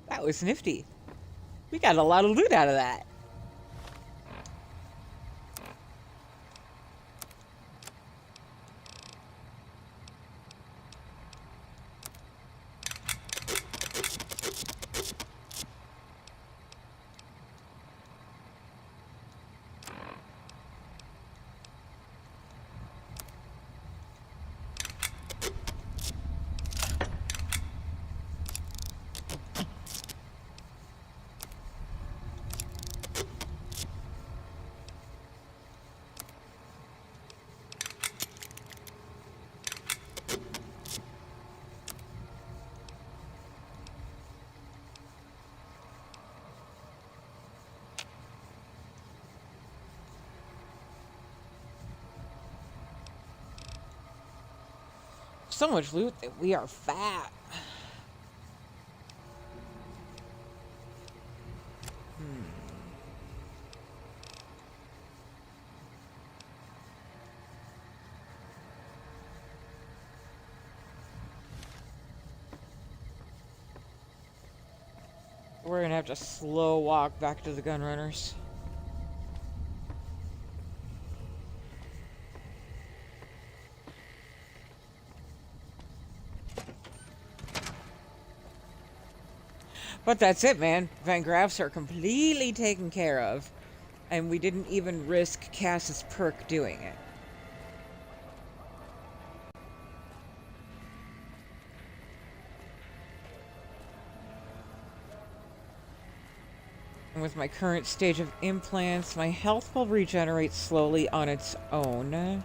That was nifty. We got a lot of loot out of that. So much loot that we are fat. We're gonna have to slow walk back to the gun runners. But that's it, man. Van Graffs are completely taken care of. And we didn't even risk Cass's perk doing it. And with my current stage of implants, my health will regenerate slowly on its own.